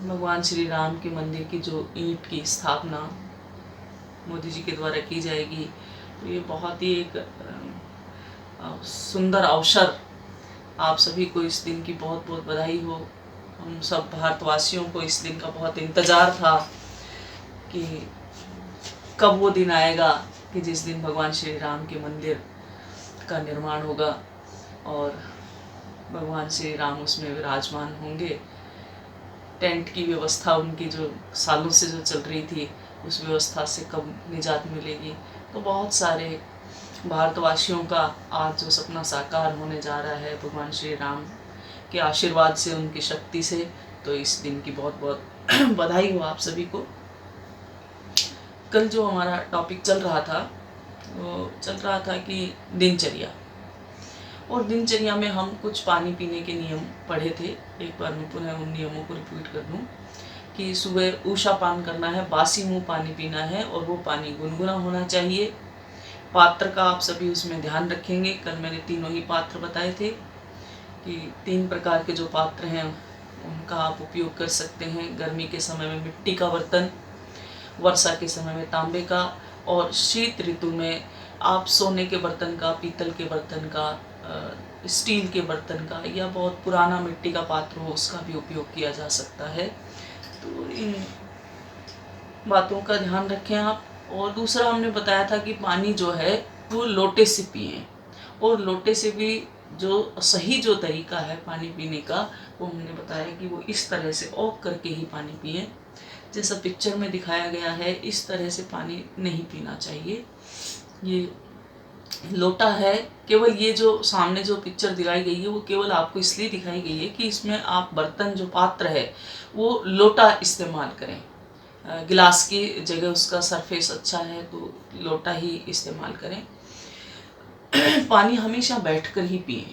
भगवान श्री राम के मंदिर की जो ईंट की स्थापना मोदी जी के द्वारा की जाएगी, तो ये बहुत ही एक सुंदर अवसर। आप सभी को इस दिन की बहुत बहुत बधाई हो। हम सब भारतवासियों को इस दिन का बहुत इंतज़ार था कि कब वो दिन आएगा कि जिस दिन भगवान श्री राम के मंदिर का निर्माण होगा और भगवान श्री राम उसमें विराजमान होंगे। टेंट की व्यवस्था उनकी जो सालों से जो चल रही थी, उस व्यवस्था से कब निजात मिलेगी। तो बहुत सारे भारतवासियों का आज जो सपना साकार होने जा रहा है भगवान श्री राम के आशीर्वाद से, उनकी शक्ति से, तो इस दिन की बहुत बहुत बधाई हो आप सभी को। कल जो हमारा टॉपिक चल रहा था वो चल रहा था कि दिनचर्या, और दिनचर्या में हम कुछ पानी पीने के नियम पढ़े थे। एक बार मैं पुनः उन नियमों को रिपीट कर दूं कि सुबह ऊषा पान करना है, बासी मुंह पानी पीना है और वो पानी गुनगुना होना चाहिए। पात्र का आप सभी उसमें ध्यान रखेंगे। कल मैंने तीनों ही पात्र बताए थे कि 3 प्रकार के जो पात्र हैं उनका आप उपयोग कर सकते हैं। गर्मी के समय में मिट्टी का बर्तन, वर्षा के समय में तांबे का, और शीत ऋतु में आप सोने के बर्तन का, पीतल के बर्तन का, स्टील के बर्तन का, या बहुत पुराना मिट्टी का पात्र हो उसका भी उपयोग किया जा सकता है। तो इन बातों का ध्यान रखें आप। और दूसरा हमने बताया था कि पानी जो है वो लोटे से पिएं, और लोटे से भी जो सही जो तरीका है पानी पीने का वो हमने बताया कि वो इस तरह से ऑफ करके ही पानी पिएं, जैसा पिक्चर में दिखाया गया है। इस तरह से पानी नहीं पीना चाहिए। ये लोटा है, केवल ये जो सामने जो पिक्चर दिखाई गई है वो केवल आपको इसलिए दिखाई गई है कि इसमें आप बर्तन जो पात्र है वो लोटा इस्तेमाल करें। गिलास की जगह उसका सरफेस अच्छा है तो लोटा ही इस्तेमाल करें। पानी हमेशा बैठकर ही पिएं,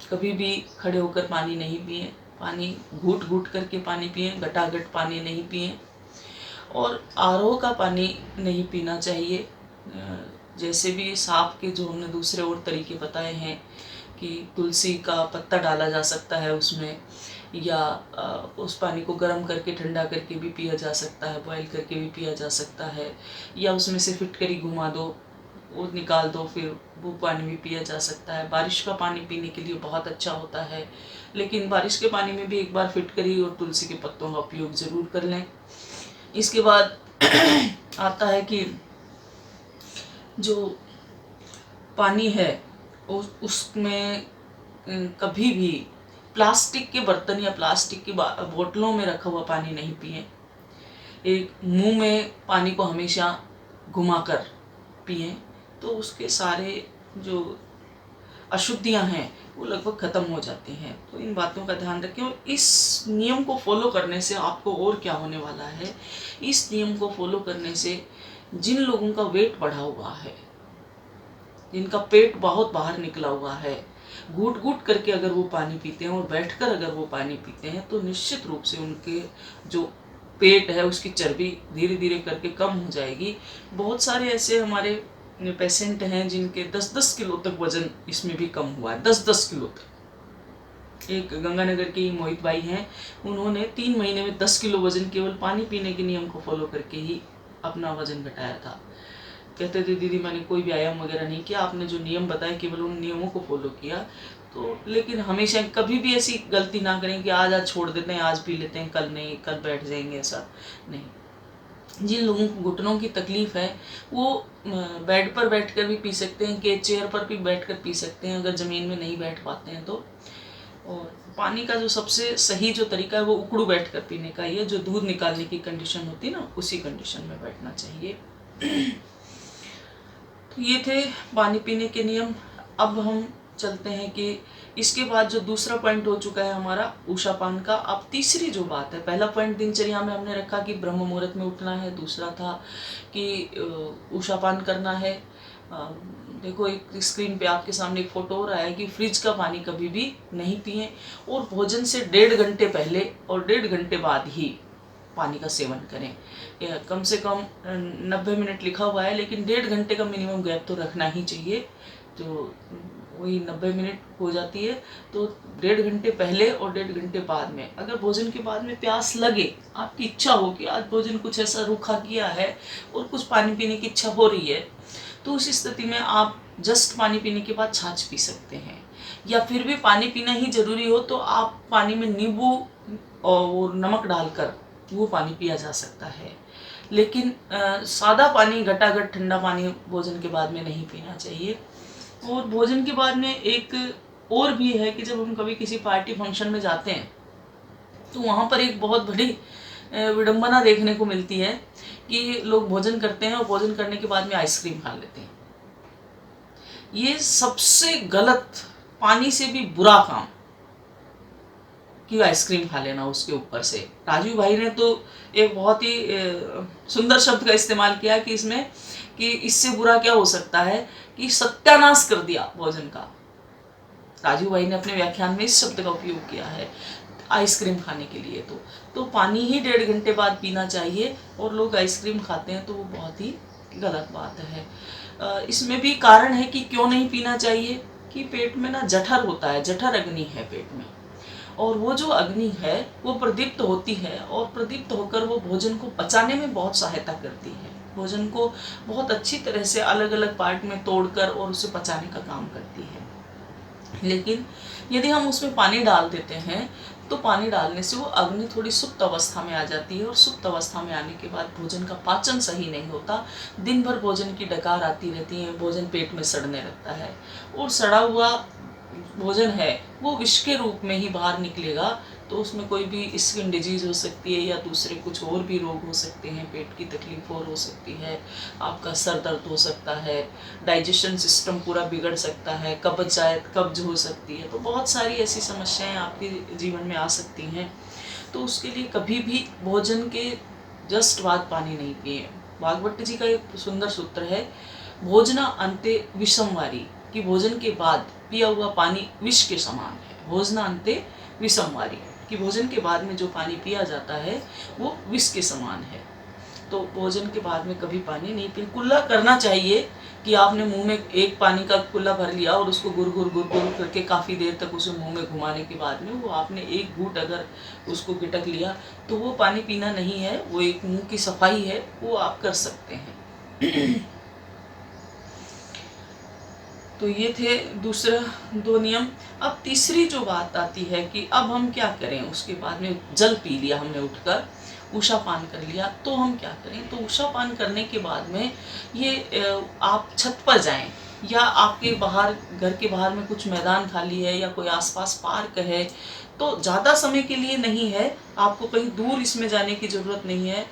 कभी भी खड़े होकर पानी नहीं पिएं। पानी घूट घूट करके पानी पिएं, गटागट पानी नहीं पिएं। और आरओ का पानी नहीं पीना चाहिए। जैसे भी साफ के जो हमने दूसरे और तरीके बताए हैं कि तुलसी का पत्ता डाला जा सकता है उसमें, या उस पानी को गर्म करके ठंडा करके भी पिया जा सकता है, बॉयल करके भी पिया जा सकता है, या उसमें से फिटकरी घुमा दो, वो निकाल दो, फिर वो पानी भी पिया जा सकता है। बारिश का पानी पीने के लिए बहुत अच्छा होता है, लेकिन बारिश के पानी में भी एक बार फिटकरी और तुलसी के पत्तों का उपयोग ज़रूर कर लें। इसके बाद आता है कि जो पानी है उसमें कभी भी प्लास्टिक के बर्तन या प्लास्टिक की बोतलों में रखा हुआ पानी नहीं पिएं। एक मुंह में पानी को हमेशा घुमाकर पिएं, तो उसके सारे जो अशुद्धियां हैं वो लगभग ख़त्म हो जाती हैं। तो इन बातों का ध्यान रखें। और इस नियम को फॉलो करने से आपको और क्या होने वाला है, इस नियम को फॉलो करने से जिन लोगों का वेट बढ़ा हुआ है, जिनका पेट बहुत बाहर निकला हुआ है, घूट घूट करके अगर वो पानी पीते हैं और बैठकर अगर वो पानी पीते हैं तो निश्चित रूप से उनके जो पेट है उसकी चर्बी धीरे धीरे करके कम हो जाएगी। बहुत सारे ऐसे हमारे पेशेंट हैं जिनके 10-10 किलो तक वजन इसमें भी कम हुआ है, 10-10 किलो तक। एक गंगानगर की मोहित भाई हैं, उन्होंने 3 महीने में 10 किलो वजन केवल पानी पीने के नियम को फॉलो करके ही अपना वजन घटाया था। कहते थे दीदी मैंने कोई व्यायाम वगैरह नहीं किया, आपने जो नियम बताए केवल उन नियमों को फॉलो किया। तो लेकिन हमेशा कभी भी ऐसी गलती ना करें कि आज छोड़ देते हैं, आज पी लेते हैं, कल नहीं, कल बैठ जाएंगे, ऐसा नहीं। जिन लोगों को घुटनों की तकलीफ है वो बेड पर बैठकर भी पी सकते हैं, कि चेयर पर भी बैठकर पी सकते हैं अगर ज़मीन में नहीं बैठ पाते हैं तो। और पानी का जो सबसे सही जो तरीका है वो उकड़ू बैठकर पीने का ही है। जो दूध निकालने की कंडीशन होती है ना, उसी कंडीशन में बैठना चाहिए। तो ये थे पानी पीने के नियम। अब हम चलते हैं कि इसके बाद जो दूसरा पॉइंट हो चुका है हमारा ऊषापान का। अब तीसरी जो बात है, पहला पॉइंट दिनचर्या में हमने रखा कि ब्रह्म मुहूर्त में उठना है, दूसरा था कि ऊषापान करना है। देखो एक स्क्रीन पे आपके सामने एक फोटो हो रहा है कि फ्रिज का पानी कभी भी नहीं पिएं, और भोजन से 1.5 घंटे पहले और 1.5 घंटे बाद ही पानी का सेवन करें। कम से कम 90 मिनट लिखा हुआ है, लेकिन 1.5 घंटे का मिनिमम गैप तो रखना ही चाहिए। तो वही 90 मिनट हो जाती है। तो 1.5 घंटे पहले और 1.5 घंटे बाद में, अगर भोजन के बाद में प्यास लगे, आपकी इच्छा हो कि आज भोजन कुछ ऐसा रूखा किया है और कुछ पानी पीने की इच्छा हो रही है, तो उस स्थिति में आप जस्ट पानी पीने के बाद छाछ पी सकते हैं। या फिर भी पानी पीना ही जरूरी हो तो आप पानी में नींबू और वो नमक डालकर वो पानी पिया जा सकता है। लेकिन सादा पानी, घटाघट ठंडा पानी भोजन के बाद में नहीं पीना चाहिए। और भोजन के बाद में एक और भी है कि जब हम कभी किसी पार्टी फंक्शन में जाते हैं तो वहाँ पर एक बहुत बड़ी विडंबना देखने को मिलती है कि लोग भोजन करते हैं और भोजन करने के बाद में आइसक्रीम खा लेते हैं। ये सबसे गलत, पानी से भी बुरा काम कि आइसक्रीम खा लेना उसके ऊपर से। राजू भाई ने तो एक बहुत ही सुंदर शब्द का इस्तेमाल किया कि इसमें कि इससे बुरा क्या हो सकता है कि सत्यानाश कर दिया भोजन का। राजू भाई ने अपने व्याख्यान में इस शब्द का उपयोग किया है आइसक्रीम खाने के लिए। तो पानी ही 1.5 घंटे बाद पीना चाहिए और लोग आइसक्रीम खाते हैं तो वो बहुत ही गलत बात है। इसमें भी कारण है कि क्यों नहीं पीना चाहिए कि पेट में ना जठर होता है, जठर अग्नि है पेट में, और वो जो अग्नि है वो प्रदीप्त होती है और प्रदीप्त होकर वो भोजन को पचाने में बहुत सहायता करती है। भोजन को बहुत अच्छी तरह से अलग अलग पार्ट में तोड़कर और उसे पचाने का काम करती है। लेकिन यदि हम उसमें पानी डाल देते हैं तो पानी डालने से वो अग्नि थोड़ी सुप्त अवस्था में आ जाती है और सुप्त अवस्था में आने के बाद भोजन का पाचन सही नहीं होता। दिन भर भोजन की डकार आती रहती है, भोजन पेट में सड़ने लगता है और सड़ा हुआ भोजन है वो विष के रूप में ही बाहर निकलेगा। तो उसमें कोई भी स्किन डिजीज हो सकती है या दूसरे कुछ और भी रोग हो सकते हैं, पेट की तकलीफ और हो सकती है, आपका सर दर्द हो सकता है, डाइजेशन सिस्टम पूरा बिगड़ सकता है, कब्ज हो सकती है। तो बहुत सारी ऐसी समस्याएं आपके जीवन में आ सकती हैं। तो उसके लिए कभी भी भोजन के जस्ट बाद पानी नहीं पिए। भागवत जी का एक सुंदर सूत्र है, भोजना अंते विषमवारी, कि भोजन के बाद पिया हुआ पानी विष के समान है। भोजना अंते विषमवारी, कि भोजन के बाद में जो पानी पिया जाता है वो विष के समान है। तो भोजन के बाद में कभी पानी नहीं पी। कुल्ला करना चाहिए कि आपने मुंह में एक पानी का कुल्ला भर लिया और उसको गुर गुर करके काफ़ी देर तक उसे मुंह में घुमाने के बाद में वो आपने एक घूंट अगर उसको गिटक लिया तो वो पानी पीना नहीं है, वो एक मुंह की सफाई है, वो आप कर सकते हैं। तो ये थे दूसरा 2 नियम। अब तीसरी जो बात आती है कि अब हम क्या करें, उसके बाद में जल पी लिया हमने, उठकर उषा पान कर लिया, तो हम क्या करें। तो उषा पान करने के बाद में ये आप छत पर जाएं या आपके बाहर, घर के बाहर में कुछ मैदान खाली है या कोई आसपास पार्क है, तो ज़्यादा समय के लिए नहीं है, आपको कहीं दूर इसमें जाने की ज़रूरत नहीं है।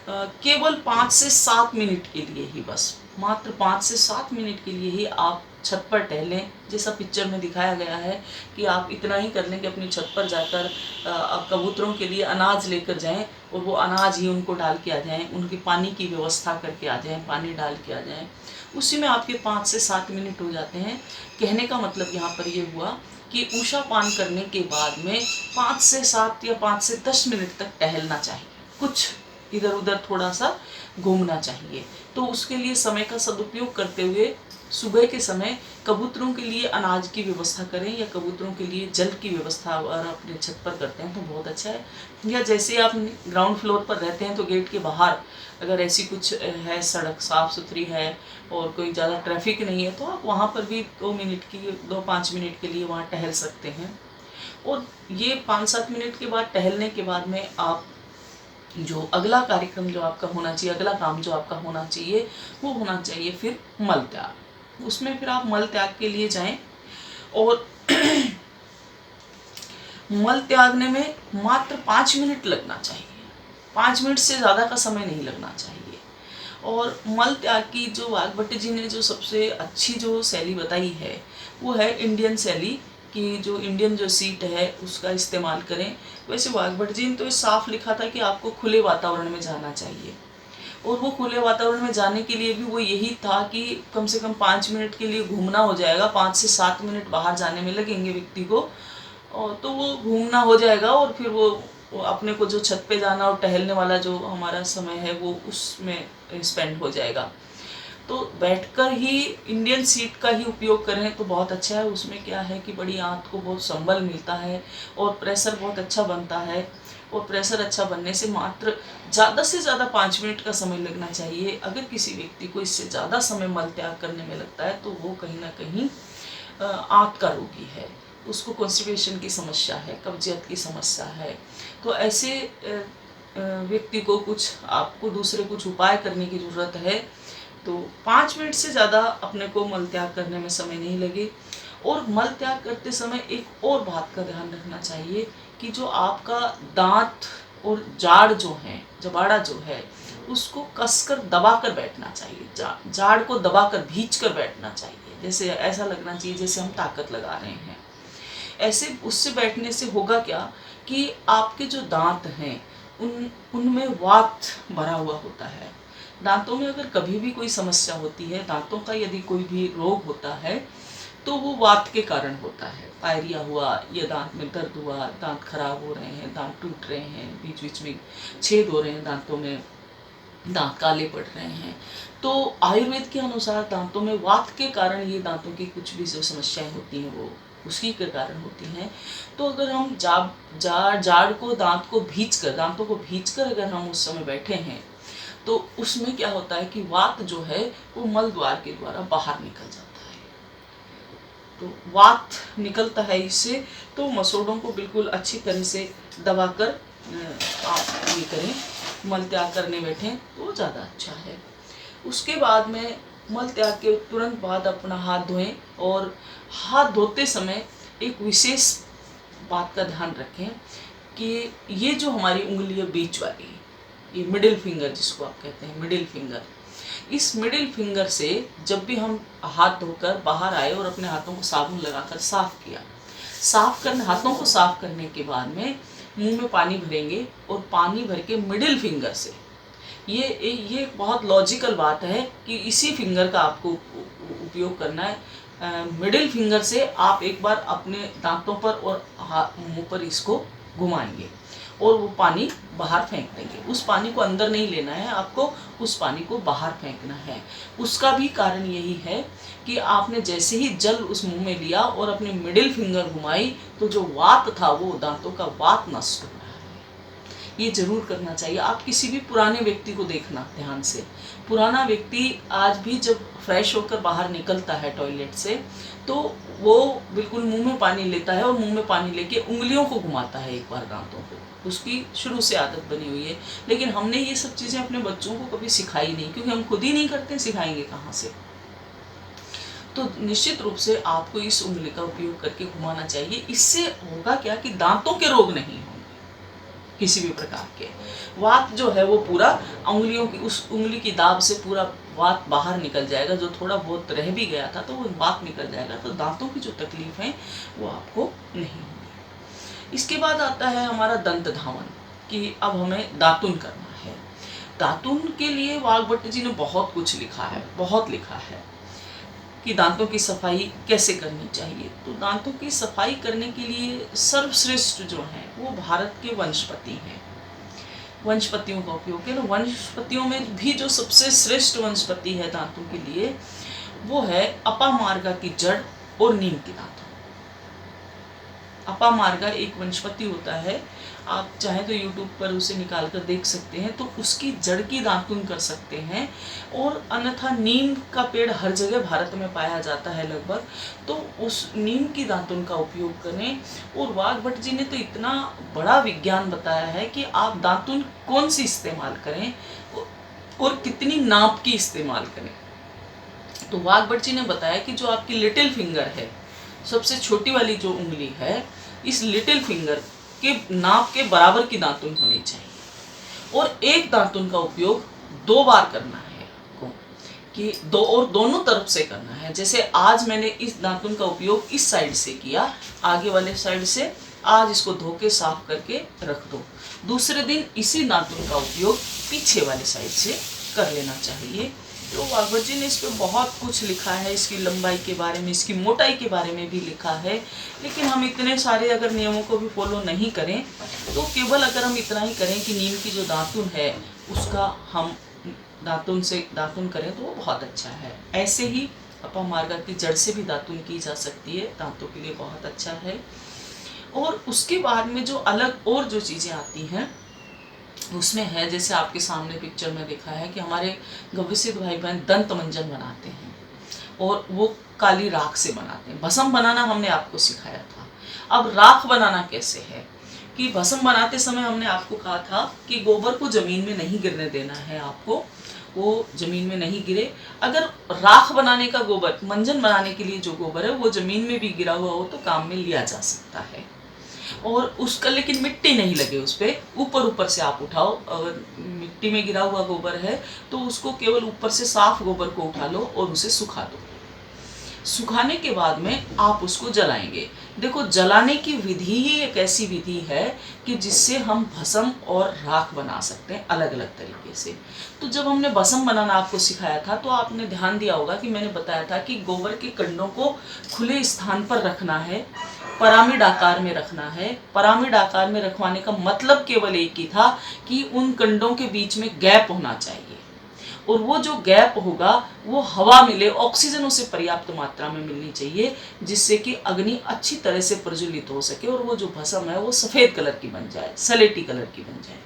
केवल 5 से 7 मिनट के लिए ही, बस मात्र 5 से 7 मिनट के लिए ही आप छत पर टहलें। जैसा पिक्चर में दिखाया गया है कि आप इतना ही कर लें कि अपनी छत पर जाकर आप कबूतरों के लिए अनाज लेकर जाएं और वो अनाज ही उनको डाल के आ जाएं, उनकी पानी की व्यवस्था करके आ जाएं, पानी डाल के आ जाएं। उसी में आपके 5 से 7 मिनट हो जाते हैं। कहने का मतलब यहाँ पर ये हुआ कि उषा पान करने के बाद में 5 से 7 या 5 से 10 मिनट तक टहलना चाहिए, कुछ इधर उधर थोड़ा सा घूमना चाहिए। तो उसके लिए समय का सदुपयोग करते हुए सुबह के समय कबूतरों के लिए अनाज की व्यवस्था करें या कबूतरों के लिए जल की व्यवस्था अगर अपने छत पर करते हैं तो बहुत अच्छा है। या जैसे आप ग्राउंड फ्लोर पर रहते हैं तो गेट के बाहर अगर ऐसी कुछ है, सड़क साफ़ सुथरी है और कोई ज़्यादा ट्रैफिक नहीं है, तो आप वहाँ पर भी 2-5 मिनट के लिए वहाँ टहल सकते हैं। और ये 5-7 मिनट के बाद टहलने के बाद में आप जो अगला कार्यक्रम जो आपका होना चाहिए, अगला काम जो आपका होना चाहिए वो होना चाहिए फिर मल त्याग। उसमें फिर आप मल त्याग के लिए जाएं और मल त्यागने में मात्र 5 मिनट लगना चाहिए, 5 मिनट से ज़्यादा का समय नहीं लगना चाहिए। और मल त्याग की जो वाघभट्ट जी ने जो सबसे अच्छी जो शैली बताई है वो है इंडियन शैली, कि जो इंडियन जो सीट है उसका इस्तेमाल करें। वैसे वाघभट्ट जी ने तो साफ लिखा था कि आपको खुले वातावरण में जाना चाहिए, और वो खुले वातावरण में जाने के लिए भी वो यही था कि कम से कम 5 मिनट के लिए घूमना हो जाएगा, 5 से 7 मिनट बाहर जाने में लगेंगे व्यक्ति को, और तो वो घूमना हो जाएगा और फिर वो अपने को जो छत पे जाना और टहलने वाला जो हमारा समय है वो उसमें स्पेंड हो जाएगा। तो बैठकर ही इंडियन सीट का ही उपयोग करें तो बहुत अच्छा है। उसमें क्या है कि बड़ी आंत को बहुत संबल मिलता है और प्रेशर बहुत अच्छा बनता है, और प्रेशर अच्छा बनने से मात्र ज़्यादा से ज़्यादा 5 मिनट का समय लगना चाहिए। अगर किसी व्यक्ति को इससे ज़्यादा समय मल त्याग करने में लगता है तो वो कहीं ना कहीं आंत का रोगी है, उसको कॉन्स्टिपेशन की समस्या है, कब्जियत की समस्या है। तो ऐसे व्यक्ति को आपको दूसरे कुछ उपाय करने की ज़रूरत है। तो 5 मिनट से ज़्यादा अपने को मल त्याग करने में समय नहीं लगे। और मल त्याग करते समय एक और बात का ध्यान रखना चाहिए कि जो आपका दांत और जाड़ जो है, जबाड़ा जो है, उसको कसकर दबाकर बैठना चाहिए। जाड़ को दबाकर भींचकर बैठना चाहिए, जैसे ऐसा लगना चाहिए जैसे हम ताकत लगा रहे हैं। ऐसे उससे बैठने से होगा क्या कि आपके जो दांत हैं उनमें वात भरा हुआ होता है। दांतों में अगर कभी भी कोई समस्या होती है, दांतों का यदि कोई भी रोग होता है तो वो वात के कारण होता है। पायरिया हुआ, या दांत में दर्द हुआ, दांत खराब हो रहे हैं, दांत टूट रहे हैं, बीच बीच में छेद हो रहे हैं दांतों में, दांत काले पड़ रहे हैं, तो आयुर्वेद के अनुसार दांतों में वात के कारण ये दांतों की कुछ भी जो समस्याएं होती हैं वो उसी के कारण होती हैं। तो अगर हम जाड़ को दांतों को भींचकर अगर हम उस समय बैठे हैं तो उसमें क्या होता है कि वात जो है वो मल द्वार के द्वारा बाहर निकल जाता है। तो वात निकलता है इससे, तो मसोड़ों को बिल्कुल अच्छी तरह से दबाकर आप ये करें, मल त्याग करने बैठें तो ज़्यादा अच्छा है। उसके बाद में मल त्याग के तुरंत बाद अपना हाथ धोएं, और हाथ धोते समय एक विशेष बात का ध्यान रखें कि ये जो हमारी उंगली है बीच वाली, ये मिडिल फिंगर जिसको आप कहते हैं मिडिल फिंगर, इस मिडिल फिंगर से जब भी हम हाथ धोकर बाहर आए और अपने हाथों को साबुन लगाकर साफ किया, हाथों को साफ करने के बाद में मुंह में पानी भरेंगे, और पानी भर के मिडिल फिंगर से, ये बहुत लॉजिकल बात है कि इसी फिंगर का आपको उपयोग करना है। मिडिल फिंगर से आप एक बार अपने दांतों पर और मुंह पर इसको घुमाएंगे और वो पानी बाहर फेंक देंगे। उस पानी को अंदर नहीं लेना है, आपको उस पानी को बाहर फेंकना है। उसका भी कारण यही है कि आपने जैसे ही जल उस मुंह में लिया और अपने मिडिल फिंगर घुमाई तो जो वात था वो दांतों का वात नष्ट हो रहा है। ये जरूर करना चाहिए। आप किसी भी पुराने व्यक्ति को देखना ध्यान से, पुराना व्यक्ति आज भी जब फ्रेश होकर बाहर निकलता है टॉयलेट से तो वो बिल्कुल मुंह में पानी लेता है और मुंह में पानी लेके उंगलियों को घुमाता है एक बार दांतों को। उसकी शुरू से आदत बनी हुई है, लेकिन हमने ये सब चीज़ें अपने बच्चों को कभी सिखाई नहीं, क्योंकि हम खुद ही नहीं करते, सिखाएंगे कहाँ से। तो निश्चित रूप से आपको इस उंगली का उपयोग करके घुमाना चाहिए। इससे होगा क्या कि दांतों के रोग नहीं होंगे किसी भी प्रकार के। वात जो है वो पूरा उंगलियों की, उस उंगली की दाब से पूरा वात बाहर निकल जाएगा। जो थोड़ा बहुत रह भी गया था तो वो वात निकल जाएगा, तो दांतों की जो तकलीफ है वो आपको नहीं होगी। इसके बाद आता है हमारा दंत धावन, कि अब हमें दातुन करना है। दातुन के लिए वाघभट्ट जी ने बहुत कुछ लिखा है, बहुत लिखा है कि दांतों की सफाई कैसे करनी चाहिए। तो दांतों की सफाई करने के लिए सर्वश्रेष्ठ जो हैं वो भारत के वनस्पति हैं। वनस्पतियों का उपयोग है। वनस्पतियों में भी जो सबसे श्रेष्ठ वनस्पति है दांतों के लिए वो है अपामार्गा की जड़ और नीम की दातुन। अपामार्गा एक वनस्पति होता है, आप चाहें तो YouTube पर उसे निकाल कर देख सकते हैं, तो उसकी जड़ की दातुन कर सकते हैं। और अन्यथा नीम का पेड़ हर जगह भारत में पाया जाता है लगभग, तो उस नीम की दातुन का उपयोग करें। और वाघभट्ट जी ने तो इतना बड़ा विज्ञान बताया है कि आप दातुन कौन सी इस्तेमाल करें और कितनी नाप की इस्तेमाल करें। तो वाघभट्ट जी ने बताया कि जो आपकी लिटिल फिंगर है, सबसे छोटी वाली जो उंगली है, इस लिटिल फिंगर के नाप के बराबर की दातुन होनी चाहिए। और एक दातुन का उपयोग 2 बार करना है आपको, कि दोनों तरफ से करना है। जैसे आज मैंने इस दातुन का उपयोग इस साइड से किया, आगे वाले साइड से, आज इसको धो के साफ करके रख दो। दूसरे दिन इसी दातुन का उपयोग पीछे वाले साइड से कर लेना चाहिए। तो वाघभट्ट जी ने इस पर बहुत कुछ लिखा है, इसकी लंबाई के बारे में, इसकी मोटाई के बारे में भी लिखा है। लेकिन हम इतने सारे अगर नियमों को भी फॉलो नहीं करें तो केवल अगर हम इतना ही करें कि नीम की जो दातुन है उसका हम दातुन करें तो वो बहुत अच्छा है। ऐसे ही अपामार्गा की जड़ से भी दातुन की जा सकती है, दांतों के लिए बहुत अच्छा है। और उसके बाद में जो अलग और जो चीज़ें आती हैं उसमें है, जैसे आपके सामने पिक्चर में देखा है कि हमारे गव्यसिद्ध भाई बहन दंत मंजन बनाते हैं और वो काली राख से बनाते हैं। भस्म बनाना हमने आपको सिखाया था। अब राख बनाना कैसे है कि भस्म बनाते समय हमने आपको कहा था कि गोबर को जमीन में नहीं गिरने देना है, आपको वो जमीन में नहीं गिरे। अगर राख बनाने का गोबर, मंजन बनाने के लिए जो गोबर है वो जमीन में भी गिरा हुआ हो तो काम में लिया जा सकता है। और उसका लेकिन मिट्टी नहीं लगे उस पर, ऊपर ऊपर से आप उठाओ। अगर मिट्टी में गिरा हुआ गोबर है तो उसको केवल ऊपर से साफ गोबर को उठा लो और उसे सुखा दो। सुखाने के बाद में आप उसको जलाएंगे। देखो, जलाने की विधि ही एक ऐसी विधि है कि जिससे हम भस्म और राख बना सकते हैं अलग अलग तरीके से। तो जब हमने भस्म बनाना आपको सिखाया था तो आपने ध्यान दिया होगा कि मैंने बताया था कि गोबर के कंडों को खुले स्थान पर रखना है, पिरामिड आकार में रखना है। पिरामिड आकार में रखवाने का मतलब केवल एक ही था कि उन कंडों के बीच में गैप होना चाहिए और वो जो गैप होगा वो हवा मिले, ऑक्सीजन उसे पर्याप्त मात्रा में मिलनी चाहिए जिससे कि अग्नि अच्छी तरह से प्रज्वलित हो सके और वो जो भस्म है वो सफ़ेद कलर की बन जाए, सलेटी कलर की बन जाए।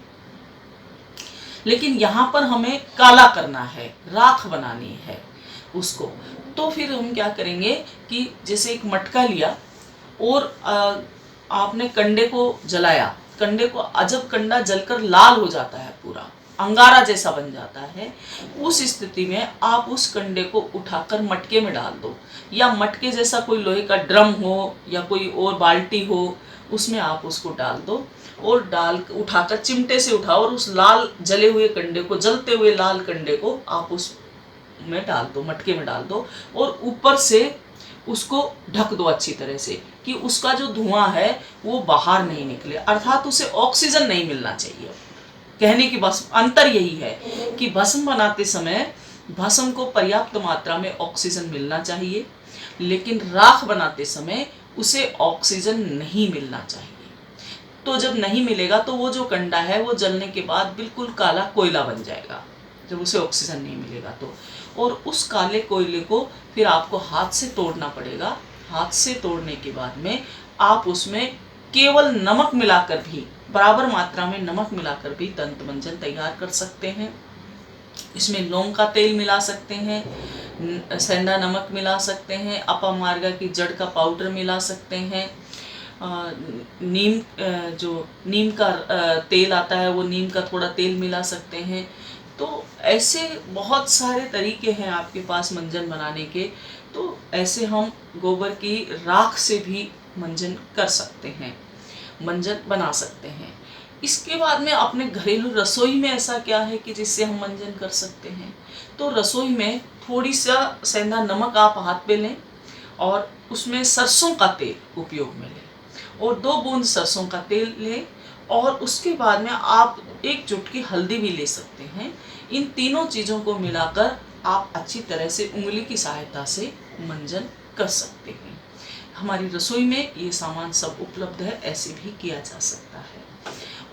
लेकिन यहाँ पर हमें काला करना है, राख बनानी है उसको। तो फिर हम क्या करेंगे कि जैसे एक मटका लिया और आपने कंडे को जलाया। कंडे को, जब कंडा जलकर लाल हो जाता है, पूरा अंगारा जैसा बन जाता है, उस स्थिति में आप उस कंडे को उठाकर मटके में डाल दो, या मटके जैसा कोई लोहे का ड्रम हो या कोई और बाल्टी हो, उसमें आप उसको डाल दो और उठाकर चिमटे से उठाओ और उस लाल जले हुए कंडे को, जलते हुए लाल कंडे को आप उस में डाल दो, मटके में डाल दो और ऊपर से उसको ढक दो अच्छी तरह से कि उसका जो धुआं है वो बाहर नहीं निकले, अर्थात उसे ऑक्सीजन नहीं मिलना चाहिए। कहने की बस अंतर यही है कि भस्म बनाते समय भस्म को पर्याप्त मात्रा में ऑक्सीजन मिलना चाहिए, लेकिन राख बनाते समय उसे ऑक्सीजन नहीं मिलना चाहिए। तो जब नहीं मिलेगा तो वो जो कंडा है वो जलने के बाद बिल्कुल काला कोयला बन जाएगा, जब उसे ऑक्सीजन नहीं मिलेगा तो। और उस काले कोयले को फिर आपको हाथ से तोड़ना पड़ेगा। हाथ से तोड़ने के बाद में आप उसमें केवल नमक मिलाकर भी, बराबर मात्रा में नमक मिलाकर भी दंत मंजन तैयार कर सकते हैं। इसमें लौंग का तेल मिला सकते हैं, सेंधा नमक मिला सकते हैं, अपामार्गा की जड़ का पाउडर मिला सकते हैं, नीम का तेल आता है वो नीम का थोड़ा तेल मिला सकते हैं। तो ऐसे बहुत सारे तरीके हैं आपके पास मंजन बनाने के। तो ऐसे हम गोबर की राख से भी मंजन कर सकते हैं, मंजन बना सकते हैं। इसके बाद में अपने घरेलू रसोई में ऐसा क्या है कि जिससे हम मंजन कर सकते हैं। तो रसोई में थोड़ी सा सेंधा नमक आप हाथ पे लें और उसमें सरसों का तेल उपयोग में लें और 2 बूंद सरसों का तेल लें और उसके बाद में आप 1 चुटकी हल्दी भी ले सकते हैं। इन तीनों चीज़ों को मिलाकर आप अच्छी तरह से उंगली की सहायता से मंजन कर सकते हैं। हमारी रसोई में ये सामान सब उपलब्ध है, ऐसे भी किया जा सकता है।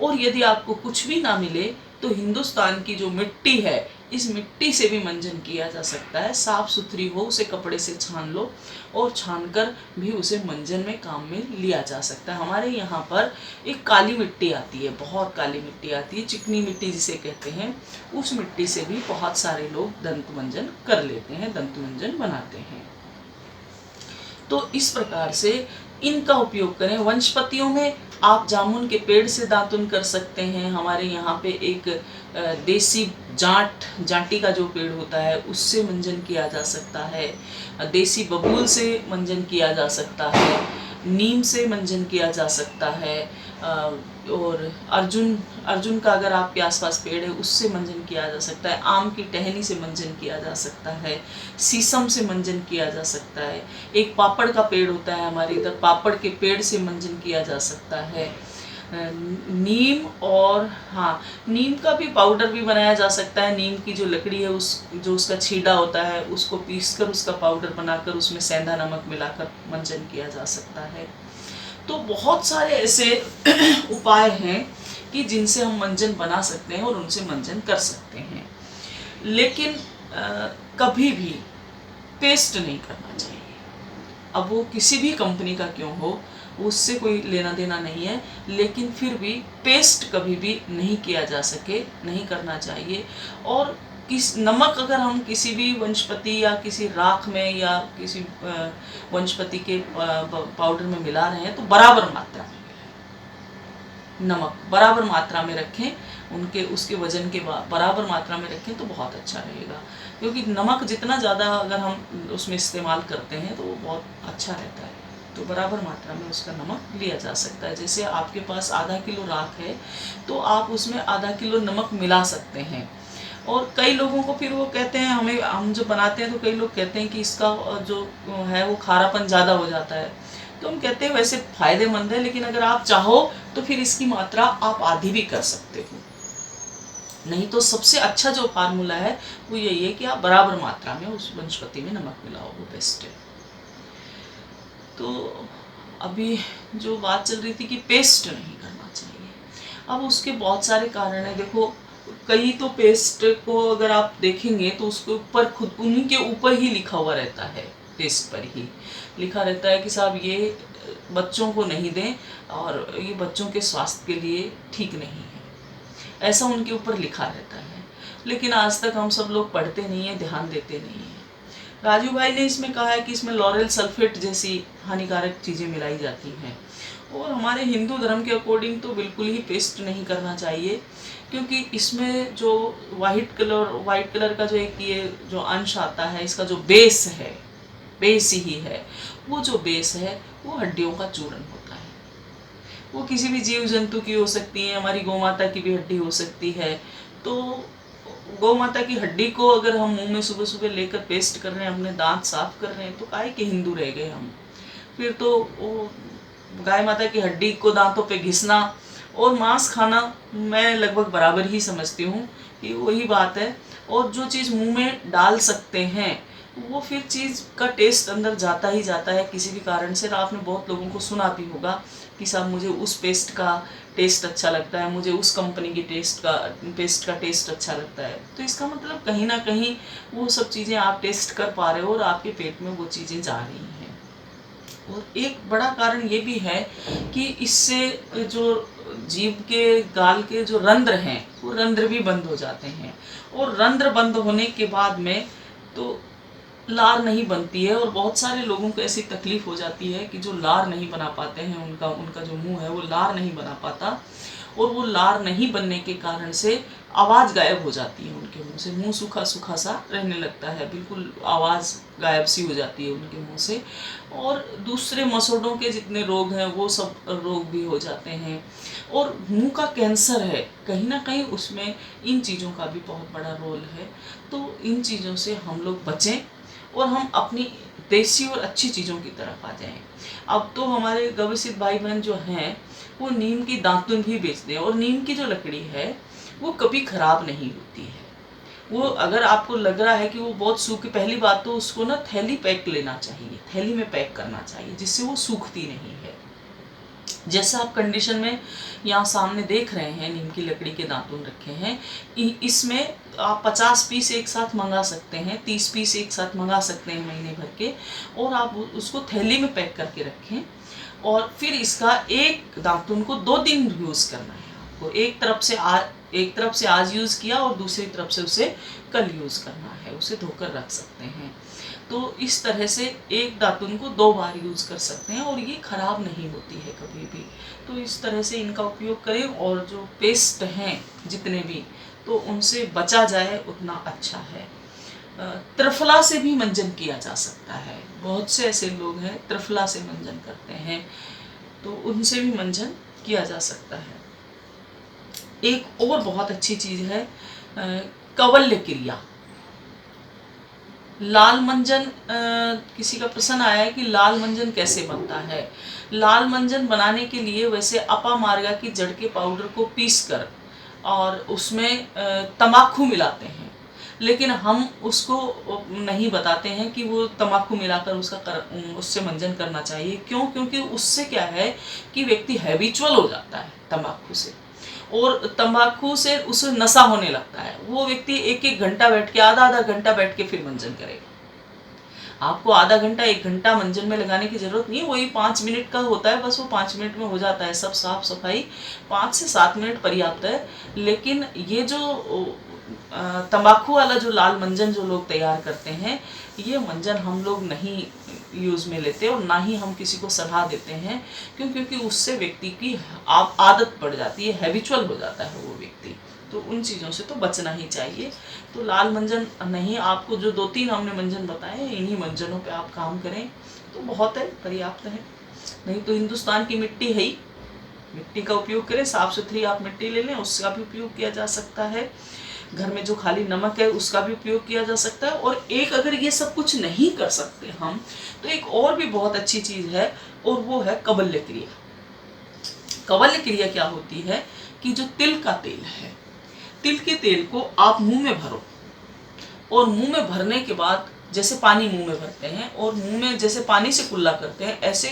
और यदि आपको कुछ भी ना मिले तो हिंदुस्तान की जो मिट्टी है, इस मिट्टी से भी मंजन किया जा सकता है। साफ सुथरी हो, उसे कपड़े से छान लो और छानकर भी उसे मंजन में काम में लिया जा सकता है। हमारे यहाँ पर एक काली मिट्टी आती है, बहुत काली मिट्टी आती है, चिकनी मिट्टी जिसे कहते हैं। उस मिट्टी से भी बहुत सारे लोग दंत मंजन कर लेते हैं, दंत मंजन बनाते हैं। तो इस प्रकार से इनका उपयोग करें। वनस्पतियों में आप जामुन के पेड़ से दातुन कर सकते हैं। हमारे यहाँ पे एक देसी जाटी का जो पेड़ होता है उससे मंजन किया जा सकता है, देसी बबूल से मंजन किया जा सकता है, नीम से मंजन किया जा सकता है, और अर्जुन का अगर आपके आसपास पेड़ है उससे मंजन किया जा सकता है, आम की टहनी से मंजन किया जा सकता है, शीशम से मंजन किया जा सकता है। एक पापड़ का पेड़ होता है हमारे इधर, पापड़ के पेड़ से मंजन किया जा सकता है। नीम और नीम का भी पाउडर भी बनाया जा सकता है। नीम की जो लकड़ी है जो उसका छीड़ा होता है उसको पीसकर उसका पाउडर बनाकर उसमें सेंधा नमक मिलाकर मंजन किया जा सकता है। तो बहुत सारे ऐसे उपाय हैं कि जिनसे हम मंजन बना सकते हैं और उनसे मंजन कर सकते हैं। लेकिन कभी भी पेस्ट नहीं करना चाहिए। अब वो किसी भी कंपनी का क्यों हो, उससे कोई लेना देना नहीं है, लेकिन फिर भी पेस्ट कभी भी नहीं किया जा सके, नहीं करना चाहिए। और नमक अगर हम किसी भी वनस्पति या किसी राख में या किसी वनस्पति के पाउडर में मिला रहे हैं तो बराबर मात्रा में नमक बराबर मात्रा में रखें, उनके उसके वजन के बराबर मात्रा में रखें तो बहुत अच्छा रहेगा। क्योंकि नमक जितना ज़्यादा अगर हम उसमें इस्तेमाल करते हैं तो वो बहुत अच्छा रहता है। तो बराबर मात्रा में उसका नमक लिया जा सकता है। जैसे आपके पास आधा किलो राख है तो आप उसमें आधा किलो नमक मिला सकते हैं। और कई लोगों को फिर वो कहते हैं, हम जो बनाते हैं तो कई लोग कहते हैं कि इसका जो है वो खारापन ज़्यादा हो जाता है। तो हम कहते हैं वैसे फ़ायदेमंद है, लेकिन अगर आप चाहो तो फिर इसकी मात्रा आप आधी भी कर सकते हो। नहीं तो सबसे अच्छा जो फार्मूला है वो यही है कि आप बराबर मात्रा में उस वनस्पति में नमक मिलाओ, वो बेस्ट है। तो अभी जो बात चल रही थी कि पेस्ट नहीं करना चाहिए, अब उसके बहुत सारे कारण हैं। देखो, कई तो पेस्ट को अगर आप देखेंगे तो उसके ऊपर खुद उन्हीं के ऊपर ही लिखा हुआ रहता है, पेस्ट पर ही लिखा रहता है कि साहब ये बच्चों को नहीं दें और ये बच्चों के स्वास्थ्य के लिए ठीक नहीं है, ऐसा उनके ऊपर लिखा रहता है। लेकिन आज तक हम सब लोग पढ़ते नहीं हैं, ध्यान देते नहीं हैं। राजू भाई ने इसमें कहा है कि इसमें लॉरेल सल्फेट जैसी हानिकारक चीज़ें मिलाई जाती हैं, और हमारे हिंदू धर्म के अकॉर्डिंग तो बिल्कुल ही पेस्ट नहीं करना चाहिए। क्योंकि इसमें जो वाइट कलर का जो एक ये जो अंश आता है, इसका जो बेस है, बेस ही है, वो जो बेस है वो हड्डियों का चूर्ण होता है। वो किसी भी जीव जंतु की हो सकती है, हमारी गौ माता की भी हड्डी हो सकती है। तो गौ माता की हड्डी को अगर हम मुंह में सुबह सुबह लेकर पेस्ट कर रहे हैं, अपने दांत साफ कर रहे हैं, तो काहे के हिंदू रह गए हम। फिर तो वो गाय माता की हड्डी को दांतों पे घिसना और मांस खाना मैं लगभग बराबर ही समझती हूँ कि वही बात है। और जो चीज़ मुंह में डाल सकते हैं वो फिर चीज़ का टेस्ट अंदर जाता ही जाता है किसी भी कारण से। आपने बहुत लोगों को सुना भी होगा कि साहब मुझे उस पेस्ट का टेस्ट अच्छा लगता है, मुझे उस कंपनी की पेस्ट का टेस्ट अच्छा लगता है। तो इसका मतलब कहीं ना कहीं वो सब चीज़ें आप टेस्ट कर पा रहे हो और आपके पेट में वो चीज़ें जा रही हैं। और एक बड़ा कारण ये भी है कि इससे जो जीभ के गाल के जो रंध्र हैं वो रंध्र भी बंद हो जाते हैं, और रंध्र बंद होने के बाद में तो लार नहीं बनती है। और बहुत सारे लोगों को ऐसी तकलीफ हो जाती है कि जो लार नहीं बना पाते हैं, उनका जो मुंह है वो लार नहीं बना पाता, और वो लार नहीं बनने के कारण से आवाज़ गायब हो जाती है उनके मुंह से। मुंह सूखा सूखा सा रहने लगता है, बिल्कुल आवाज़ गायब सी हो जाती है उनके मुंह से। और दूसरे मसोड़ों के जितने रोग हैं वो सब रोग भी हो जाते हैं। और मुंह का कैंसर है, कहीं ना कहीं उसमें इन चीज़ों का भी बहुत बड़ा रोल है। तो इन चीज़ों से हम लोग बचें और हम अपनी देसी और अच्छी चीज़ों की तरफ आ जाएं। अब तो हमारे गविसित भाई बहन जो हैं वो नीम की दातुन भी बेचते हैं, और नीम की जो लकड़ी है वो कभी ख़राब नहीं होती है। वो अगर आपको लग रहा है कि वो बहुत सूखी, पहली बात तो उसको ना थैली पैक लेना चाहिए, थैली में पैक करना चाहिए जिससे वो सूखती नहीं है। जैसा आप कंडीशन में यहाँ सामने देख रहे हैं, नीम की लकड़ी के दातुन रखे हैं, इसमें आप 50 पीस एक साथ मंगा सकते हैं, 30 पीस एक साथ मंगा सकते हैं महीने भर के, और आप उसको थैली में पैक करके रखें। और फिर इसका एक दातुन को 2 दिन यूज़ करना है आपको। एक तरफ से आज यूज़ किया और दूसरी तरफ से उसे कल यूज़ करना है, उसे धोकर रख सकते हैं। तो इस तरह से एक दातुन को 2 बार यूज़ कर सकते हैं और ये ख़राब नहीं होती है कभी भी। तो इस तरह से इनका उपयोग करें, और जो पेस्ट हैं जितने भी, तो उनसे बचा जाए उतना अच्छा है। त्रिफला से भी मंजन किया जा सकता है। बहुत से ऐसे लोग हैं त्रिफला से मंजन करते हैं, तो उनसे भी मंजन किया जा सकता है। एक और बहुत अच्छी चीज़ है कवल्य क्रिया। लाल मंजन, किसी का प्रश्न आया है कि लाल मंजन कैसे बनता है। लाल मंजन बनाने के लिए वैसे अपामार्गा की जड़ के पाउडर को पीसकर और उसमें तम्बाकू मिलाते हैं, लेकिन हम उसको नहीं बताते हैं कि वो तम्बाकू मिलाकर उससे मंजन करना चाहिए। क्यों? क्योंकि उससे क्या है कि व्यक्ति हैबिचुअल हो जाता है तम्बाकू से, और तंबाकू से उसे नशा होने लगता है। वो व्यक्ति एक एक घंटा बैठ के, आधा आधा घंटा बैठ के फिर मंजन करेगा। आपको आधा घंटा 1 घंटा मंजन में लगाने की जरूरत नहीं है, वही 5 मिनट का होता है, बस वो 5 मिनट में हो जाता है सब साफ सफाई। 5 से 7 मिनट पर्याप्त है। लेकिन ये जो तंबाकू वाला जो लाल मंजन जो लोग तैयार करते हैं, ये मंजन हम लोग नहीं यूज़ में लेते और ना ही हम किसी को सलाह देते हैं। क्योंकि उससे व्यक्ति की आदत पड़ जाती है, हैबिचुअल हो जाता है वो व्यक्ति। तो उन चीज़ों से तो बचना ही चाहिए। तो लाल मंजन नहीं, आपको जो 2-3 हमने मंजन बताए, इन्हीं मंजनों पे आप काम करें तो बहुत है, पर्याप्त है। नहीं तो हिंदुस्तान की मिट्टी है ही, मिट्टी का उपयोग करें, साफ सुथरी आप मिट्टी ले लें, उसका भी उपयोग किया जा सकता है। घर में जो खाली नमक है उसका भी उपयोग किया जा सकता है। और एक, अगर ये सब कुछ नहीं कर सकते हम, तो एक और भी बहुत अच्छी चीज़ है, और वो है कबल्य क्रिया। कबल्य क्रिया क्या होती है कि जो तिल का तेल है, तिल के तेल को आप मुंह में भरो, और मुंह में भरने के बाद जैसे पानी मुंह में भरते हैं और मुंह में जैसे पानी से कुल्ला करते हैं, ऐसे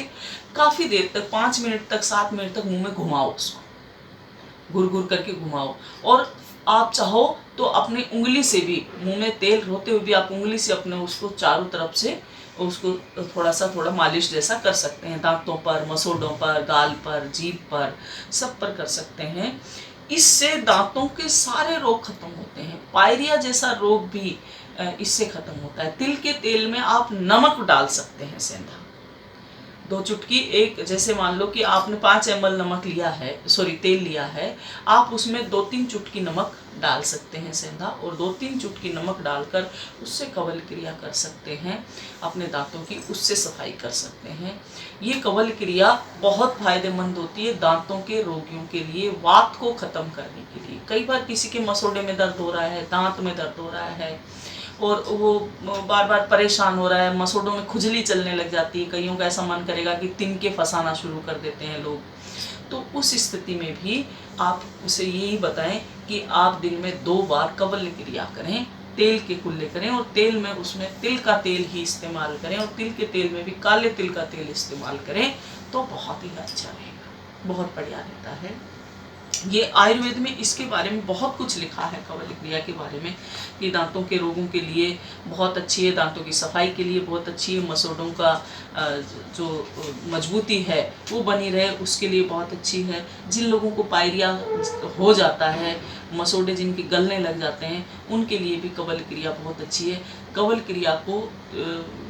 काफ़ी देर तक, 5 मिनट तक, 7 मिनट तक मुंह में घुमाओ, उसको घुर घुर करके घुमाओ। और आप चाहो तो अपनी उंगली से भी, मुंह में तेल होते हुए भी आप उंगली से अपने उसको चारों तरफ से उसको थोड़ा मालिश जैसा कर सकते हैं। दांतों पर, मसोड़ों पर, गाल पर, जीभ पर, सब पर कर सकते हैं। इससे दांतों के सारे रोग खत्म होते हैं। पायरिया जैसा रोग भी इससे खत्म होता है। तिल के तेल में आप नमक डाल सकते हैं, सेंधा 2 चुटकी। एक, जैसे मान लो कि आपने 5 ml नमक लिया है, तेल लिया है, आप उसमें 2-3 चुटकी नमक डाल सकते हैं, सेंधा, और 2-3 चुटकी नमक डालकर उससे कवल क्रिया कर सकते हैं अपने दांतों की, उससे सफाई कर सकते हैं। ये कवल क्रिया बहुत फायदेमंद होती है दांतों के रोगियों के लिए, वात को खत्म करने के लिए। कई बार किसी के मसोड़े में दर्द हो रहा है, दांत में दर्द हो रहा है, और वो बार बार परेशान हो रहा है, मसोड़ों में खुजली चलने लग जाती है, कईयों का ऐसा मन करेगा कि तिनके फंसाना शुरू कर देते हैं लोग। तो उस स्थिति में भी आप उसे यही बताएं कि आप दिन में 2 बार कवल्य क्रिया करें, तेल के कुल्ले करें, और तेल में उसमें तिल का तेल ही इस्तेमाल करें, और तिल के तेल में भी काले तिल का तेल इस्तेमाल करें, तो बहुत ही अच्छा रहेगा, बहुत बढ़िया रहता है। ये आयुर्वेद में इसके बारे में बहुत कुछ लिखा है, कवल्य क्रिया के बारे में, कि दांतों के रोगों के लिए बहुत अच्छी है, दांतों की सफाई के लिए बहुत अच्छी है, मसोड़ों का जो मजबूती है वो बनी रहे उसके लिए बहुत अच्छी है। जिन लोगों को पायरिया हो जाता है, मसोड़े जिनके गलने लग जाते हैं, उनके लिए भी कवल्य क्रिया बहुत अच्छी है। कवल्य क्रिया को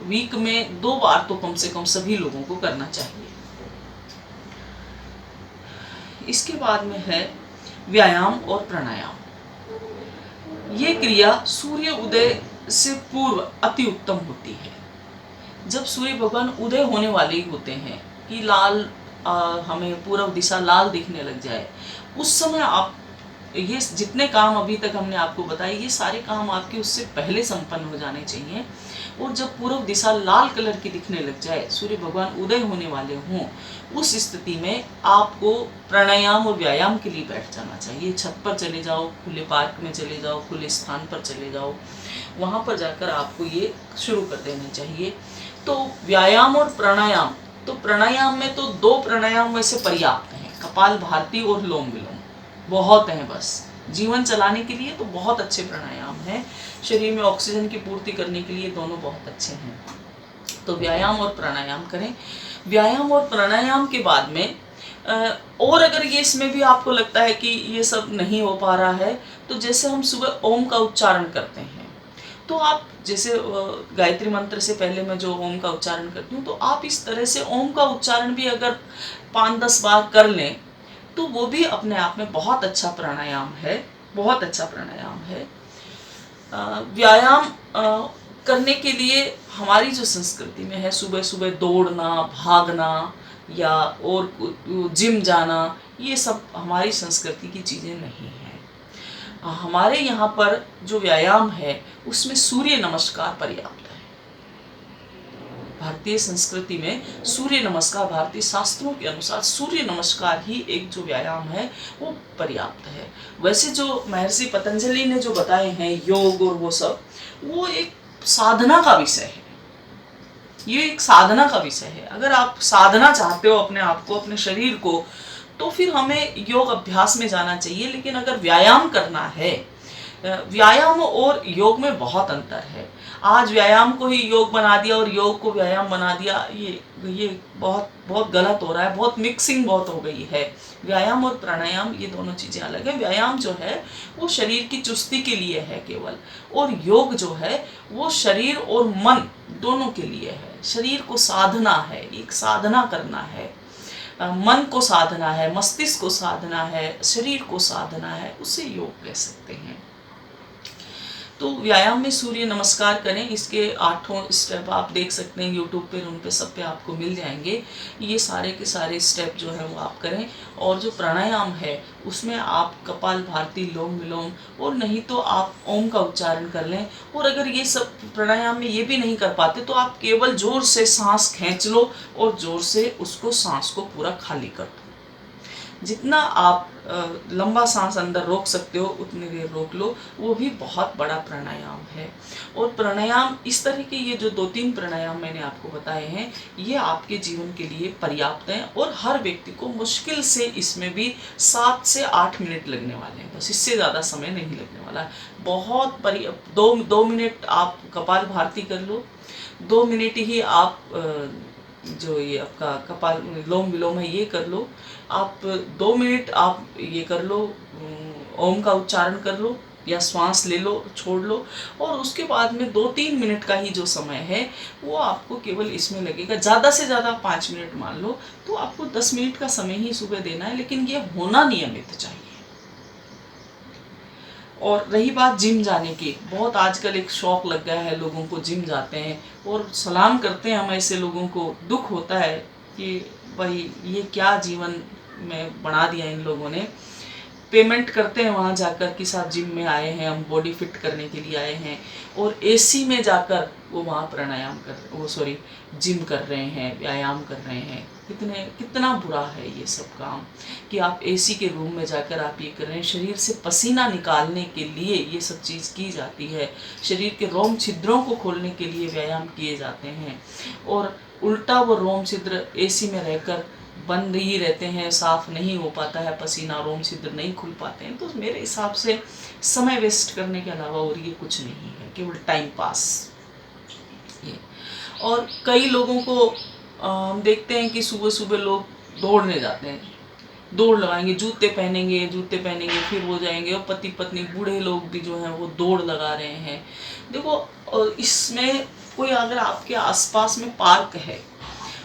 वीक में 2 बार तो कम से कम सभी लोगों को करना चाहिए। इसके बाद में है व्यायाम और प्राणायाम। ये क्रिया सूर्य उदय से पूर्व अति उत्तम होती है। जब सूर्य भगवान उदय होने वाले ही होते हैं कि लाल हमें पूर्व दिशा लाल दिखने लग जाए, उस समय आप ये जितने काम अभी तक हमने आपको बताए, ये सारे काम आपके उससे पहले संपन्न हो जाने चाहिए। और जब पूर्व दिशा लाल कलर की दिखने लग जाए, सूर्य भगवान उदय होने वाले हों, उस स्थिति में आपको प्राणायाम और व्यायाम के लिए बैठ जाना चाहिए। छत पर चले जाओ, खुले पार्क में चले जाओ, खुले स्थान पर चले जाओ, वहाँ पर जाकर आपको ये शुरू कर देना चाहिए। तो व्यायाम और प्राणायाम, तो प्राणायाम में तो 2 प्राणायाम वैसे पर्याप्त हैं, कपाल भारती और लोम विलोम, बहुत हैं बस। जीवन चलाने के लिए तो बहुत अच्छे प्राणायाम हैं, शरीर में ऑक्सीजन की पूर्ति करने के लिए दोनों बहुत अच्छे हैं। तो व्यायाम और प्राणायाम करें। व्यायाम और प्राणायाम के बाद में और अगर ये इसमें भी आपको लगता है कि ये सब नहीं हो पा रहा है, तो जैसे हम सुबह ओम का उच्चारण करते हैं, तो आप जैसे गायत्री मंत्र से पहले मैं जो ओम का उच्चारण करती हूँ, तो आप इस तरह से ओम का उच्चारण भी अगर 5-10 बार कर लें, तो वो भी अपने आप में बहुत अच्छा प्राणायाम है, बहुत अच्छा प्राणायाम है। व्यायाम करने के लिए हमारी जो संस्कृति में है, सुबह सुबह दौड़ना, भागना या और जिम जाना, ये सब हमारी संस्कृति की चीज़ें नहीं हैं। हमारे यहाँ पर जो व्यायाम है उसमें सूर्य नमस्कार पर्याप्त है। भारतीय संस्कृति में सूर्य नमस्कार, भारतीय शास्त्रों के अनुसार सूर्य नमस्कार ही एक जो व्यायाम है वो पर्याप्त है। वैसे जो महर्षि पतंजलि ने जो बताए हैं योग और वो सब, वो एक साधना का विषय है, ये एक साधना का विषय है। अगर आप साधना चाहते हो अपने आप को, अपने शरीर को तो फिर हमें योग अभ्यास में जाना चाहिए। लेकिन अगर व्यायाम करना है, व्यायाम और योग में बहुत अंतर है। आज व्यायाम को ही योग बना दिया और योग को व्यायाम बना दिया, ये बहुत बहुत गलत हो रहा है। बहुत मिक्सिंग बहुत हो गई है। व्यायाम और प्राणायाम ये दोनों चीज़ें अलग है। व्यायाम जो है वो शरीर की चुस्ती के लिए है केवल, और योग जो है वो शरीर और मन दोनों के लिए है। शरीर को साधना है, एक साधना करना है, मन को साधना है, मस्तिष्क को साधना है, शरीर को साधना है, उसे योग कह सकते हैं। तो व्यायाम में सूर्य नमस्कार करें। इसके 8 स्टेप आप देख सकते हैं यूट्यूब पे, उन पे सब पे आपको मिल जाएंगे। ये सारे के सारे स्टेप जो है वो आप करें। और जो प्राणायाम है उसमें आप कपाल भाती, लोम विलोम, और नहीं तो आप ओम का उच्चारण कर लें। और अगर ये सब प्राणायाम में ये भी नहीं कर पाते तो आप केवल जोर से सांस खींच लो और जोर से उसको सांस को पूरा खाली कर दो। जितना आप लंबा सांस अंदर रोक सकते हो उतनी देर रोक लो, वो भी बहुत बड़ा प्राणायाम है। और प्राणायाम इस तरह के, ये जो 2-3 प्राणायाम मैंने आपको बताए हैं, ये आपके जीवन के लिए पर्याप्त हैं। और हर व्यक्ति को मुश्किल से इसमें भी 7 से 8 मिनट लगने वाले हैं, बस इससे ज़्यादा समय नहीं लगने वाला है। बहुत 2 मिनट आप कपाल भारती कर लो, 2 मिनट ही आप जो ये आपका कपाल लोम विलोम है ये कर लो, आप 2 मिनट आप ये कर लो, ओम का उच्चारण कर लो या श्वास ले लो, छोड़ लो। और उसके बाद में 2-3 मिनट का ही जो समय है वो आपको केवल इसमें लगेगा। ज़्यादा से ज़्यादा 5 मिनट मान लो, तो आपको 10 मिनट का समय ही सुबह देना है, लेकिन ये होना नियमित चाहिए। और रही बात जिम जाने की, बहुत आजकल एक शौक लग गया है लोगों को, जिम जाते हैं और सलाम करते हैं हम ऐसे लोगों को। दुख होता है कि भाई ये क्या जीवन में बना दिया इन लोगों ने। पेमेंट करते हैं वहाँ जाकर कि साहब जिम में आए हैं, हम बॉडी फिट करने के लिए आए हैं, और एसी में जाकर वो वहाँ प्राणायाम जिम कर रहे हैं, व्यायाम कर रहे हैं। कितना बुरा है ये सब काम कि आप एसी के रूम में जाकर आप ये कर रहे हैं। शरीर से पसीना निकालने के लिए ये सब चीज़ की जाती है, शरीर के रोम छिद्रों को खोलने के लिए व्यायाम किए जाते हैं, और उल्टा वो रोम छिद्र एसी में रहकर बंद ही रहते हैं, साफ नहीं हो पाता है पसीना, रोम छिद्र नहीं खुल पाते हैं। तो मेरे हिसाब से समय वेस्ट करने के अलावा और ये कुछ नहीं है, केवल टाइम पास ये। और कई लोगों को हम देखते हैं कि सुबह सुबह लोग दौड़ने जाते हैं, दौड़ लगाएंगे, जूते पहनेंगे फिर वो जाएंगे, और पति पत्नी बूढ़े लोग भी जो हैं वो दौड़ लगा रहे हैं। देखो इसमें कोई अगर आपके आसपास में पार्क है,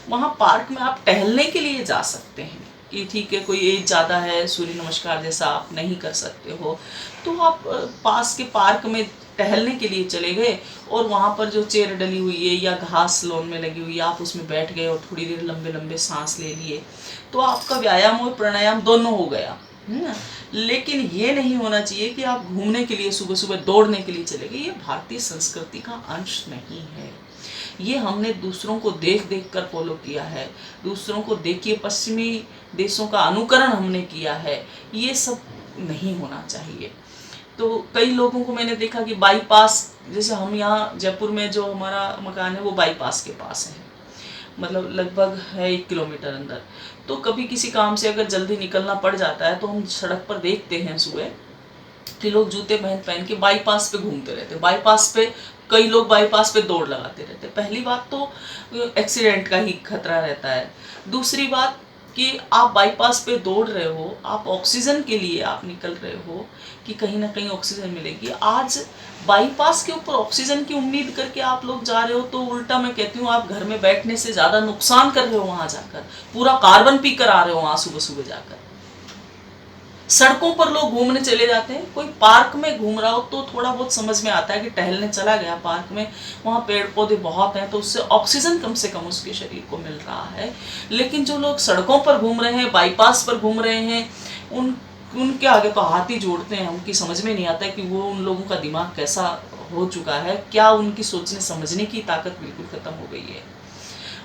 वहाँ पार्क में आप टहलने के लिए जा सकते हैं कि ठीक है कोई एज ज़्यादा है, सूर्य नमस्कार जैसा आप नहीं कर सकते हो, तो आप पास के पार्क में टहलने के लिए चले गए, और वहाँ पर जो चेयर डली हुई है या घास लॉन में लगी हुई है, आप उसमें बैठ गए और थोड़ी देर लंबे लंबे सांस ले लिए, तो आपका व्यायाम और प्राणायाम दोनों हो गया, है ना। लेकिन ये नहीं होना चाहिए कि आप घूमने के लिए सुबह सुबह दौड़ने के लिए चले गए। ये भारतीय संस्कृति का अंश नहीं है। ये हमने दूसरों को देख देख कर फॉलो किया है, दूसरों को देखिए पश्चिमी देशों का अनुकरण हमने किया है। ये सब नहीं होना चाहिए। तो कई लोगों को मैंने देखा कि बाईपास, जैसे हम यहाँ जयपुर में जो हमारा मकान है वो बाईपास के पास है, मतलब लगभग है 1 किलोमीटर अंदर। तो कभी किसी काम से अगर जल्दी निकलना पड़ जाता है तो हम सड़क पर देखते हैं सुबह कि लोग जूते पहन पहन के बाईपास पे घूमते रहते, बाईपास पे कई लोग बाईपास पे दौड़ लगाते रहते। पहली बात तो एक्सीडेंट का ही खतरा रहता है। दूसरी बात कि आप बाईपास पे दौड़ रहे हो, आप ऑक्सीजन के लिए आप निकल रहे हो कि कहीं ना कहीं ऑक्सीजन मिलेगी। आज बाईपास के ऊपर ऑक्सीजन की उम्मीद करके आप लोग जा रहे हो, तो उल्टा मैं कहती हूँ आप घर में बैठने से ज़्यादा नुकसान कर रहे हो। वहाँ जाकर पूरा कार्बन पी कर आ रहे हो, वहाँ सुबह सुबह जाकर। सड़कों पर लोग घूमने चले जाते हैं, कोई पार्क में घूम रहा हो तो थोड़ा बहुत समझ में आता है कि टहलने चला गया पार्क में, वहाँ पेड़ पौधे बहुत हैं तो उससे ऑक्सीजन कम से कम उसके शरीर को मिल रहा है। लेकिन जो लोग सड़कों पर घूम रहे हैं, बाईपास पर घूम रहे हैं, उनके आगे तो हाथ ही जोड़ते हैं। उनकी समझ में नहीं आता है कि वो उन लोगों का दिमाग कैसा हो चुका है, क्या उनकी सोचने समझने की ताकत बिल्कुल खत्म हो गई है।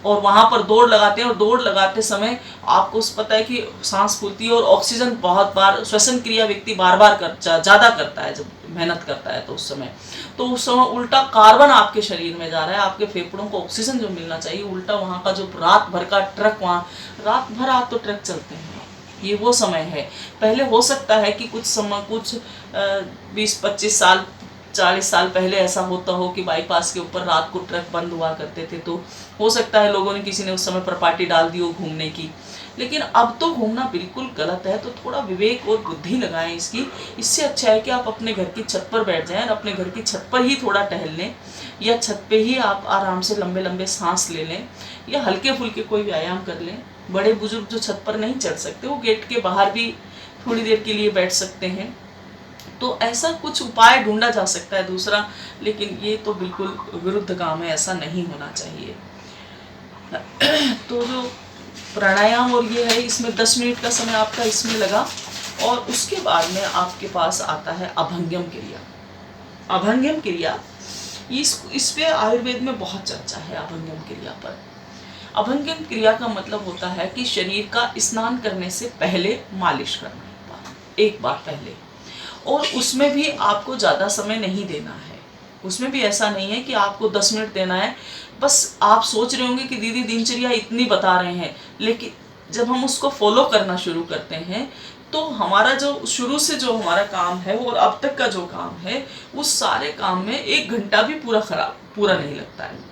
और वहाँ पर दौड़ लगाते हैं, और दौड़ लगाते समय आपको पता है कि सांस फूलती है, और ऑक्सीजन बहुत बार श्वसन क्रिया व्यक्ति बार बार ज़्यादा करता है जब मेहनत करता है, तो उस समय उल्टा कार्बन आपके शरीर में जा रहा है। आपके फेफड़ों को ऑक्सीजन जो मिलना चाहिए, उल्टा वहाँ का जो रात भर का ट्रक, वहाँ रात भर आप तो ट्रक चलते हैं, ये वो समय है। पहले हो सकता है कि कुछ समय, कुछ 20-25 साल 40 साल पहले ऐसा होता हो कि बाईपास के ऊपर रात को ट्रक बंद हुआ करते थे, तो हो सकता है लोगों ने, किसी ने उस समय पर पार्टी डाल दी हो घूमने की। लेकिन अब तो घूमना बिल्कुल गलत है, तो थोड़ा विवेक और बुद्धि लगाएं इसकी। इससे अच्छा है कि आप अपने घर की छत पर बैठ जाएं और अपने घर की छत पर ही थोड़ा टहल लें, या छत पे ही आप आराम से लंबे लंबे सांस ले लें, या हल्के फुल्के कोई व्यायाम कर लें। बड़े बुजुर्ग जो छत पर नहीं चढ़ सकते, वो गेट के बाहर भी थोड़ी देर के लिए बैठ सकते हैं। तो ऐसा कुछ उपाय ढूंढा जा सकता है दूसरा, लेकिन ये तो बिल्कुल विरुद्ध काम है, ऐसा नहीं होना चाहिए। तो जो प्राणायाम और ये है, इसमें 10 मिनट का समय आपका इसमें लगा, और उसके बाद में आपके पास आता है अभंगम क्रिया। अभंगम क्रिया, इस पे आयुर्वेद में बहुत चर्चा है अभंगम क्रिया पर। अभंगम क्रिया का मतलब होता है कि शरीर का स्नान करने से पहले मालिश करना, एक बार पहले, और उसमें भी आपको ज़्यादा समय नहीं देना है। उसमें भी ऐसा नहीं है कि आपको 10 मिनट देना है। बस आप सोच रहे होंगे कि दीदी दिनचर्या इतनी बता रहे हैं, लेकिन जब हम उसको फॉलो करना शुरू करते हैं तो हमारा जो शुरू से जो हमारा काम है और अब तक का जो काम है, उस सारे काम में 1 घंटा भी पूरा नहीं लगता है।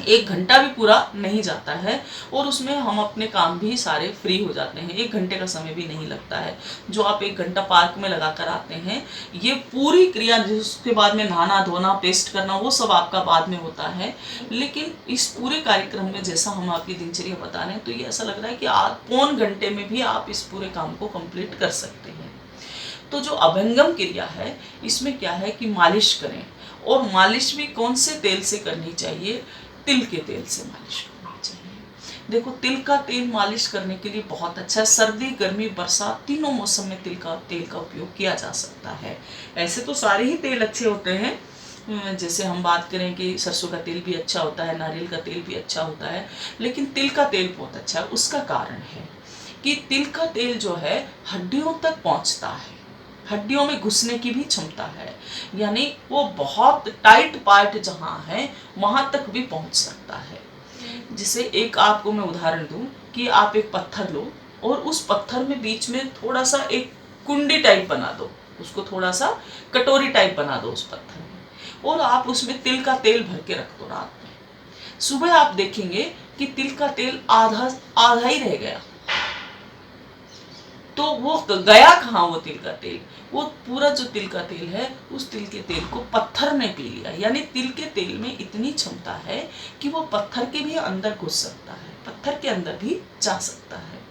1 घंटा भी पूरा नहीं जाता है, और उसमें हम अपने काम भी सारे फ्री हो जाते हैं। 1 घंटे का समय भी नहीं लगता है। जो आप 1 घंटा पार्क में लगा कर आते हैं, ये पूरी क्रिया, जिसके बाद में नहाना धोना पेस्ट करना, वो सब आपका बाद में होता है। लेकिन इस पूरे कार्यक्रम में जैसा हम आपकी दिनचर्या बता रहे हैं, तो ये ऐसा लग रहा है कि आप पौन घंटे में भी आप इस पूरे काम को कंप्लीट कर सकते हैं। तो जो अभंगम क्रिया है, इसमें क्या है कि मालिश करें, और मालिश भी कौन से तेल से करनी चाहिए? तिल के तेल से मालिश करनी चाहिए। देखो, तिल का तेल मालिश करने के लिए बहुत अच्छा है। सर्दी गर्मी बरसात तीनों मौसम में तिल का उपयोग किया जा सकता है। ऐसे तो सारे ही तेल अच्छे होते हैं, जैसे हम बात करें कि सरसों का तेल भी अच्छा होता है, नारियल का तेल भी अच्छा होता है, लेकिन तिल का तेल बहुत अच्छा है। उसका कारण है कि तिल का तेल जो है हड्डियों तक पहुंचता है, हड्डियों में घुसने की भी क्षमता है, यानी वो बहुत टाइट पार्ट जहाँ है वहां तक भी पहुंच सकता है। जिसे एक आपको मैं उदाहरण दूं कि आप एक पत्थर लो, और उस पत्थर में बीच में थोड़ा सा एक कुंडी टाइप बना दो, उसको थोड़ा सा कटोरी टाइप बना दो उस पत्थर में, और आप उसमें तिल का तेल भर के रख दो रात में। सुबह आप देखेंगे कि तिल का तेल आधा ही रह गया। तो वो गया कहाँ वो तिल का तेल? वो पूरा जो तिल का तेल है, उस तिल के तेल को पत्थर ने पी लिया। यानी तिल के तेल में इतनी क्षमता है कि वो पत्थर के भी अंदर घुस सकता है, पत्थर के अंदर भी जा सकता है।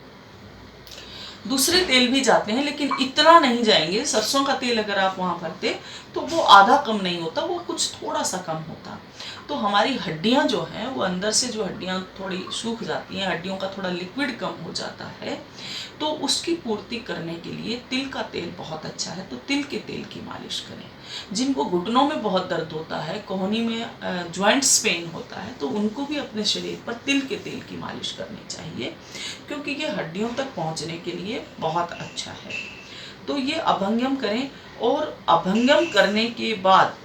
दूसरे तेल भी जाते हैं, लेकिन इतना नहीं जाएंगे। सरसों का तेल अगर आप वहां भरते तो वो आधा कम नहीं होता, वो कुछ थोड़ा सा कम होता। तो हमारी हड्डियां जो हैं, वो अंदर से जो हड्डियां थोड़ी सूख जाती हैं, हड्डियों का थोड़ा लिक्विड कम हो जाता है, तो उसकी पूर्ति करने के लिए तिल का तेल बहुत अच्छा है। तो तिल के तेल की मालिश करें। जिनको घुटनों में बहुत दर्द होता है, कोहनी में जॉइंट्स पेन होता है, तो उनको भी अपने शरीर पर तिल के तेल की मालिश करनी चाहिए, क्योंकि ये हड्डियों तक पहुंचने के लिए बहुत अच्छा है। तो ये अभंगम करें, और अभंगम करने के बाद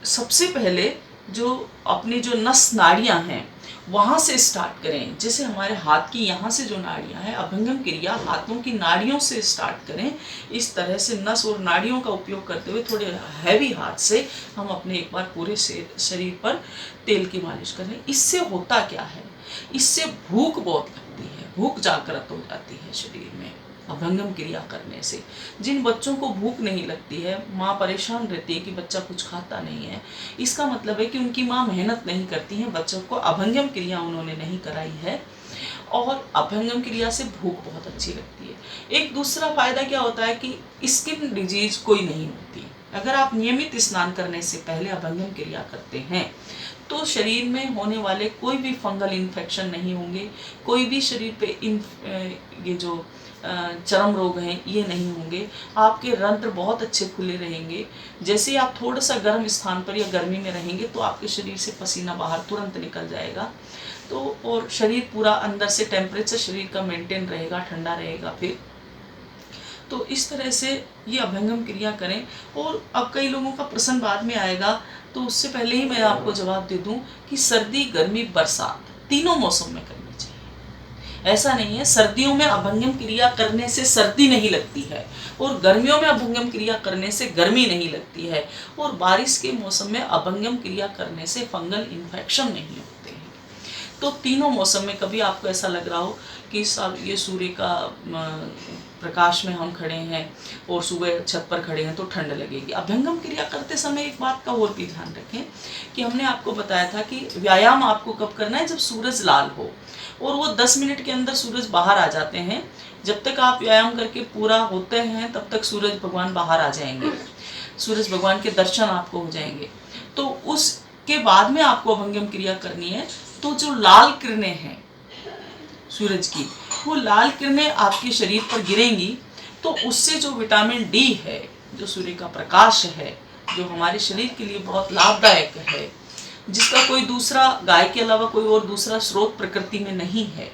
सबसे पहले जो अपनी जो नस नाड़ियां हैं वहाँ से स्टार्ट करें। जैसे हमारे हाथ की यहाँ से जो नाड़ियां हैं, अभंगम क्रिया हाथों की नाड़ियों से स्टार्ट करें। इस तरह से नस और नाड़ियों का उपयोग करते हुए थोड़े हैवी हाथ से हम अपने एक बार पूरे शरीर पर तेल की मालिश करें। इससे होता क्या है? इससे भूख बहुत लगती है, भूख जागृत हो जाती है शरीर में अभंगम क्रिया करने से। जिन बच्चों को भूख नहीं लगती है, माँ परेशान रहती है कि बच्चा कुछ खाता नहीं है, इसका मतलब है कि उनकी माँ मेहनत नहीं करती है, बच्चों को अभंगम क्रिया उन्होंने नहीं कराई है, और अभंगम क्रिया से भूख बहुत अच्छी लगती है। एक दूसरा फायदा क्या होता है कि स्किन डिजीज कोई नहीं होती। अगर आप नियमित स्नान करने से पहले अभंगम क्रिया करते हैं तो शरीर में होने वाले कोई भी फंगल इन्फेक्शन नहीं होंगे, कोई भी शरीर पे ये जो चर्म रोग हैं ये नहीं होंगे। आपके रंध्र बहुत अच्छे खुले रहेंगे। जैसे आप थोड़ा सा गर्म स्थान पर या गर्मी में रहेंगे तो आपके शरीर से पसीना बाहर तुरंत निकल जाएगा। तो और शरीर पूरा अंदर से टेम्परेचर शरीर का मेंटेन रहेगा, ठंडा रहेगा। फिर तो इस तरह से ये अभंगम क्रिया करें। और अब कई लोगों का प्रश्न बाद में आएगा, तो उससे पहले ही मैं आपको जवाब दे दूं कि सर्दी गर्मी बरसात तीनों मौसम में करनी चाहिए। ऐसा नहीं है। सर्दियों में अभंगम क्रिया करने से सर्दी नहीं लगती है, और गर्मियों में अभंगम क्रिया करने से गर्मी नहीं लगती है, और बारिश के मौसम में अभंगम क्रिया करने से फंगल इन्फेक्शन नहीं होते हैं। तो तीनों मौसम में कभी आपको ऐसा लग रहा हो कि सब ये सूर्य का प्रकाश में हम खड़े हैं और सुबह छत पर खड़े हैं तो ठंड लगेगी। अभ्यंगम क्रिया करते समय एक बात का और भी ध्यान रखें कि हमने आपको बताया था कि व्यायाम आपको कब करना है, जब सूरज लाल हो, और वो 10 मिनट के अंदर सूरज बाहर आ जाते हैं। जब तक आप व्यायाम करके पूरा होते हैं तब तक सूरज भगवान बाहर आ जाएंगे, सूरज भगवान के दर्शन आपको हो जाएंगे। तो उसके बाद में आपको अभंगम क्रिया करनी है। तो जो लाल किरणें हैं सूरज की, वो लाल किरणें आपके शरीर पर गिरेंगी, तो उससे जो विटामिन डी है, जो सूर्य का प्रकाश है, जो हमारे शरीर के लिए बहुत लाभदायक है, जिसका कोई दूसरा, गाय के अलावा कोई और दूसरा स्रोत प्रकृति में नहीं है,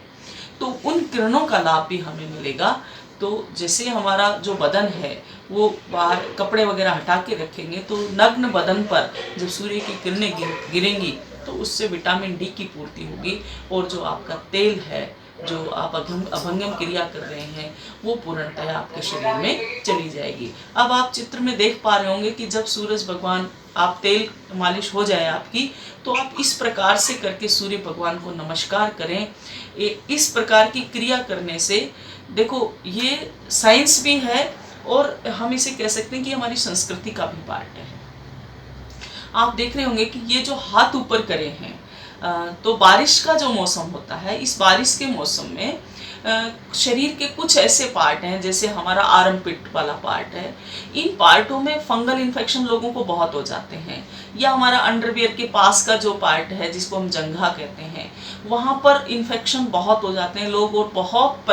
तो उन किरणों का लाभ भी हमें मिलेगा। तो जैसे हमारा जो बदन है वो बाहर कपड़े वगैरह हटा के रखेंगे, तो नग्न बदन पर जब सूर्य की किरणें गिरेंगी तो उससे विटामिन डी की पूर्ति होगी, और जो आपका तेल है, जो आप अभंगम क्रिया कर रहे हैं, वो पूर्णतः आपके शरीर में चली जाएगी। अब आप चित्र में देख पा रहे होंगे कि जब सूरज भगवान, आप तेल मालिश हो जाए आपकी, तो आप इस प्रकार से करके सूर्य भगवान को नमस्कार करें। इस प्रकार की क्रिया करने से, देखो ये साइंस भी है और हम इसे कह सकते हैं कि हमारी संस्कृति का भी पार्ट है। आप देख रहे होंगे कि ये जो हाथ ऊपर करे हैं, तो बारिश का जो मौसम होता है, इस बारिश के मौसम में शरीर के कुछ ऐसे पार्ट हैं, जैसे हमारा आर्मपिट वाला पार्ट है, इन पार्टों में फंगल इन्फेक्शन लोगों को बहुत हो जाते हैं। या हमारा अंडरवियर के पास का जो पार्ट है, जिसको हम जंघा कहते हैं, वहाँ पर इन्फेक्शन बहुत हो जाते हैं लोग, और बहुत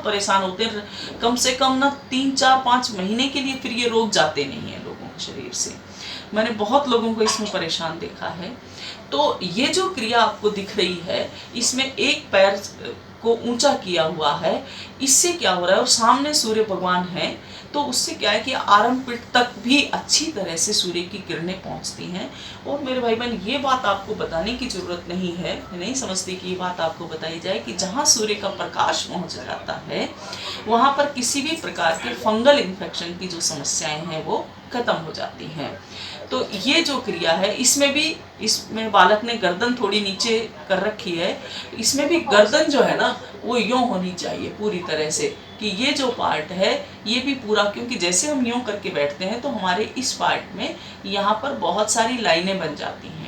परेशान होते हैं। कम से कम ना 3, 4, 5 महीने के लिए फिर ये रोग जाते नहीं हैं लोगों के शरीर से। मैंने बहुत लोगों को इसमें परेशान देखा है। तो ये जो क्रिया आपको दिख रही है, इसमें एक पैर को ऊंचा किया हुआ है, इससे क्या हो रहा है, और सामने सूर्य भगवान हैं, तो उससे क्या है कि आर्मपिट तक भी अच्छी तरह से सूर्य की किरणें पहुंचती हैं। और मेरे भाई बहन, ये बात आपको बताने की जरूरत नहीं है, मैं नहीं समझती कि ये बात आपको बताई जाए कि जहाँ सूर्य का प्रकाश पहुंच जाता है, वहाँ पर किसी भी प्रकार के फंगल इन्फेक्शन की जो समस्याएं हैं वो खत्म हो जाती हैं। तो ये जो क्रिया है, इसमें बालक ने गर्दन थोड़ी नीचे कर रखी है, इसमें भी गर्दन जो है ना वो यूं होनी चाहिए पूरी तरह से, कि ये जो पार्ट है ये भी पूरा, क्योंकि जैसे हम यूं करके बैठते हैं तो हमारे इस पार्ट में यहाँ पर बहुत सारी लाइनें बन जाती हैं।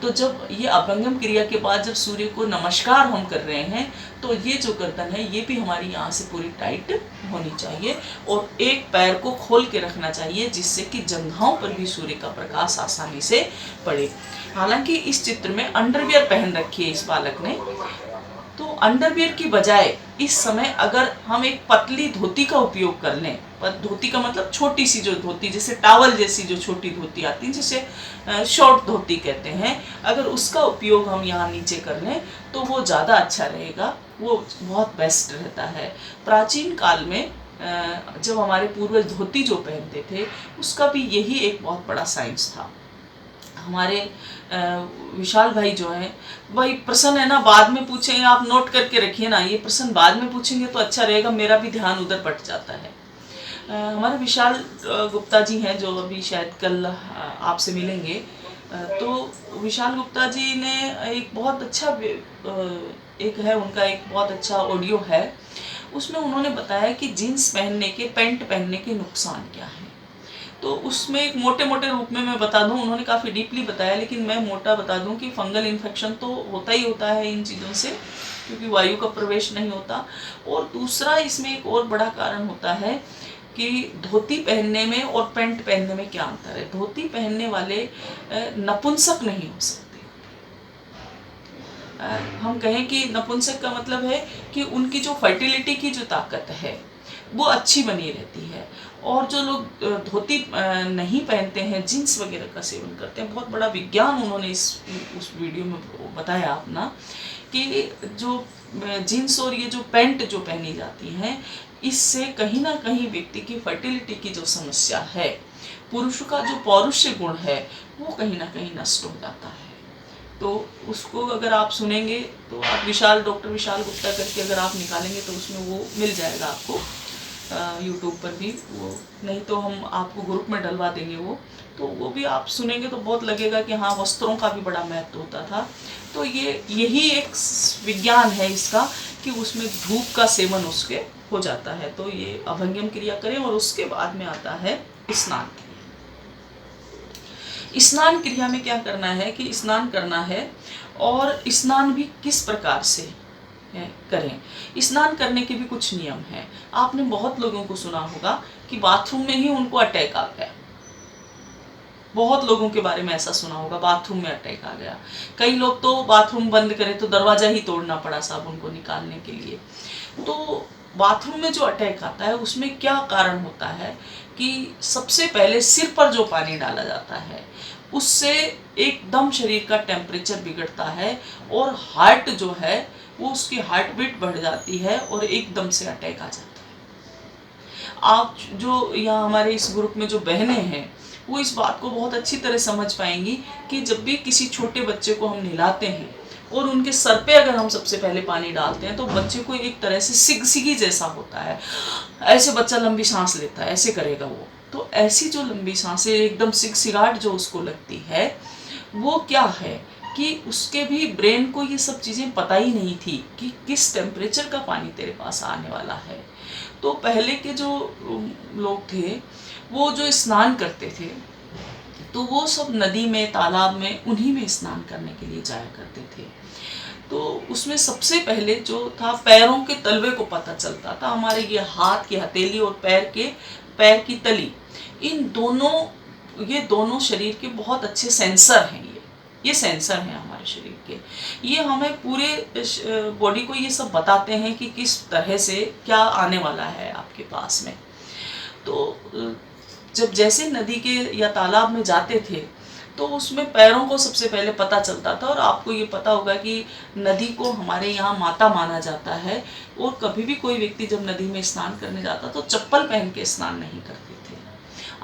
तो जब ये अभंगम क्रिया के बाद जब सूर्य को नमस्कार हम कर रहे हैं, तो ये जो गर्दन है ये भी हमारी यहाँ से पूरी टाइट होनी चाहिए, और एक पैर को खोल के रखना चाहिए, जिससे कि जंघाओं पर भी सूर्य का प्रकाश आसानी से पड़े। हालांकि इस चित्र में अंडरवियर पहन रखी है इस बालक ने, तो अंडरवियर की बजाय इस समय अगर हम एक पतली धोती का उपयोग कर लें, धोती का मतलब छोटी सी जो धोती, जैसे टावल जैसी जो छोटी धोती आती है, जिसे शॉर्ट धोती कहते हैं, अगर उसका उपयोग हम यहाँ नीचे कर लें तो वो ज़्यादा अच्छा रहेगा, वो बहुत बेस्ट रहता है। प्राचीन काल में जब हमारे पूर्वज धोती जो पहनते थे, उसका भी यही एक बहुत बड़ा साइंस था। हमारे विशाल भाई जो हैं, भाई प्रश्न है ना बाद में पूछेंगे, आप नोट करके रखिए ना, ये प्रश्न बाद में पूछेंगे तो अच्छा रहेगा, मेरा भी ध्यान उधर पट जाता है। हमारे विशाल गुप्ता जी हैं जो अभी शायद कल आपसे मिलेंगे। तो विशाल गुप्ता जी ने एक बहुत अच्छा एक है उनका एक बहुत अच्छा ऑडियो है, उसमें उन्होंने बताया कि जीन्स पहनने के, पैंट पहनने के नुकसान क्या हैं। तो उसमें एक मोटे मोटे रूप में मैं बता दूं, उन्होंने काफ़ी डीपली बताया, लेकिन मैं मोटा बता दूं कि फंगल इन्फेक्शन तो होता ही होता है इन चीज़ों से, क्योंकि वायु का प्रवेश नहीं होता। और दूसरा इसमें एक और बड़ा कारण होता है कि धोती पहनने में और पैंट पहनने में क्या अंतर है। धोती पहनने वाले नपुंसक नहीं हो सकते। हम कहें कि नपुंसक का मतलब है कि उनकी जो फर्टिलिटी की जो ताकत है वो अच्छी बनी रहती है। और जो लोग धोती नहीं पहनते हैं, जीन्स वगैरह का सेवन करते हैं, बहुत बड़ा विज्ञान उन्होंने उस वीडियो में बताया अपना, कि जो जीन्स और ये जो पैंट जो पहनी जाती हैं, इससे कहीं ना कहीं व्यक्ति की फर्टिलिटी की जो समस्या है, पुरुष का जो पौरुष गुण है, वो कहीं ना कहीं नष्ट हो जाता है। तो उसको अगर आप सुनेंगे तो आप डॉक्टर विशाल गुप्ता करके अगर आप निकालेंगे तो उसमें वो मिल जाएगा आपको यूट्यूब पर भी। वो नहीं तो हम आपको ग्रुप में डलवा देंगे वो, तो वो भी आप सुनेंगे तो बहुत लगेगा कि हाँ, वस्त्रों का भी बड़ा महत्व होता था। तो यही एक विज्ञान है इसका कि उसमें धूप का सेवन उसके हो जाता है। तो ये अभंगम क्रिया करें और उसके बाद में आता है स्नान। स्नान क्रिया में क्या करना है कि स्नान करना है, और स्नान भी किस प्रकार से करें। स्नान करने के भी कुछ नियम हैं। आपने बहुत लोगों को सुना होगा कि बाथरूम में ही उनको अटैक आ गया। बहुत लोगों के बारे में ऐसा सुना होगा, बाथरूम में अटैक आ गया। कई लोग तो बाथरूम बंद करें तो दरवाजा ही तोड़ना पड़ा साबुन को निकालने के लिए। तो बाथरूम में जो अटैक आता है उसमें क्या कारण होता है कि सबसे पहले सिर पर जो पानी डाला जाता है उससे एकदम शरीर का टेम्परेचर बिगड़ता है, और हार्ट जो है वो उसकी हार्ट बीट बढ़ जाती है और एकदम से अटैक आ जाता है। आप जो यहाँ हमारे इस ग्रुप में जो बहनें हैं वो इस बात को बहुत अच्छी तरह समझ पाएंगी कि जब भी किसी छोटे बच्चे को हम नहलाते हैं और उनके सर पे अगर हम सबसे पहले पानी डालते हैं तो बच्चे को एक तरह से सिगसिगी जैसा होता है। ऐसे बच्चा लंबी सांस लेता है, ऐसे करेगा वो। तो ऐसी जो लंबी सांसें, एकदम सिगसिगाहट जो उसको लगती है, वो क्या है कि उसके भी ब्रेन को ये सब चीज़ें पता ही नहीं थी कि किस टेम्परेचर का पानी तेरे पास आने वाला है। तो पहले के जो लोग थे वो जो स्नान करते थे तो वो सब नदी में, तालाब में, उन्हीं में स्नान करने के लिए जाया करते थे। तो उसमें सबसे पहले जो था पैरों के तलवे को पता चलता था। हमारे ये हाथ की हथेली और पैर की तली, ये दोनों शरीर के बहुत अच्छे सेंसर हैं। ये सेंसर हैं हमारे शरीर के। ये हमें पूरे बॉडी को ये सब बताते हैं कि किस तरह से क्या आने वाला है आपके पास में। तो जब जैसे नदी के या तालाब में जाते थे तो उसमें पैरों को सबसे पहले पता चलता था। और आपको ये पता होगा कि नदी को हमारे यहाँ माता माना जाता है, और कभी भी कोई व्यक्ति जब नदी में स्नान करने जाता तो चप्पल पहन के स्नान नहीं करते थे।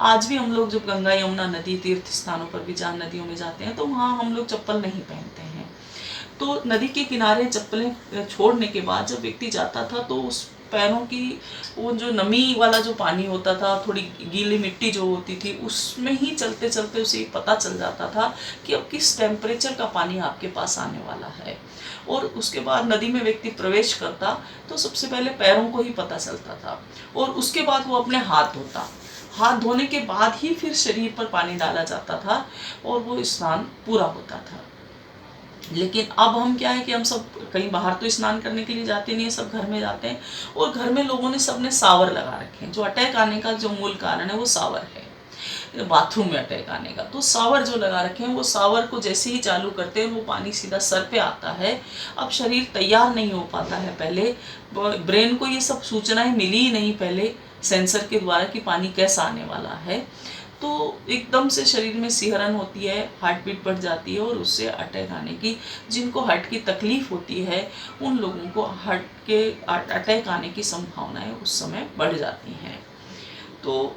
आज भी हम लोग जब गंगा यमुना नदी तीर्थ स्थानों पर भी जहाँ नदियों में जाते हैं तो वहाँ हम लोग चप्पल नहीं पहनते हैं। तो नदी के किनारे चप्पलें छोड़ने के बाद जब व्यक्ति जाता था तो उस पैरों की वो जो नमी वाला जो पानी होता था, थोड़ी गीली मिट्टी जो होती थी, उसमें ही चलते चलते उसे पता चल जाता था कि अब किस टेम्परेचर का पानी आपके पास आने वाला है। और उसके बाद नदी में व्यक्ति प्रवेश करता तो सबसे पहले पैरों को ही पता चलता था, और उसके बाद वो अपने हाथ धोता। हाथ धोने के बाद ही फिर शरीर पर पानी डाला जाता था और वो स्नान पूरा होता था। लेकिन अब हम क्या है कि हम सब कहीं बाहर तो स्नान करने के लिए जाते नहीं है, सब घर में जाते हैं, और घर में लोगों ने सबने सावर लगा रखे हैं। जो अटैक आने का जो मूल कारण है वो सावर है, बाथरूम में अटैक आने का। तो सावर जो लगा रखे हैं, वो सावर को जैसे ही चालू करते हैं वो पानी सीधा सर पे आता है। अब शरीर तैयार नहीं हो पाता है, पहले ब्रेन को ये सब सूचनाएं मिली ही नहीं पहले सेंसर के द्वारा कि पानी कैसा आने वाला है। तो एकदम से शरीर में सिहरन होती है, हार्ट बीट बढ़ जाती है, और उससे अटैक आने की, जिनको हार्ट की तकलीफ होती है उन लोगों को हार्ट के अटैक आने की संभावनाएं उस समय बढ़ जाती हैं। तो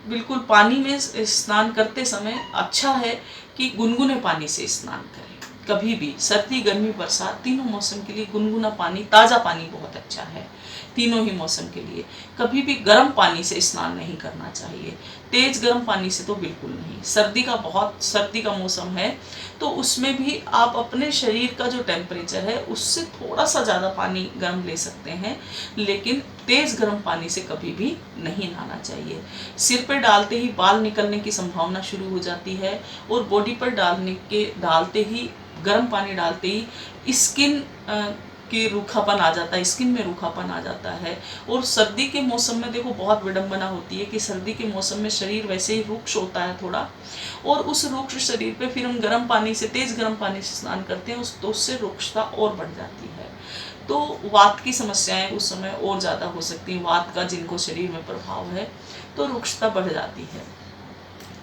बिल्कुल पानी में स्नान करते समय अच्छा है कि गुनगुने पानी से स्नान करें। कभी भी सर्दी, गर्मी, बरसात, तीनों मौसम के लिए गुनगुना पानी, ताज़ा पानी बहुत अच्छा है तीनों ही मौसम के लिए। कभी भी गर्म पानी से स्नान नहीं करना चाहिए, तेज गर्म पानी से तो बिल्कुल नहीं। सर्दी का मौसम है तो उसमें भी आप अपने शरीर का जो टेम्परेचर है उससे थोड़ा सा ज़्यादा पानी गर्म ले सकते हैं, लेकिन तेज़ गर्म पानी से कभी भी नहीं नहाना चाहिए। सिर पर डालते ही बाल निकलने की संभावना शुरू हो जाती है, और बॉडी पर डालते ही गर्म पानी डालते ही स्किन कि रूखापन आ जाता है, स्किन में रूखापन आ जाता है। और सर्दी के मौसम में देखो बहुत विडंबना होती है कि सर्दी के मौसम में शरीर वैसे ही रुक्ष होता है थोड़ा, और उस रुक्ष शरीर पे फिर हम गर्म पानी से, तेज गर्म पानी से स्नान करते हैं, तो उससे रुक्षता और बढ़ जाती है। तो वात की समस्याएं उस समय और ज़्यादा हो सकती हैं। वात का जिनको शरीर में प्रभाव है तो रुक्षता बढ़ जाती है।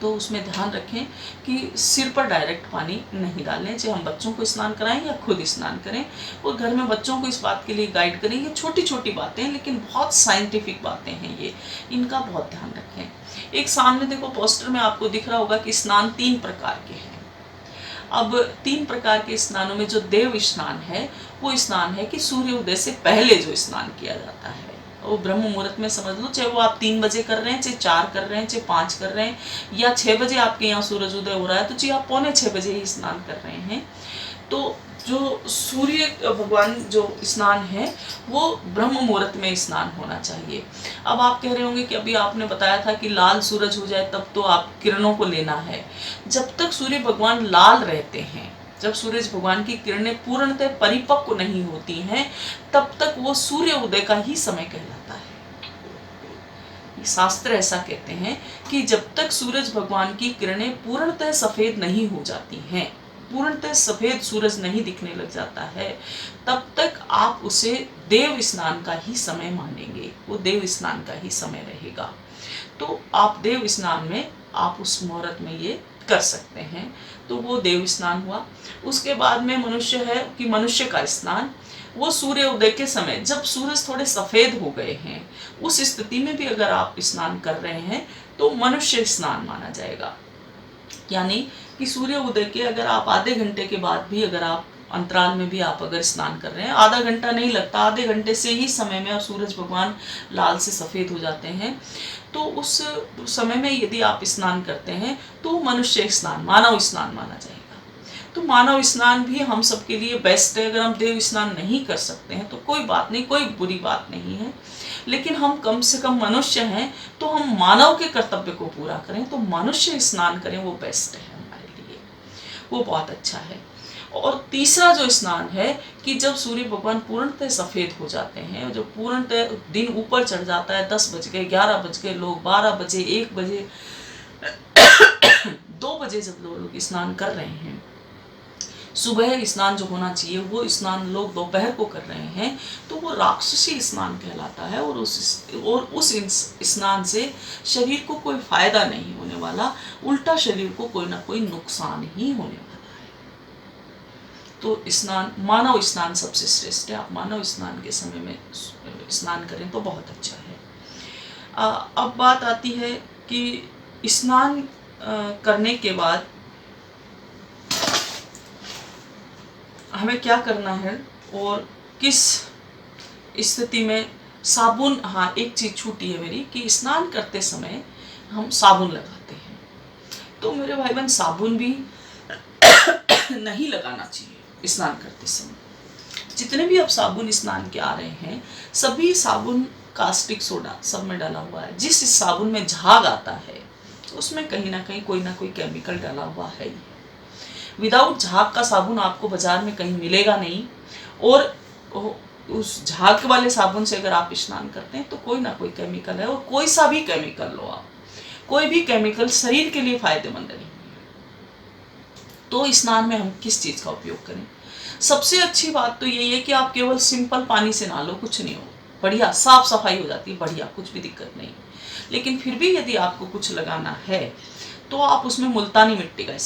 तो उसमें ध्यान रखें कि सिर पर डायरेक्ट पानी नहीं डालें, चाहे हम बच्चों को स्नान कराएं या खुद स्नान करें। और घर में बच्चों को इस बात के लिए गाइड करें। ये छोटी छोटी बातें हैं लेकिन बहुत साइंटिफिक बातें हैं ये, इनका बहुत ध्यान रखें। एक सामने देखो पोस्टर में आपको दिख रहा होगा कि स्नान 3 प्रकार के हैं। अब 3 प्रकार के स्नानों में जो देव स्नान है वो स्नान है कि सूर्य उदय से पहले जो स्नान किया जाता है, वो ब्रह्म मुहूर्त में समझ लो, चाहे वो आप 3 बजे कर रहे हैं, चाहे 4 कर रहे हैं, चाहे 5 कर रहे हैं, या 6 बजे आपके यहाँ सूरज उदय हो रहा है तो चाहे आप 5:45 बजे ही स्नान कर रहे हैं। तो जो सूर्य भगवान जो स्नान है वो ब्रह्म मुहूर्त में स्नान होना चाहिए। अब आप कह रहे होंगे कि अभी आपने बताया था कि लाल सूरज हो जाए तब तो आप किरणों को लेना है। जब तक सूर्य भगवान लाल रहते हैं, जब सूरज भगवान की किरणें पूर्णतः परिपक्व नहीं होती हैं, तब तक वो सूर्य उदय का ही समय कहलाता है। शास्त्र ऐसा कहते हैं कि जब तक सूरज भगवान की किरणें पूर्णतः सफेद नहीं हो जाती हैं, पूर्णतः सफेद सूरज नहीं दिखने लग जाता है, तब तक आप उसे देव स्नान का ही समय मानेंगे, वो देव स्नान का ही समय रहेगा। तो आप देव स्नान में आप उस मुहूर्त में ये कर सकते हैं, तो वो देव स्नान हुआ। उसके बाद में मनुष्य है कि मनुष्य का स्नान, वो सूर्य उदय के समय जब सूरज थोड़े सफेद हो गए हैं, उस स्थिति में भी अगर आप स्नान कर रहे हैं तो मनुष्य स्नान माना जाएगा। यानी कि सूर्य उदय के अगर आप आधे घंटे के बाद भी अगर आप अंतराल में भी आप अगर स्नान कर रहे हैं, आधा घंटा नहीं लगता, आधे घंटे से ही समय में सूरज भगवान लाल से सफ़ेद हो जाते हैं, तो उस समय में यदि आप स्नान करते हैं तो मनुष्य स्नान, मानव स्नान माना जाएगा। तो मानव स्नान भी हम सबके लिए बेस्ट है। अगर हम देव स्नान नहीं कर सकते हैं तो कोई बात नहीं, कोई बुरी बात नहीं है, लेकिन हम कम से कम मनुष्य हैं तो हम मानव के कर्तव्य को पूरा करें, तो मनुष्य स्नान करें, वो बेस्ट है हमारे लिए, वो बहुत अच्छा है। और तीसरा जो स्नान है कि जब सूर्य भगवान पूर्णतः सफ़ेद हो जाते हैं, जब पूर्णतः दिन ऊपर चढ़ जाता है, 10 बज गए, 11 बज गए, लोग 12 बजे, 1 बजे 2 बजे जब लोग स्नान कर रहे हैं, सुबह स्नान जो होना चाहिए वो स्नान लोग दोपहर को कर रहे हैं, तो वो राक्षसी स्नान कहलाता है। और उस स्नान से शरीर को कोई फायदा नहीं होने वाला, उल्टा शरीर को कोई ना कोई नुकसान ही होने वाला है। तो स्नान, मानव स्नान सबसे श्रेष्ठ है। आप मानव स्नान के समय में स्नान करें तो बहुत अच्छा है। अब बात आती है कि स्नान करने के बाद हमें क्या करना है और किस स्थिति में साबुन, हाँ एक चीज़ छूटी है मेरी कि स्नान करते समय हम साबुन लगाते हैं, तो मेरे भाई बहन साबुन भी नहीं लगाना चाहिए स्नान करते समय। जितने भी अब साबुन स्नान के आ रहे हैं, सभी साबुन कास्टिक सोडा सब में डाला हुआ है। जिस साबुन में झाग आता है उसमें कहीं ना कहीं कोई ना कोई केमिकल डाला हुआ है ही। विदाउट झाग का साबुन आपको बाजार में कहीं मिलेगा नहीं, और उस झाग वाले साबुन से अगर आप स्नान करते हैं तो कोई ना कोई केमिकल है, और कोई सा भी केमिकल लो आप, कोई भी केमिकल शरीर के लिए फायदेमंद नहीं है। तो स्नान में हम किस चीज़ का उपयोग करें? सबसे अच्छी बात तो यही है कि आप केवल सिंपल पानी से नहा लो, कुछ नहीं हो, बढ़िया साफ सफाई हो जाती है, बढ़िया, कुछ भी दिक्कत नहीं। लेकिन फिर भी यदि आपको कुछ लगाना है तो आप उसमें मुल्तानी मिट्टी का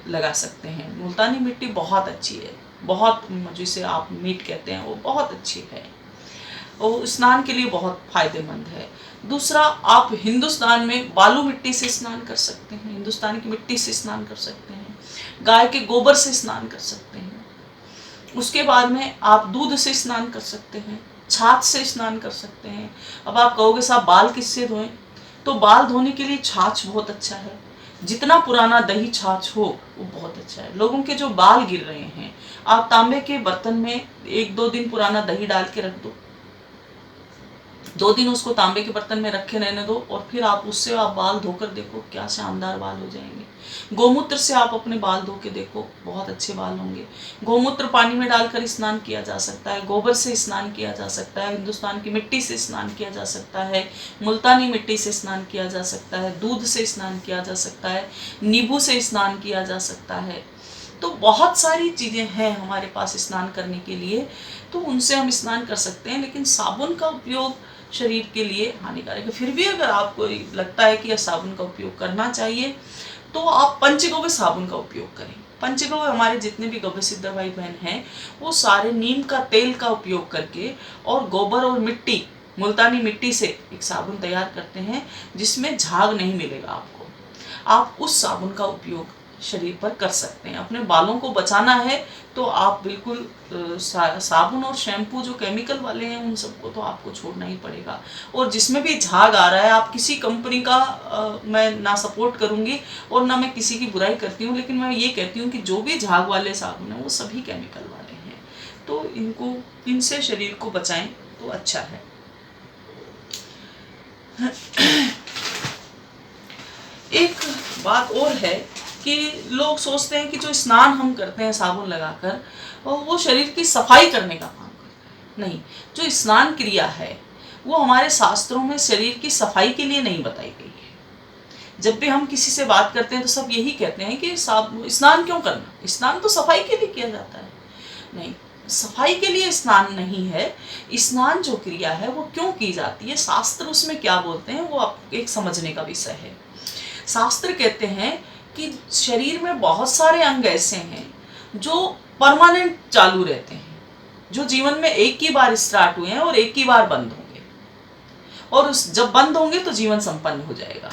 लगा सकते हैं। मुल्तानी मिट्टी बहुत अच्छी है, बहुत, जिसे आप मीट कहते हैं, वो बहुत अच्छी है, वो स्नान के लिए बहुत फायदेमंद है। दूसरा, आप हिंदुस्तान में बालू मिट्टी से स्नान कर सकते हैं, हिंदुस्तान की मिट्टी से स्नान कर सकते हैं, गाय के गोबर से स्नान कर सकते हैं। उसके बाद में आप दूध से स्नान कर सकते हैं, छाछ से स्नान कर सकते हैं। अब आप कहोगे साहब बाल किससे धोएं? तो बाल धोने के लिए छाछ बहुत अच्छा है। जितना पुराना दही छाछ हो वो बहुत अच्छा है। लोगों के जो बाल गिर रहे हैं, आप तांबे के बर्तन में 1-2 दिन पुराना दही डाल के रख दो, 2 दिन उसको तांबे के बर्तन में रखे रहने दो, और फिर आप उससे आप बाल धोकर देखो, क्या शानदार बाल हो जाएंगे। गोमूत्र से आप अपने बाल धो के देखो, बहुत अच्छे बाल होंगे। गोमूत्र पानी में डालकर स्नान किया जा सकता है, गोबर से स्नान किया जा सकता है, हिंदुस्तान की मिट्टी से स्नान किया जा सकता है, मुल्तानी मिट्टी से स्नान किया जा सकता है, दूध से स्नान किया जा सकता है, नींबू से स्नान किया जा सकता है। तो बहुत सारी चीज़ें हैं हमारे पास स्नान करने के लिए, तो उनसे हम स्नान कर सकते हैं। लेकिन साबुन का उपयोग शरीर के लिए हानिकारक है। फिर भी अगर आपको लगता है कि यह साबुन का उपयोग करना चाहिए तो आप पंचगव्य साबुन का उपयोग करें। पंचगव्य, हमारे जितने भी गव्य सिद्ध भाई बहन हैं वो सारे नीम का तेल का उपयोग करके और गोबर और मिट्टी, मुल्तानी मिट्टी से एक साबुन तैयार करते हैं जिसमें झाग नहीं मिलेगा आपको। आप उस साबुन का उपयोग शरीर पर कर सकते हैं। अपने बालों को बचाना है तो आप बिल्कुल साबुन और शैम्पू जो केमिकल वाले हैं उन सबको तो आपको छोड़ना ही पड़ेगा। और जिसमें भी झाग आ रहा है, आप किसी कंपनी का मैं ना सपोर्ट करूँगी और ना मैं किसी की बुराई करती हूँ, लेकिन मैं ये कहती हूँ कि जो भी झाग वाले साबुन हैं वो सभी केमिकल वाले हैं, तो इनसे शरीर को बचाएं तो अच्छा है। एक बात और है कि लोग सोचते हैं कि जो स्नान हम करते हैं साबुन लगाकर वो शरीर की सफाई करने का काम करता है। नहीं, जो स्नान क्रिया है वो हमारे शास्त्रों में शरीर की सफाई के लिए नहीं बताई गई है। जब भी हम किसी से बात करते हैं तो सब यही कहते हैं कि स्नान क्यों करना, स्नान तो सफाई के लिए किया जाता है। नहीं, सफाई के लिए स्नान नहीं है। स्नान जो क्रिया है वो क्यों की जाती है, शास्त्र उसमें क्या बोलते हैं, वो आप एक समझने का विषय है। शास्त्र कहते हैं कि शरीर में बहुत सारे अंग ऐसे हैं जो परमानेंट चालू रहते हैं, जो जीवन में एक ही बार स्टार्ट हुए हैं और एक ही बार बंद होंगे, और जब बंद होंगे तो जीवन संपन्न हो जाएगा।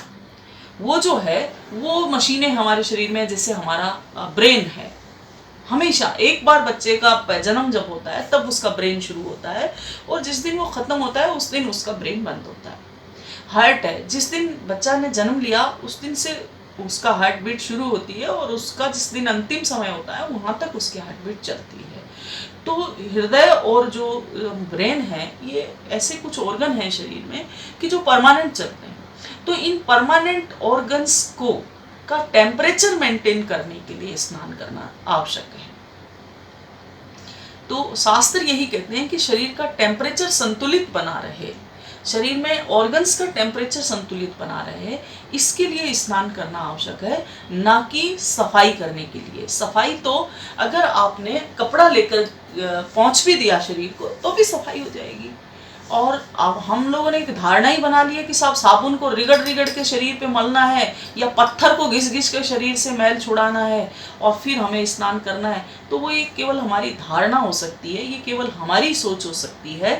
वो जो है वो मशीनें हमारे शरीर में, जैसे हमारा ब्रेन है, हमेशा एक बार बच्चे का जन्म जब होता है तब उसका ब्रेन शुरू होता है, और जिस दिन वो खत्म होता है उस दिन उसका ब्रेन बंद होता है। हार्ट है, जिस दिन बच्चा ने जन्म लिया उस दिन से उसका हार्ट बीट शुरू होती है, और उसका जिस दिन अंतिम समय होता है वहाँ तक उसकी हार्ट बीट चलती है। तो हृदय और जो ब्रेन है ये ऐसे कुछ ऑर्गन हैं शरीर में कि जो परमानेंट चलते हैं। तो इन परमानेंट ऑर्गन्स का टेम्परेचर मेंटेन करने के लिए स्नान करना आवश्यक है। तो शास्त्र यही कहते हैं कि शरीर का टेम्परेचर संतुलित बना रहे, शरीर में ऑर्गन्स का टेम्परेचर संतुलित बना रहे, इसके लिए स्नान करना आवश्यक है, ना कि सफाई करने के लिए। सफाई तो अगर आपने कपड़ा लेकर पोंछ भी दिया शरीर को तो भी सफाई हो जाएगी। और अब हम लोगों ने एक धारणा ही बना ली है कि साबुन को रिगड़ रिगड़ के शरीर पे मलना है, या पत्थर को घिस घिस के शरीर से मैल छुड़ाना है और फिर हमें स्नान करना है। तो वो ये केवल हमारी धारणा हो सकती है, ये केवल हमारी सोच हो सकती है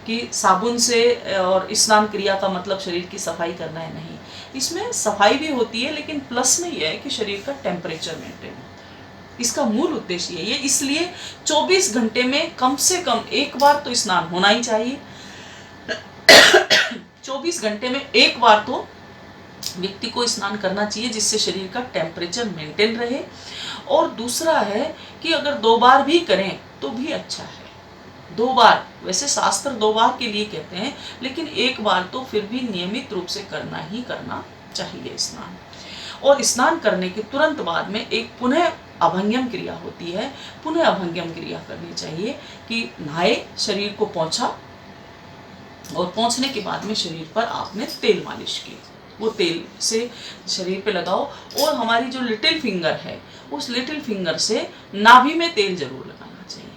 कि साबुन से और स्नान क्रिया का मतलब शरीर की सफाई करना है। नहीं, इसमें सफाई भी होती है, लेकिन प्लस में यह है कि शरीर का टेम्परेचर मेंटेन होता है। इसका मूल उद्देश्य यही है। इसलिए 24 घंटे में कम से कम एक बार तो स्नान होना ही चाहिए। 24 घंटे में एक बार तो व्यक्ति को स्नान करना चाहिए, जिससे शरीर का टेम्परेचर मेंटेन रहे। और दूसरा है कि अगर 2 बार भी करें तो भी अच्छा है। 2 बार, वैसे शास्त्र 2 बार के लिए कहते हैं, लेकिन एक बार तो फिर भी नियमित रूप से करना ही करना चाहिए स्नान। और स्नान करने के तुरंत बाद में एक पुनः अभंग्यम क्रिया होती है। पुनः अभंग्यम क्रिया करनी चाहिए कि नहाए, शरीर को पोंछा, और पोंछने के बाद में शरीर पर आपने तेल मालिश की, वो तेल से शरीर पे लगाओ। और हमारी जो लिटिल फिंगर है उस लिटिल फिंगर से नाभि में तेल जरूर लगाना चाहिए।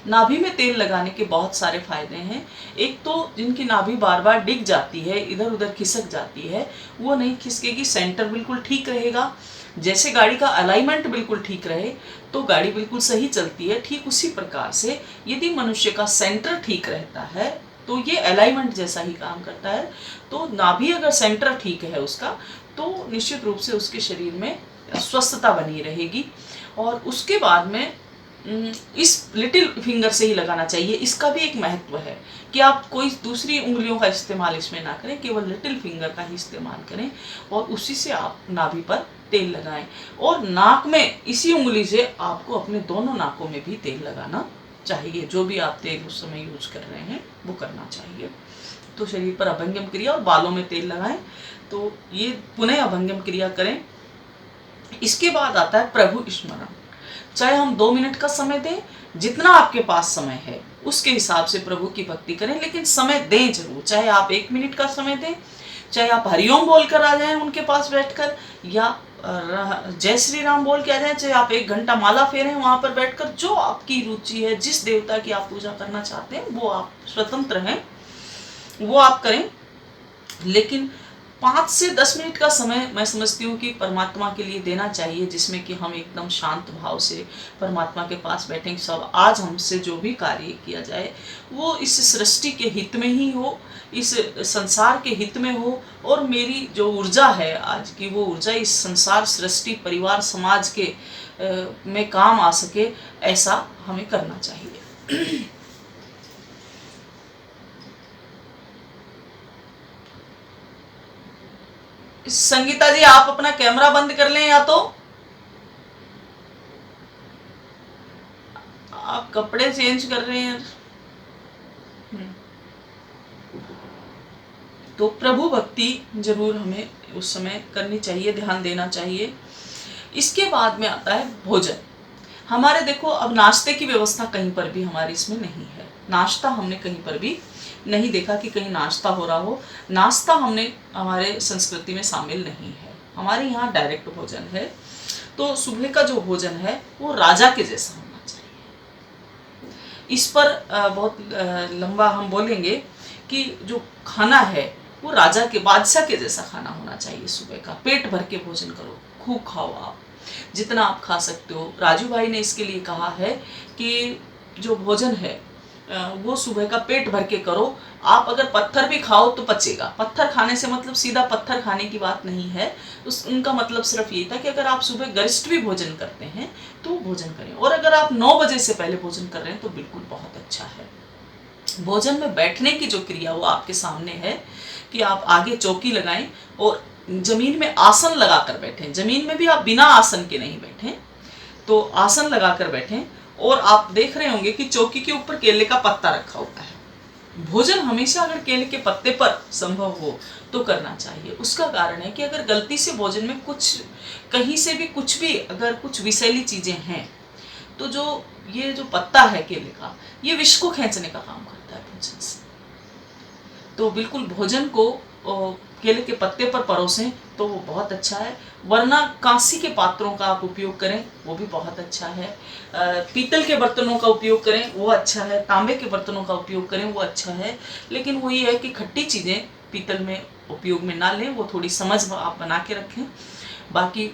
नाभि में तेल लगाने के बहुत सारे फायदे हैं। एक तो जिनकी नाभि बार बार डिग जाती है, इधर उधर खिसक जाती है, वो नहीं खिसकेगी, सेंटर बिल्कुल ठीक रहेगा। जैसे गाड़ी का अलाइनमेंट बिल्कुल ठीक रहे तो गाड़ी बिल्कुल सही चलती है, ठीक उसी प्रकार से यदि मनुष्य का सेंटर ठीक रहता है तो ये अलाइनमेंट जैसा ही काम करता है। तो नाभि अगर सेंटर ठीक है उसका, तो निश्चित रूप से उसके शरीर में स्वस्थता बनी रहेगी। और उसके बाद में इस लिटिल फिंगर से ही लगाना चाहिए। इसका भी एक महत्व है कि आप कोई दूसरी उंगलियों का इस्तेमाल इसमें ना करें, केवल लिटिल फिंगर का ही इस्तेमाल करें और उसी से आप नाभि पर तेल लगाएं। और नाक में इसी उंगली से आपको अपने दोनों नाकों में भी तेल लगाना चाहिए। जो भी आप तेल उस समय यूज कर रहे हैं वो करना चाहिए। तो शरीर पर अभंग्यम क्रिया और बालों में तेल लगाएं, तो ये पुनः अभंग्यम क्रिया करें। इसके बाद आता है प्रभु स्मरण। चाहे हम 2 मिनट का समय दें, जितना आपके पास समय है उसके हिसाब से प्रभु की भक्ति करें, लेकिन समय दें जरूर। चाहे आप 1 मिनट का समय दें, चाहे आप हरिओम बोलकर आ जाएं उनके पास बैठकर, या जय श्री राम बोल के आ जाएं, चाहे आप 1 घंटा माला फेरें वहां पर बैठकर। जो आपकी रुचि है, जिस देवता की आप पूजा करना चाहते हैं वो आप स्वतंत्र हैं, वो आप करें। लेकिन 5 से 10 मिनट का समय मैं समझती हूँ कि परमात्मा के लिए देना चाहिए, जिसमें कि हम एकदम शांत भाव से परमात्मा के पास बैठेंगे। सब आज हमसे जो भी कार्य किया जाए वो इस सृष्टि के हित में ही हो, इस संसार के हित में हो, और मेरी जो ऊर्जा है आज की, वो ऊर्जा इस संसार, सृष्टि, परिवार, समाज के में काम आ सके, ऐसा हमें करना चाहिए। संगीता जी, आप अपना कैमरा बंद कर लें, या तो आप कपड़े चेंज कर रहे हैं। तो प्रभु भक्ति जरूर हमें उस समय करनी चाहिए, ध्यान देना चाहिए। इसके बाद में आता है भोजन। हमारे देखो, अब नाश्ते की व्यवस्था कहीं पर भी हमारे इसमें नहीं है। नाश्ता हमने कहीं पर भी नहीं देखा कि कहीं नाश्ता हो रहा हो। नाश्ता हमने हमारे संस्कृति में शामिल नहीं है। हमारे यहाँ डायरेक्ट भोजन है। तो सुबह का जो भोजन है वो राजा के जैसा होना चाहिए। इस पर बहुत लंबा हम बोलेंगे कि जो खाना है वो राजा के, बादशाह के जैसा खाना होना चाहिए। सुबह का पेट भर के भोजन करो, खूब खाओ, आप जितना आप खा सकते हो। राजू भाई ने इसके लिए कहा है कि जो भोजन है वो सुबह का पेट भर के करो। आप अगर पत्थर भी खाओ तो पचेगा। पत्थर खाने से मतलब सीधा पत्थर खाने की बात नहीं है। उनका मतलब सिर्फ ये था कि अगर आप सुबह गरिष्ठ भी भोजन करते हैं तो भोजन करें, और अगर आप 9 बजे से पहले भोजन कर रहे हैं तो बिल्कुल बहुत अच्छा है। भोजन में बैठने की जो क्रिया वो आपके सामने है कि आप आगे चौकी लगाएं और जमीन में आसन लगाकर बैठें। जमीन में भी आप बिना आसन के नहीं बैठें, तो आसन लगाकर बैठें। और आप देख रहे होंगे कि चौकी के ऊपर केले का पत्ता रखा होता है। भोजन हमेशा अगर केले के पत्ते पर संभव हो तो करना चाहिए। उसका कारण है कि अगर गलती से भोजन में कुछ, कहीं से भी कुछ भी, अगर कुछ विषैली चीजें हैं तो जो ये जो पत्ता है केले का, ये विष को खींचने का काम करता है भोजन से। तो बिल्कुल भोजन को केले के पत्ते पर परोसें तो वो बहुत अच्छा है। वरना कांसी के पात्रों का आप उपयोग करें, वो भी बहुत अच्छा है। पीतल के बर्तनों का उपयोग करें, वो अच्छा है। तांबे के बर्तनों का उपयोग करें, वो अच्छा है। लेकिन वो ये है कि खट्टी चीज़ें पीतल में उपयोग में ना लें, वो थोड़ी समझ आप बना के रखें। बाकी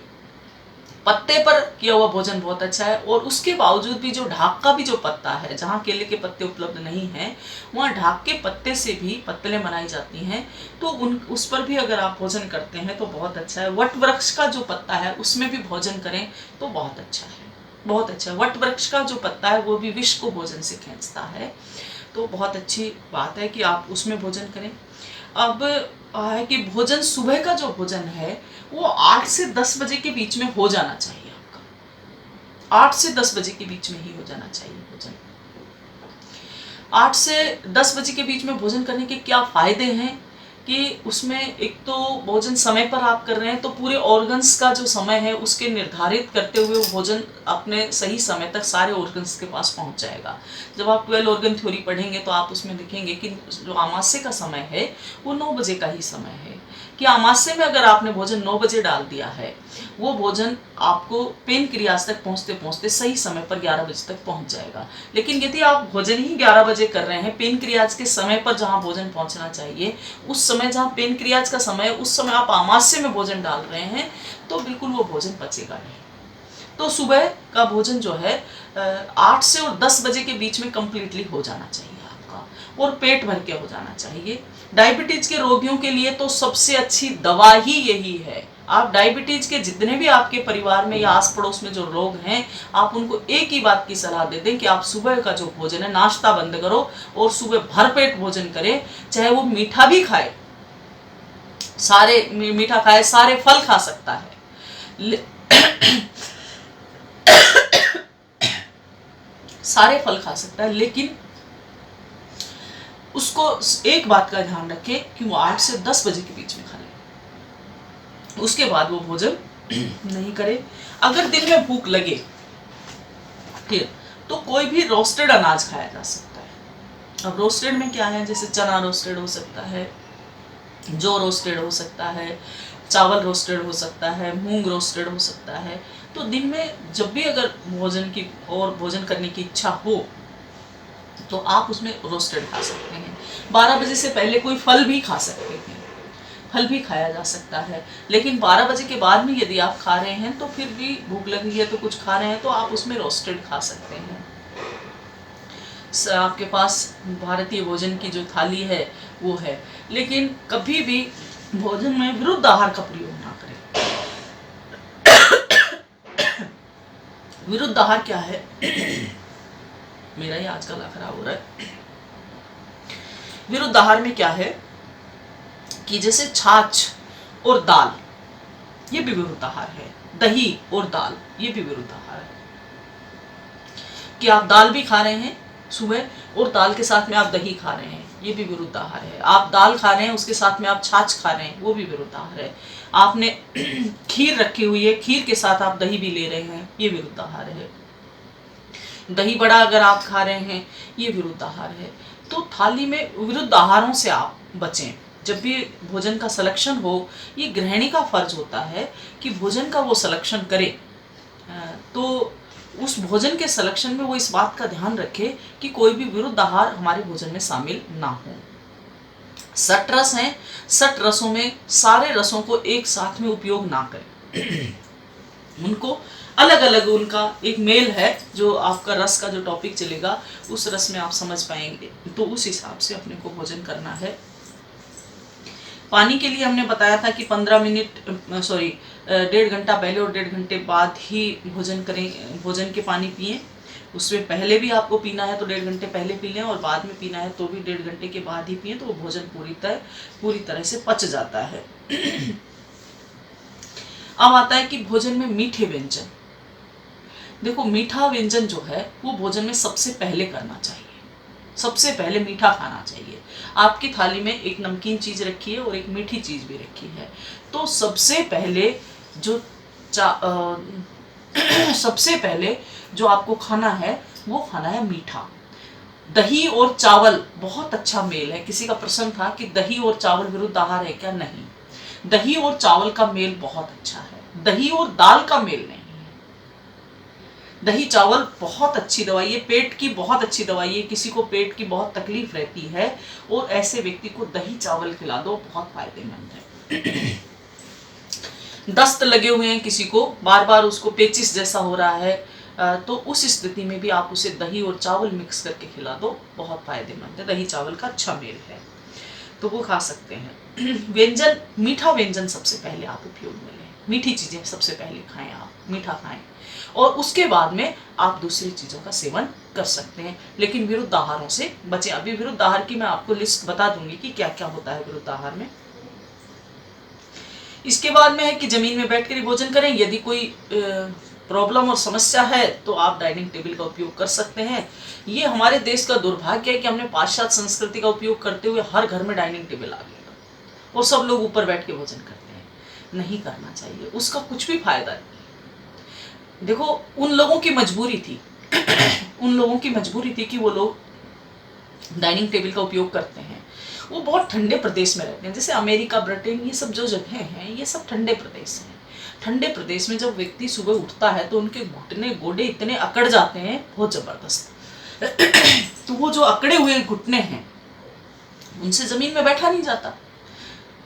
पत्ते पर किया हुआ भोजन बहुत अच्छा है। और उसके बावजूद भी जो ढाक का भी जो पत्ता है, जहाँ केले के पत्ते उपलब्ध नहीं हैं, वहाँ ढाक के पत्ते से भी पत्तलें बनाई जाती हैं। तो उस पर भी अगर आप भोजन करते हैं तो बहुत अच्छा है। वट वृक्ष का जो पत्ता है उसमें भी भोजन करें तो बहुत अच्छा है, बहुत अच्छा है। वट वृक्ष का जो पत्ता है वो भी विष को भोजन से खींचता है। तो बहुत अच्छी बात है कि आप उसमें भोजन करें। अब है कि भोजन, सुबह का जो भोजन है वो 8 से 10 बजे के बीच में हो जाना चाहिए। आपका 8 से 10 बजे के बीच में ही हो जाना चाहिए भोजन। 8 से 10 बजे के बीच में भोजन करने के क्या फायदे हैं कि उसमें एक तो भोजन समय पर आप कर रहे हैं तो पूरे ऑर्गन्स का जो समय है उसके निर्धारित करते हुए वो भोजन अपने सही समय तक सारे ऑर्गन्स के पास पहुंच जाएगा। जब आप 12 ऑर्गन थ्योरी पढ़ेंगे तो आप उसमें लिखेंगे कि जो अमावस्या का समय है वो 9 बजे का ही समय है, कि अमावस्या में अगर आपने भोजन 9 बजे डाल दिया है, वो भोजन आपको पेन क्रियाज तक पहुंचते पहुंचते सही समय पर 11 बजे तक पहुंच जाएगा। लेकिन यदि आप भोजन ही 11 बजे कर रहे हैं, पेन क्रियाज के समय पर जहां भोजन पहुंचना चाहिए, उस समय जहां पेन क्रियाज का समय है उस समय आप अमावस्या में भोजन डाल रहे हैं, तो बिल्कुल वो भोजन पचेगा नहीं। तो सुबह का भोजन जो है 8 से और 10 बजे के बीच में कंप्लीटली हो जाना चाहिए आपका, और पेट भर के हो जाना चाहिए। डायबिटीज के रोगियों के लिए तो सबसे अच्छी दवा ही यही है। आप डायबिटीज के जितने भी आपके परिवार में या आस पड़ोस में जो लोग हैं, आप उनको एक ही बात की सलाह दे दें कि आप सुबह का जो भोजन है, नाश्ता बंद करो और सुबह भरपेट भोजन करें। चाहे वो मीठा भी खाए, सारे मीठा खाए, सारे फल खा सकता है, सारे फल खा सकता है, लेकिन उसको एक बात का ध्यान रखें कि वो 8 से 10 बजे के बीच में खा ले, उसके बाद वो भोजन नहीं करे। अगर दिन में भूख लगे ठीक, तो कोई भी रोस्टेड अनाज खाया जा सकता है। अब रोस्टेड में क्या है, जैसे चना रोस्टेड हो सकता है, जौ रोस्टेड हो सकता है, चावल रोस्टेड हो सकता है, मूंग रोस्टेड हो सकता है। तो दिन में जब भी अगर भोजन की और भोजन करने की इच्छा हो तो आप उसमें रोस्टेड खा सकते हैं। 12 बजे से पहले कोई फल भी खा सकते हैं। फल भी खाया जा सकता है। लेकिन 12 बजे के बाद में यदि आप खा रहे हैं तो फिर भी भूख लगी है तो कुछ खा रहे हैं तो आप उसमें रोस्टेड खा सकते हैं। आपके पास भारतीय भोजन की जो थाली है वो है, लेकिन कभी भी भोजन में विरुद्ध आहार का प्रयोग ना करें। विरुद्ध आहार क्या है? मेरा ही आज गला खराब हो रहा है। विरुद्ध आहार में क्या है कि जैसे छाछ और दाल, ये भी विरुद्ध आहार है। दही और दाल, ये भी विरुद्ध आहार है कि आप दाल भी खा रहे हैं सुबह और दाल के साथ में आप दही खा रहे हैं, ये भी विरुद्ध आहार है। आप दाल खा रहे हैं उसके साथ में आप छाछ खा रहे हैं, वो भी विरुद्ध आहार है। आपने खीर रखी हुई है, खीर के साथ आप दही भी ले रहे हैं, ये विरुद्ध आहार है। दही बड़ा अगर आप खा रहे हैं, ये विरुद्ध आहार है। तो थाली में विरुद्ध आहारों से आप बचें। जब भी भोजन का सिलेक्शन हो, ये गृहिणी का फर्ज होता है कि भोजन का वो सिलेक्शन करे। तो उस भोजन के सिलेक्शन में वो इस बात का ध्यान रखे कि कोई भी विरुद्ध आहार हमारे भोजन में शामिल ना हो। 60 रस हैं, 60 रसों में सारे रसों को एक साथ में उपयोग ना करें। उनको अलग अलग, उनका एक मेल है। जो आपका रस का जो टॉपिक चलेगा उस रस में आप समझ पाएंगे, तो उस हिसाब से अपने को भोजन करना है। पानी के लिए हमने बताया था कि 15 मिनट 1.5 घंटा पहले और 1.5 घंटे बाद ही भोजन करें, भोजन के पानी पिएं। उसमें पहले भी आपको पीना है तो 1.5 घंटे पहले पी लें, और बाद में पीना है तो भी 1.5 घंटे के बाद ही पिएं, तो वो भोजन पूरी तरह से पच जाता है। अब आता है कि भोजन में मीठे व्यंजन। देखो, मीठा व्यंजन जो है वो भोजन में सबसे पहले करना चाहिए। सबसे पहले मीठा खाना चाहिए। आपकी थाली में एक नमकीन चीज रखी है और एक मीठी चीज भी रखी है, तो सबसे पहले जो आपको खाना है वो खाना है मीठा। दही और चावल बहुत अच्छा मेल है। किसी का प्रश्न था कि दही और चावल विरुद्ध आहार है क्या? नहीं, दही और चावल का मेल बहुत अच्छा है। दही और दाल का मेल नहीं। दही चावल बहुत अच्छी दवाई है, पेट की बहुत अच्छी दवाई है। किसी को पेट की बहुत तकलीफ रहती है और ऐसे व्यक्ति को दही चावल खिला दो, बहुत फायदेमंद है। दस्त लगे हुए हैं किसी को, बार बार उसको पेचिस जैसा हो रहा है, तो उस स्थिति में भी आप उसे दही और चावल मिक्स करके खिला दो, बहुत फायदेमंद है। दही चावल का अच्छा मेल है, तो वो खा सकते हैं। व्यंजन, मीठा व्यंजन सबसे पहले आप उपयोग में लें। मीठी चीजें सबसे पहले खाएं, आप मीठा खाएं, और उसके बाद में आप दूसरी चीजों का सेवन कर सकते हैं, लेकिन विरुद्ध आहारों से बचें। अभी विरुद्ध आहार की मैं आपको लिस्ट बता दूंगी कि क्या क्या होता है विरुद्ध आहार में। इसके बाद में है कि जमीन में बैठकर ही भोजन करें। यदि कोई प्रॉब्लम और समस्या है तो आप डाइनिंग टेबल का उपयोग कर सकते हैं। ये हमारे देश का दुर्भाग्य है कि हमने पाश्चात्य संस्कृति का उपयोग करते हुए हर घर में डाइनिंग टेबल आ गया और सब लोग ऊपर बैठ के भोजन करते हैं। नहीं करना चाहिए, उसका कुछ भी फायदा नहीं। देखो, उन लोगों की मजबूरी थी उन लोगों की मजबूरी थी कि वो लोग डाइनिंग टेबल का उपयोग करते हैं। वो बहुत ठंडे प्रदेश में रहते हैं, जैसे अमेरिका, ब्रिटेन, ये सब जो जगह हैं ये सब ठंडे प्रदेश हैं। ठंडे प्रदेश में जब व्यक्ति सुबह उठता है तो उनके घुटने गोडे इतने अकड़ जाते हैं, बहुत जबरदस्त। तो वो जो अकड़े हुए घुटने हैं उनसे जमीन में बैठा नहीं जाता,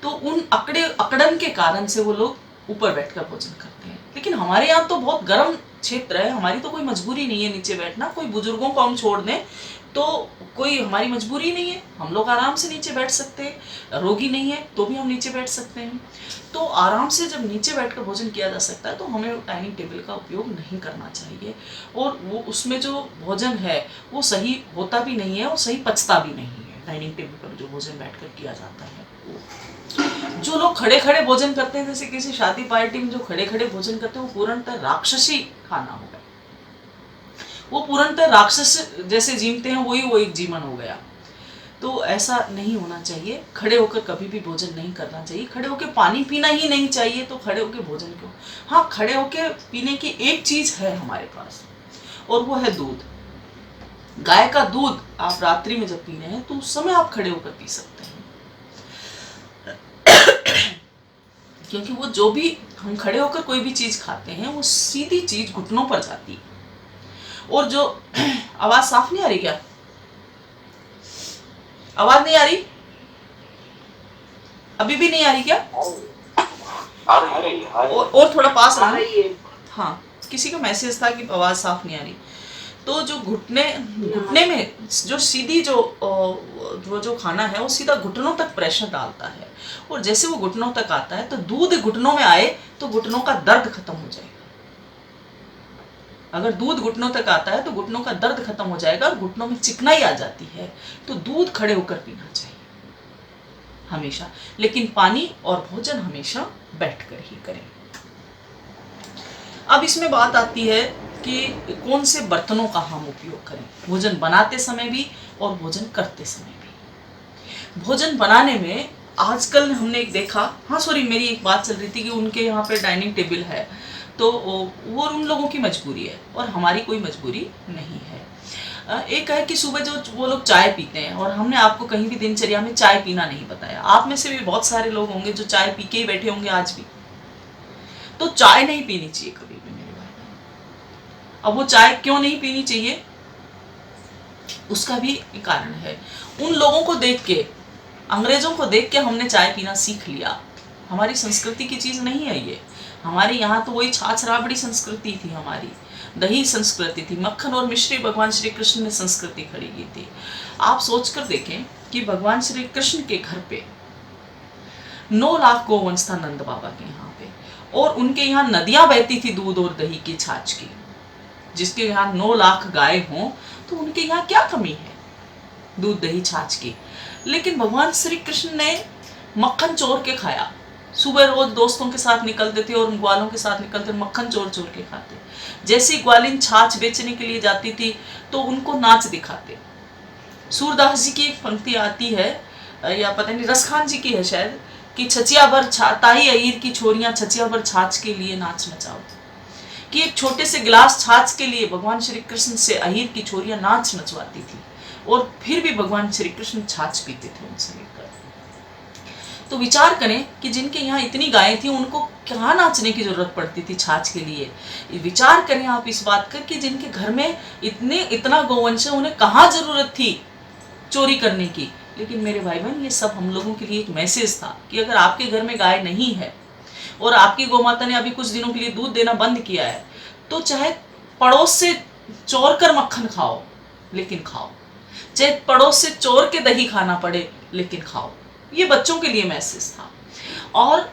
तो उन अकड़न के कारण से वो लोग ऊपर बैठकर भोजन करते हैं। लेकिन हमारे यहाँ तो बहुत गर्म क्षेत्र है, हमारी तो कोई मजबूरी नहीं है नीचे बैठना। कोई बुजुर्गों को हम छोड़ दें तो कोई हमारी मजबूरी नहीं है, हम लोग आराम से नीचे बैठ सकते हैं। रोगी नहीं है तो भी हम नीचे बैठ सकते हैं। तो आराम से जब नीचे बैठकर भोजन किया जा सकता है तो हमें डाइनिंग टेबल का उपयोग नहीं करना चाहिए। और वो उसमें जो भोजन है वो सही होता भी नहीं है और सही पचता भी नहीं है। डाइनिंग टेबल पर जो भोजन बैठकर किया जाता है, जो लोग खड़े खड़े भोजन करते हैं, जैसे किसी शादी पार्टी में जो खड़े खड़े भोजन करते हैं, वो पूर्णतः राक्षसी खाना हो गया। वो पूर्णतः राक्षस जैसे जीवते हैं, वही वो एक जीवन हो गया। तो ऐसा नहीं होना चाहिए। खड़े होकर कभी भी भोजन नहीं करना चाहिए। खड़े होकर पानी पीना ही नहीं चाहिए, तो खड़े होकर भोजन क्यों? हाँ, खड़े होकर पीने की एक चीज है हमारे पास, और वो है दूध। गाय का दूध आप रात्रि में जब पीने हैं तो उस समय आप खड़े होकर पी सकते हैं। क्योंकि वो जो भी हम खड़े होकर कोई भी चीज खाते हैं वो सीधी चीज घुटनों पर जाती है। और जो आवाज साफ नहीं आ रही क्या? आवाज नहीं आ रही? अभी भी नहीं आ रही क्या? आ रही है। और थोड़ा पास आ रही है। हाँ, किसी का मैसेज था कि आवाज साफ नहीं आ रही। तो जो घुटने में जो सीधी जो खाना है वो सीधा घुटनों तक प्रेशर डालता है, और जैसे वो घुटनों तक आता है तो दूध घुटनों में आए तो घुटनों का दर्द खत्म हो जाएगा। अगर दूध घुटनों तक आता है तो घुटनों का दर्द खत्म हो जाएगा और घुटनों में चिकनाई आ जाती है। तो दूध खड़े होकर पीना चाहिए हमेशा, लेकिन पानी और भोजन हमेशा बैठकर ही करें। अब इसमें बात आती है कि कौन से बर्तनों का हम उपयोग करें, भोजन बनाते समय भी और भोजन करते समय भी। भोजन बनाने में आजकल हमने एक देखा, हाँ सॉरी, मेरी एक बात चल रही थी कि उनके यहाँ पे डाइनिंग टेबल है, तो वो उन लोगों की मजबूरी है और हमारी कोई मजबूरी नहीं है। एक है कि सुबह जो वो लोग चाय पीते हैं, और हमने आपको कहीं भी दिनचर्या में चाय पीना नहीं बताया। आप में से भी बहुत सारे लोग होंगे जो चाय पी के ही बैठे होंगे आज भी। तो चाय नहीं पीनी चाहिए कभी भी मेरे भाई। अब वो चाय क्यों नहीं पीनी चाहिए, उसका भी कारण है। उन लोगों को देख के, अंग्रेजों को देख के हमने चाय पीना सीख लिया। हमारी संस्कृति की चीज नहीं है ये। हमारे यहाँ तो वही छाछ राबड़ी संस्कृति थी, हमारी दही संस्कृति थी, मक्खन और मिश्री भगवान श्री कृष्ण ने संस्कृति खड़ी की थी। आप सोचकर देखें कि भगवान श्री कृष्ण के घर पे 9 लाख गोवंश था नंद बाबा के यहाँ पे, और उनके यहाँ नदियां बहती थी दूध और दही की, छाछ की। जिसके यहाँ 9 लाख गाय हों तो उनके यहाँ क्या कमी है दूध दही छाछ की। लेकिन भगवान श्री कृष्ण ने मक्खन चोर के खाया। सुबह रोज दोस्तों के साथ निकलते थे और ग्वालों के साथ निकलते, मक्खन चोर चोर के खाते। जैसे ही ग्वालिन छाछ बेचने के लिए जाती थी तो उनको नाच दिखाते। सूरदास जी की एक पंक्ति आती है, या पता नहीं रसखान जी की है शायद, कि छचिया भर ताही अहीर की छोरियां छचिया भर छाछ के लिए नाच नचाओ। कि एक छोटे से गिलास छाछ के लिए भगवान श्री कृष्ण से अहीर की छोरियां नाच नचवाती थी, और फिर भी भगवान श्री कृष्ण छाछ पीते थे उनसे लेकर। तो विचार करें कि जिनके यहाँ इतनी गायें थी उनको कहाँ नाचने की जरूरत पड़ती थी छाछ के लिए। विचार करें आप इस बात का कि जिनके घर में इतना गोवंश है, उन्हें कहाँ जरूरत थी चोरी करने की। लेकिन मेरे भाई बहन, ये सब हम लोगों के लिए एक मैसेज था कि अगर आपके घर में गाय नहीं है और आपकी गौमाता ने अभी कुछ दिनों के लिए दूध देना बंद किया है, तो चाहे पड़ोस से चोर कर मक्खन खाओ लेकिन खाओ, चाहे पड़ोस से चोर के दही खाना पड़े लेकिन खाओ। ये बच्चों के लिए मैसेज था। और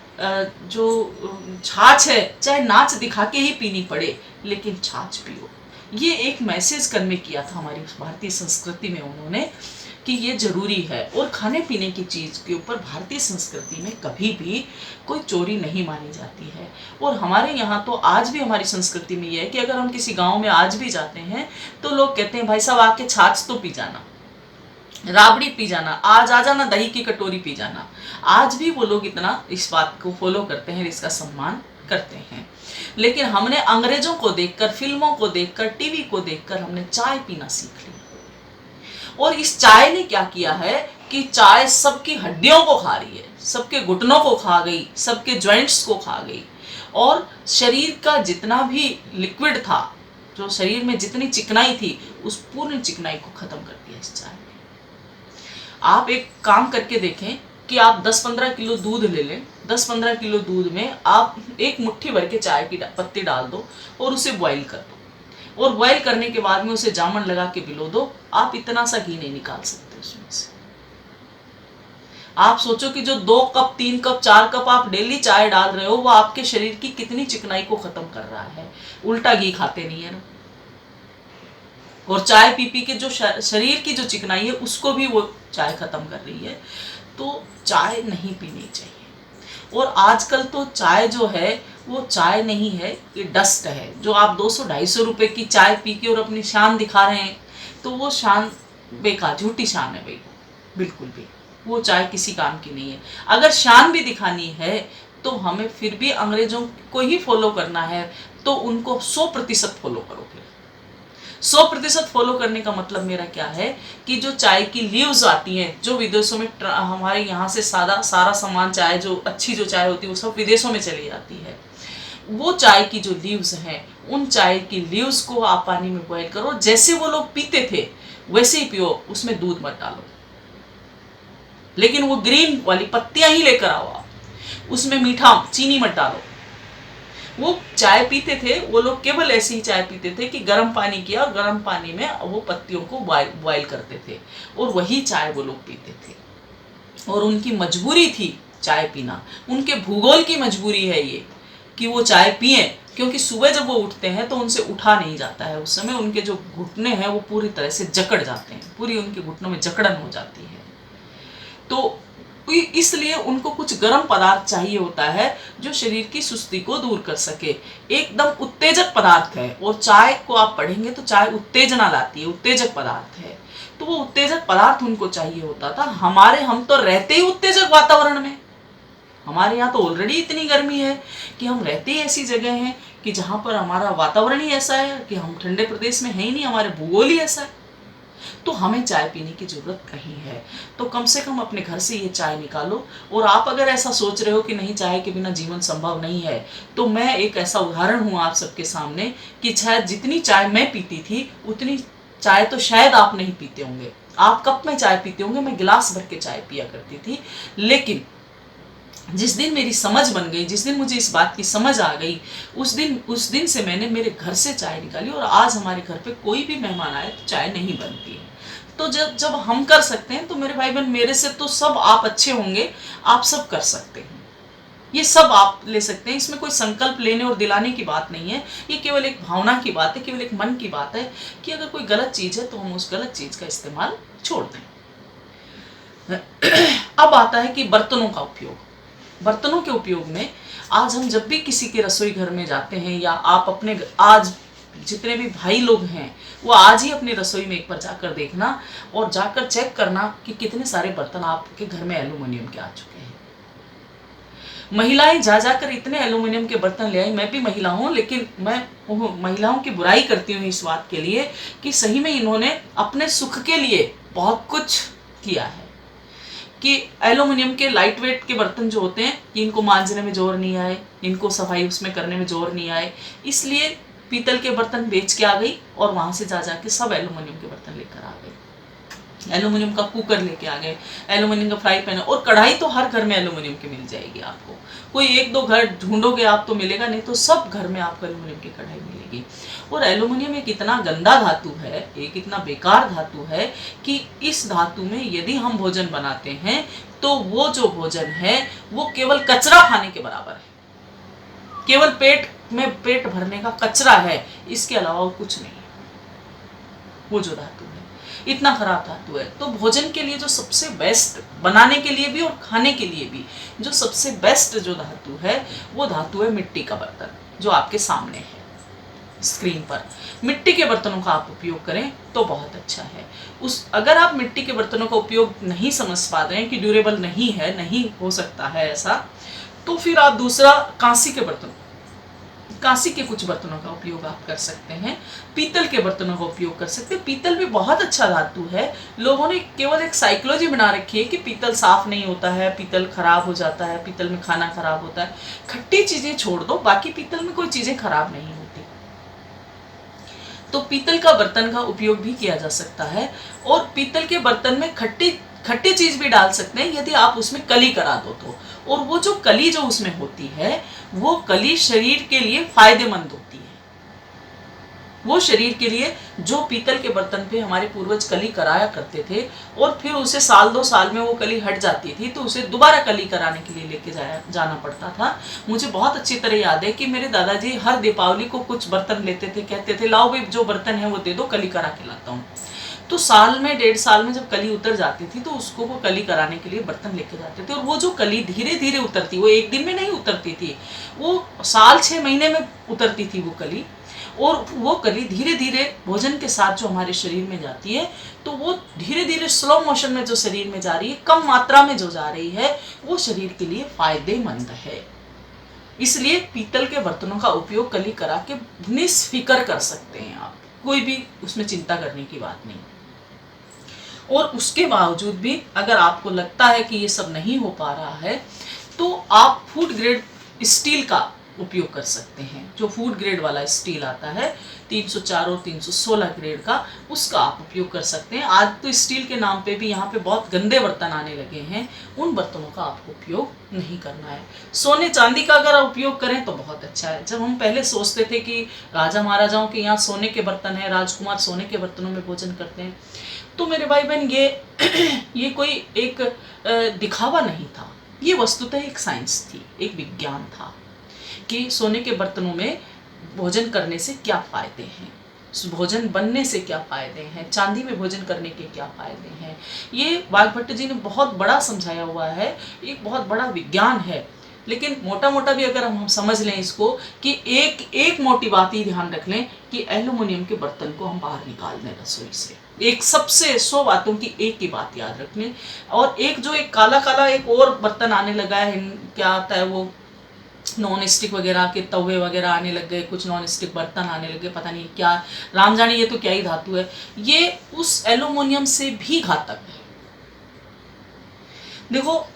जो छाछ है, चाहे नाच दिखा के ही पीनी पड़े लेकिन छाछ पियो। ये एक मैसेज कन्वे किया था हमारी भारतीय संस्कृति में उन्होंने, कि ये जरूरी है। और खाने पीने की चीज़ के ऊपर भारतीय संस्कृति में कभी भी कोई चोरी नहीं मानी जाती है। और हमारे यहाँ तो आज भी हमारी संस्कृति में ये है कि अगर हम किसी गांव में आज भी जाते हैं तो लोग कहते हैं भाई साहब आके छाछ तो पी जाना, राबड़ी पी जाना, आज आ जाना दही की कटोरी पी जाना। आज भी वो लोग इतना इस बात को फॉलो करते हैं, इसका सम्मान करते हैं। लेकिन हमने अंग्रेजों को देखकर, फिल्मों को देखकर, टीवी को देखकर हमने चाय पीना सीख लिया। और इस चाय ने क्या किया है कि चाय सबकी हड्डियों को खा रही है, सबके घुटनों को खा गई, सबके जॉइंट्स को खा गई, और शरीर का जितना भी लिक्विड था, जो शरीर में जितनी चिकनाई थी, उस पूर्ण चिकनाई को खत्म कर दिया इस चाय ने। आप एक काम करके देखें कि आप 10-15 किलो दूध ले लें, 10-15 किलो दूध में आप एक मुट्ठी भर के चाय की पत्ती डाल दो और उसे बॉईल कर दो, और बॉईल करने के बाद में उसे जामन लगा के भिगो दो। आप इतना सा घी नहीं निकाल सकते उसमें से। आप सोचो कि जो 2 कप 3 कप 4 कप आप डेली चाय डाल रहे हो, वो आपके शरीर की कितनी चिकनाई को खत्म कर रहा है। उल्टा घी खाते नहीं है ना, और चाय पी पी के जो शरीर की जो चिकनाई है उसको भी वो चाय खत्म कर रही है। तो चाय नहीं पीनी चाहिए। और आजकल तो चाय जो है वो चाय नहीं है, ये डस्ट है। जो आप 200-250 रुपए की चाय पी के और अपनी शान दिखा रहे हैं, तो वो शान बेकार, झूठी शान है भाई, बिल्कुल भी वो चाय किसी काम की नहीं है। अगर शान भी दिखानी है तो हमें फिर भी अंग्रेजों को ही फॉलो करना है, तो उनको 100% फॉलो करो। फिर 100% फॉलो करने का मतलब मेरा क्या है कि जो चाय की लीव्स आती हैं, जो विदेशों में, हमारे यहाँ से सारा सामान चाय, जो अच्छी जो चाय होती है वो सब विदेशों में चली जाती है। वो चाय की जो लीव्स हैं, उन चाय की लीव्स को आप पानी में बॉयल करो, जैसे वो लोग पीते थे वैसे ही पियो, उसमें दूध मत डालो। लेकिन वो ग्रीन वाली पत्तियां ही लेकर आओ आप, उसमें मीठा चीनी मत डालो। वो चाय पीते थे, वो लोग केवल ऐसी ही चाय पीते थे कि गर्म पानी किया और गर्म पानी में वो पत्तियों को बॉयल करते थे और वही चाय वो लोग पीते थे। और उनकी मजबूरी थी चाय पीना, उनके भूगोल की मजबूरी है ये कि वो चाय पिए, क्योंकि सुबह जब वो उठते हैं तो उनसे उठा नहीं जाता है। उस समय उनके जो घुटने हैं वो पूरी तरह से जकड़ जाते हैं, पूरी उनके घुटनों में जकड़न हो जाती है। तो इसलिए उनको कुछ गर्म पदार्थ चाहिए होता है जो शरीर की सुस्ती को दूर कर सके। एकदम उत्तेजक पदार्थ है, और चाय को आप पढ़ेंगे तो चाय उत्तेजना लाती है, उत्तेजक पदार्थ है। तो वो उत्तेजक पदार्थ उनको चाहिए होता था। हम तो रहते ही उत्तेजक वातावरण में, हमारे यहाँ तो ऑलरेडी इतनी गर्मी है कि हम रहते ही ऐसी जगह हैं कि जहाँ पर हमारा वातावरण ही ऐसा है कि हम ठंडे प्रदेश में है ही नहीं, हमारे भूगोल ही ऐसा है। तो हमें चाय पीने की जरूरत कहीं है, तो कम से कम अपने घर से ये चाय निकालो। और आप अगर ऐसा सोच रहे हो कि नहीं, चाय के बिना जीवन संभव नहीं है, तो मैं एक ऐसा उदाहरण हूँ आप सबके सामने कि शायद जितनी चाय मैं पीती थी उतनी चाय तो शायद आप नहीं पीते होंगे। आप कप में चाय पीते होंगे, मैं गिलास भर के चाय पिया करती थी। लेकिन जिस दिन मेरी समझ बन गई, जिस दिन मुझे इस बात की समझ आ गई, उस दिन से मैंने मेरे घर से चाय निकाली। और आज हमारे घर पे कोई भी मेहमान आए तो चाय नहीं बनती है। तो जब हम कर सकते हैं तो मेरे भाई बहन, मेरे से तो सब आप अच्छे होंगे, आप सब कर सकते हैं, ये सब आप ले सकते हैं। इसमें कोई संकल्प लेने और दिलाने की बात नहीं है, ये केवल एक भावना की बात है, केवल एक मन की बात है कि अगर कोई गलत चीज है तो हम उस गलत चीज का इस्तेमाल छोड़ दें। अब आता है कि बर्तनों का उपयोग। बर्तनों के उपयोग में आज हम जब भी किसी के रसोई घर में जाते हैं, या आप अपने आज जितने भी भाई लोग हैं वो आज ही अपनी रसोई में एक बार जाकर देखना और जाकर चेक करना कि कितने सारे बर्तन आपके घर में एल्यूमिनियम के आ चुके हैं। महिलाएं जा जाकर इतने एल्यूमिनियम के बर्तन ले आई। मैं भी महिला हूँ, लेकिन मैं महिलाओं की बुराई करती हूँ इस बात के लिए कि सही में इन्होंने अपने सुख के लिए बहुत कुछ किया है कि एल्यूमिनियम के लाइट वेट के बर्तन जो होते हैं, इनको मांजने में जोर नहीं आए, इनको सफाई उसमें करने में जोर नहीं आए, इसलिए पीतल के बर्तन बेच के आ गई और वहां से जा जाके सब एल्यूमिनियम के बर्तन लेकर आ गए। एल्यूमिनियम का कुकर लेके आ गए, एल्यूमिनियम का फ्राई पैन, और कढ़ाई तो हर घर में एल्यूमिनियम की मिल जाएगी आपको। कोई एक दो घर ढूंढोगे आप तो मिलेगा, नहीं तो सब घर में आपको एल्यूमिनियम की कढ़ाई मिलेगी। और एल्यूमिनियम एक इतना गंदा धातु है, एक इतना बेकार धातु है कि इस धातु में यदि हम भोजन बनाते हैं तो वो जो भोजन है वो केवल कचरा खाने के बराबर है, केवल पेट भरने का कचरा है, इसके अलावा कुछ नहीं है। वो जो धातु है इतना खराब धातु है। तो भोजन के लिए जो सबसे बेस्ट, बनाने के लिए भी और खाने के लिए भी जो सबसे बेस्ट जो धातु है वो धातु है मिट्टी का बर्तन, जो आपके सामने है स्क्रीन पर। मिट्टी के बर्तनों का आप उपयोग करें तो बहुत अच्छा है। अगर आप मिट्टी के बर्तनों का उपयोग नहीं समझ पा रहे हैं कि ड्यूरेबल नहीं है, नहीं हो सकता है ऐसा, तो फिर आप दूसरा कांसी के कुछ बर्तनों का उपयोग आप कर सकते हैं। पीतल के बर्तनों का उपयोग कर सकते हैं। पीतल भी बहुत अच्छा धातु है। लोगों ने केवल एक साइकोलॉजी बना रखी है कि पीतल साफ नहीं होता है, पीतल खराब हो जाता है, पीतल में खाना खराब होता है। खट्टी चीजें छोड़ दो, बाकी पीतल में कोई चीजें खराब नहीं होती। तो पीतल का बर्तन का उपयोग भी किया जा सकता है। और पीतल के बर्तन में खट्टी चीज भी डाल सकते हैं यदि आप उसमें कली करा दो तो। और वो जो कली जो उसमें होती है वो कली शरीर के लिए फायदेमंद होती है। वो शरीर के लिए, जो पीतल के बर्तन पे हमारे पूर्वज कली कराया करते थे और फिर उसे साल 2 साल में वो कली हट जाती थी तो उसे दोबारा कली कराने के लिए लेके जाना पड़ता था। मुझे बहुत अच्छी तरह याद है कि मेरे दादाजी हर दीपावली को कुछ बर्तन लेते थे, कहते थे लाओ भाई जो बर्तन है वो दे दो, कली करा के लाता हूँ। तो साल में 1.5 साल में जब कली उतर जाती थी तो उसको वो कली कराने के लिए बर्तन लेके जाते थे। और वो जो कली धीरे धीरे उतरती, वो एक दिन में नहीं उतरती थी, वो साल 6 महीने में उतरती थी वो कली। और वो कली धीरे धीरे भोजन के साथ जो हमारे शरीर में जाती है तो वो धीरे धीरे स्लो मोशन में जो शरीर में जा रही है, कम मात्रा में जो जा रही है, वो शरीर के लिए फायदेमंद है। इसलिए पीतल के बर्तनों का उपयोग कली करा के निस्फिकर कर सकते हैं आप, कोई भी उसमें चिंता करने की बात नहीं। और उसके बावजूद भी अगर आपको लगता है कि ये सब नहीं हो पा रहा है तो आप फूड ग्रेड स्टील का उपयोग कर सकते हैं। जो फूड ग्रेड वाला स्टील आता है 304 और 316 ग्रेड का, उसका आप उपयोग कर सकते हैं। आज तो स्टील के नाम पे भी यहाँ पे बहुत गंदे बर्तन आने लगे हैं, उन बर्तनों का आपको उपयोग नहीं करना है। सोने चांदी का अगर उपयोग करें तो बहुत अच्छा है। जब हम पहले सोचते थे कि राजा महाराजाओं के यहाँ सोने के बर्तन है, राजकुमार सोने के बर्तनों में भोजन करते हैं, तो मेरे भाई बहन ये कोई एक दिखावा नहीं था, ये वस्तुतः एक साइंस थी, एक विज्ञान था कि सोने के बर्तनों में भोजन करने से क्या फ़ायदे हैं, भोजन बनने से क्या फ़ायदे हैं, चांदी में भोजन करने के क्या फ़ायदे हैं। ये वाघभट्ट जी ने बहुत बड़ा समझाया हुआ है, एक बहुत बड़ा विज्ञान है। लेकिन मोटा मोटा भी अगर हम समझ लें इसको, कि एक मोटी बात ही ध्यान रख लें कि एल्यूमिनियम के बर्तन को हम बाहर निकाल दें रसोई से। एक सबसे 100 बातों की एक ही बात याद रख लें। और एक काला काला एक और बर्तन आने लगा है, क्या आता है वो, नॉन स्टिक वगैरह के तवे वगैरह आने लग गए, कुछ नॉन स्टिक बर्तन आने लगे, पता नहीं क्या, राम जाने ये तो क्या ही धातु है, ये उस एल्यूमिनियम से भी घातक है। देखो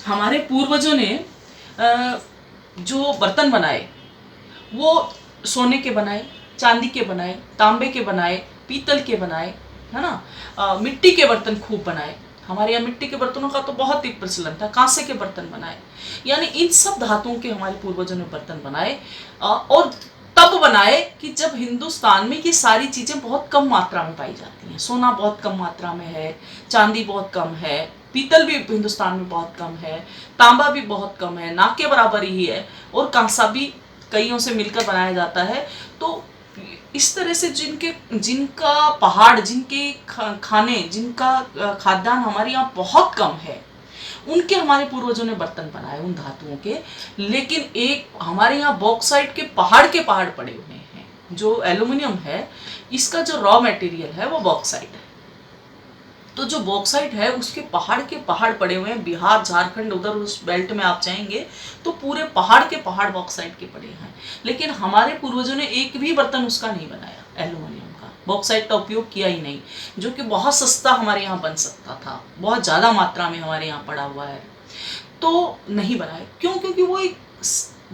हमारे पूर्वजों ने जो बर्तन बनाए वो सोने के बनाए, चांदी के बनाए, तांबे के बनाए, पीतल के बनाए, है ना, मिट्टी के बर्तन खूब बनाए। हमारे यहाँ मिट्टी के बर्तनों का तो बहुत ही प्रचलन था, कांसे के बर्तन बनाए, यानी इन सब धातुओं के हमारे पूर्वजों ने बर्तन बनाए। और तब बनाए कि जब हिंदुस्तान में ये सारी चीज़ें बहुत कम मात्रा में पाई जाती हैं। सोना बहुत कम मात्रा में है, चांदी बहुत कम है, पीतल भी हिंदुस्तान में बहुत कम है, तांबा भी बहुत कम है, ना के बराबर ही है, और कांसा भी कईयों से मिलकर बनाया जाता है। तो इस तरह से जिनका पहाड़, जिनके खाने, जिनका खाद्यान्न हमारे यहाँ बहुत कम है, उनके हमारे पूर्वजों ने बर्तन बनाए उन धातुओं के। लेकिन एक हमारे यहाँ बॉक्साइट के पहाड़ पड़े हुए हैं। जो एल्यूमिनियम है, इसका जो रॉ मटेरियल है वो बॉक्साइट है। तो जो बॉक्साइट है उसके पहाड़ पड़े हुए हैं। बिहार, झारखंड, उधर उस बेल्ट में आप जाएंगे तो पूरे पहाड़ के पहाड़ बॉक्साइट के पड़े हैं। लेकिन हमारे पूर्वजों ने एक भी बर्तन उसका नहीं बनाया, एल्यूमिनियम का, बॉक्साइट का उपयोग किया ही नहीं, जो कि बहुत सस्ता हमारे यहाँ बन सकता था, बहुत ज़्यादा मात्रा में हमारे यहाँ पड़ा हुआ है, तो नहीं बनाए। क्यों? क्योंकि वो एक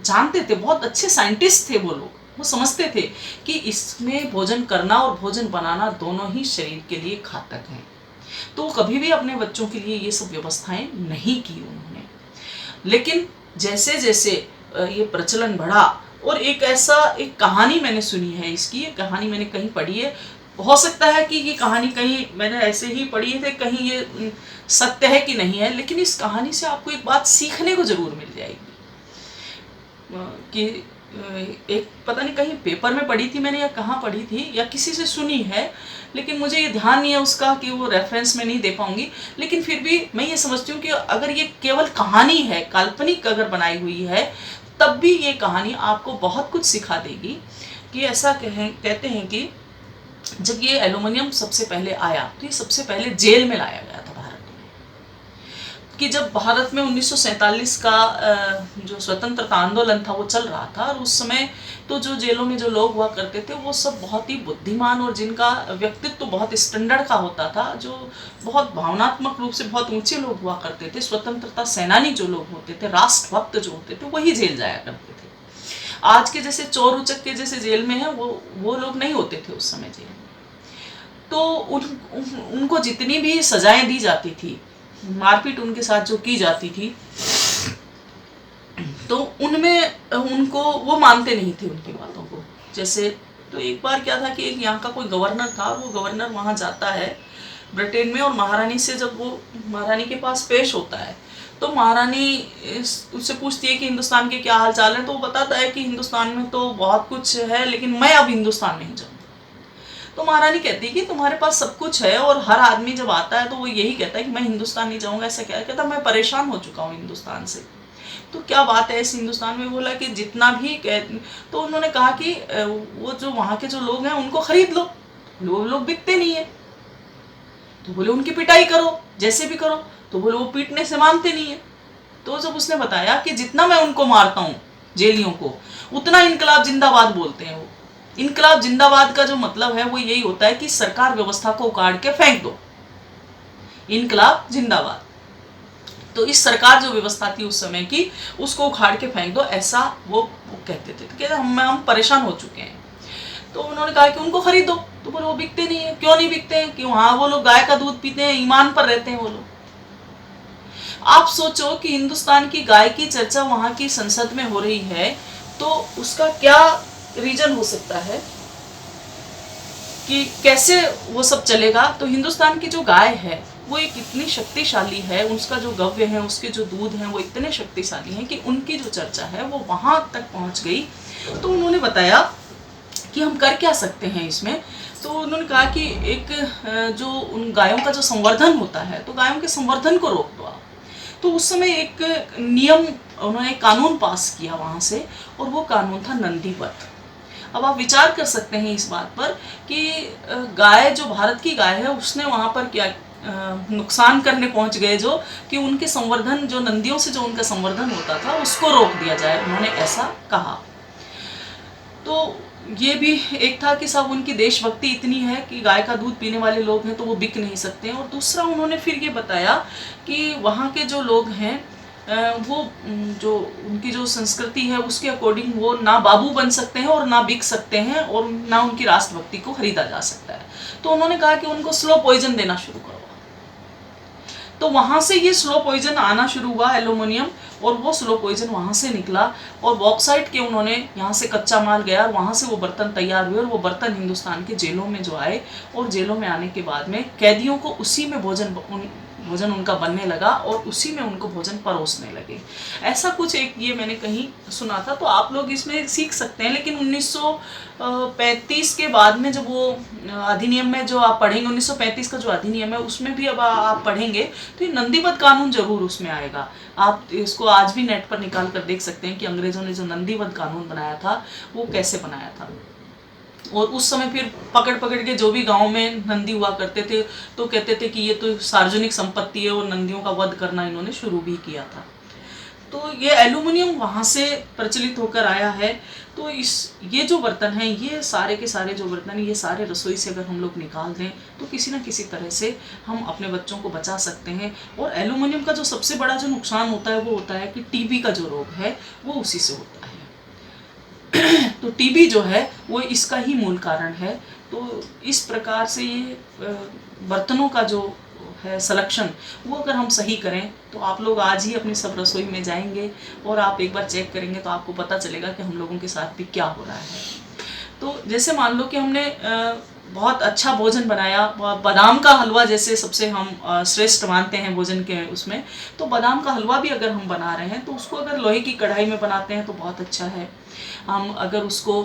जानते थे, बहुत अच्छे साइंटिस्ट थे वो लोग, वो समझते थे कि इसमें भोजन करना और भोजन बनाना दोनों ही शरीर के लिए घातक हैं। तो कभी भी अपने बच्चों के लिए ये सब व्यवस्थाएं नहीं की उन्होंने। लेकिन जैसे जैसे ये प्रचलन बढ़ा, और एक कहानी मैंने सुनी है इसकी, ये कहानी मैंने कहीं पढ़ी है, हो सकता है कि ये कहानी कहीं मैंने ऐसे ही पढ़ी है, कहीं ये सत्य है कि नहीं है, लेकिन इस कहानी से आपको एक बात सीखने को जरूर मिल जाएगी। कि एक पता नहीं कहीं पेपर में पढ़ी थी मैंने, या कहाँ पढ़ी थी, या किसी से सुनी है, लेकिन मुझे ये ध्यान नहीं है उसका, कि वो रेफरेंस में नहीं दे पाऊंगी। लेकिन फिर भी मैं ये समझती हूँ कि अगर ये केवल कहानी है, काल्पनिक अगर बनाई हुई है, तब भी ये कहानी आपको बहुत कुछ सिखा देगी। कि ऐसा कहते हैं कि जब ये एल्यूमिनियम सबसे पहले आया, तो ये सबसे पहले जेल में लाया गया था भारत में। कि जब भारत में 1947 का जो स्वतंत्रता आंदोलन था वो चल रहा था, और उस समय तो जो जेलों में जो लोग हुआ करते थे वो सब बहुत ही बुद्धिमान, और जिनका व्यक्तित्व तो बहुत स्टैंडर्ड का होता था, जो बहुत भावनात्मक रूप से बहुत ऊंचे लोग हुआ करते थे, स्वतंत्रता सेनानी जो लोग होते थे, राष्ट्रभक्त जो होते थे, वही जेल जाया करते थे। आज के जैसे चोर उचक के जैसे जेल में है वो लोग नहीं होते थे उस समय जेल में। तो उनको जितनी भी सजाएं दी जाती थी, मारपीट उनके साथ जो की जाती थी, तो उनमें उनको वो मानते नहीं थे उनकी बातों को। जैसे तो एक बार क्या था कि एक यहाँ का कोई गवर्नर था, वो गवर्नर वहाँ जाता है ब्रिटेन में, और महारानी से जब वो महारानी के पास पेश होता है, तो महारानी उससे पूछती है कि हिंदुस्तान के क्या हाल चाल है। तो वो बताता है कि हिंदुस्तान में तो बहुत कुछ है, लेकिन मैं अब हिंदुस्तान नहीं जाऊँगा। तो महारानी कहती है कि तुम्हारे पास सब कुछ है, और हर आदमी जब आता है तो वो यही कहता है कि मैं हिंदुस्तान नहीं जाऊँगा। ऐसा क्या? कहता मैं परेशान हो चुका हूँ हिंदुस्तान से। तो क्या बात है इस हिंदुस्तान में? बोला कि जितना भी तो उन्होंने कहा कि वो जो वहाँ के जो लोग हैं उनको खरीद लो, लोग बिकते नहीं है। तो बोले उनकी पिटाई करो, जैसे भी करो। तो बोले वो पीटने से मानते नहीं है। तो जब उसने बताया कि जितना मैं उनको मारता हूँ जेलियों को, उतना इनकलाब जिंदाबाद बोलते हैं वो। इनकलाब जिंदाबाद का जो मतलब है वो यही होता है कि सरकार व्यवस्था को उखाड़ के फेंक दो, इनकलाब जिंदाबाद। तो इस सरकार जो व्यवस्था थी उस समय की, उसको उखाड़ के फेंक दो, ऐसा वो कहते थे, तो कहते हम परेशान हो चुके हैं। तो उन्होंने कहा कि उनको खरीदो। तो बोले वो बिकते नहीं है। क्यों नहीं बिकते हैं? कि वहाँ वो लोग गाय का दूध पीते हैं, ईमान पर रहते हैं वो लोग। आप सोचो कि हिंदुस्तान की गाय की चर्चा वहाँ की संसद में हो रही है, तो उसका क्या रीजन हो सकता है कि कैसे वो सब चलेगा। तो हिंदुस्तान की जो गाय है वो एक इतनी शक्तिशाली है, उसका जो गव्य है, उसके जो दूध हैं वो इतने शक्तिशाली हैं कि उनकी जो चर्चा है वो वहाँ तक पहुँच गई। तो उन्होंने बताया कि हम कर क्या सकते हैं इसमें। तो उन्होंने कहा कि एक जो उन गायों का जो संवर्धन होता है, तो गायों के संवर्धन को रोक दो आप। तो उस समय एक नियम, उन्होंने एक कानून पास किया वहाँ से, और वो कानून था नंदीवत। अब आप विचार कर सकते हैं इस बात पर कि गाय जो भारत की गाय है उसने वहाँ पर क्या नुकसान करने पहुंच गए, जो कि उनके संवर्धन, जो नंदियों से जो उनका संवर्धन होता था उसको रोक दिया जाए, उन्होंने ऐसा कहा। तो ये भी एक था कि सब उनकी देशभक्ति इतनी है कि गाय का दूध पीने वाले लोग हैं तो वो बिक नहीं सकते हैं। और दूसरा उन्होंने फिर ये बताया कि वहाँ के जो लोग हैं वो जो उनकी जो संस्कृति है उसके अकॉर्डिंग वो ना बाबू बन सकते हैं और ना बिक सकते हैं और ना उनकी राष्ट्रभक्ति को खरीदा जा सकता है। तो उन्होंने कहा कि उनको स्लो पॉइजन देना शुरू करो। तो वहाँ से ये स्लो पॉइजन आना शुरू हुआ, एल्यूमिनियम, और वो स्लो पॉइजन वहाँ से निकला और बॉक्साइट के उन्होंने यहाँ से कच्चा माल गया और वहाँ से वो बर्तन तैयार हुए और वो बर्तन हिंदुस्तान के जेलों में जो आए, और जेलों में आने के बाद में कैदियों को उसी में भोजन उनका बनने लगा और उसी में उनको भोजन परोसने लगे। ऐसा कुछ एक ये मैंने कहीं सुना था, तो आप लोग इसमें सीख सकते हैं। लेकिन 1935 के बाद में जब वो अधिनियम में जो आप पढ़ेंगे, 1935 का जो अधिनियम है उसमें भी अब आप पढ़ेंगे तो ये नंदीवत कानून जरूर उसमें आएगा। आप इसको आज भी नेट पर निकाल कर देख सकते हैं कि अंग्रेजों ने जो नंदीवत कानून बनाया था वो कैसे बनाया था। और उस समय फिर पकड़ पकड़ के जो भी गांव में नंदी हुआ करते थे तो कहते थे कि ये तो सार्वजनिक संपत्ति है, और नंदियों का वध करना इन्होंने शुरू भी किया था। तो ये एल्यूमिनियम वहाँ से प्रचलित होकर आया है। तो ये जो बर्तन हैं, ये सारे के सारे जो बर्तन, ये सारे रसोई से अगर हम लोग निकाल दें तो किसी न किसी तरह से हम अपने बच्चों को बचा सकते हैं। और एल्यूमिनियम का जो सबसे बड़ा जो नुकसान होता है वो होता है कि टीबी का जो रोग है वो उसी से होता है। तो टीबी जो है वो इसका ही मूल कारण है। तो इस प्रकार से ये बर्तनों का जो है सलेक्शन, वो अगर हम सही करें तो आप लोग आज ही अपनी सब रसोई में जाएंगे और आप एक बार चेक करेंगे तो आपको पता चलेगा कि हम लोगों के साथ भी क्या हो रहा है। तो जैसे मान लो कि हमने बहुत अच्छा भोजन बनाया, बादाम का हलवा जैसे सबसे हम श्रेष्ठ मानते हैं भोजन के उसमें, तो बादाम का हलवा भी अगर हम बना रहे हैं तो उसको अगर लोहे की कढ़ाई में बनाते हैं तो बहुत अच्छा है। हम अगर उसको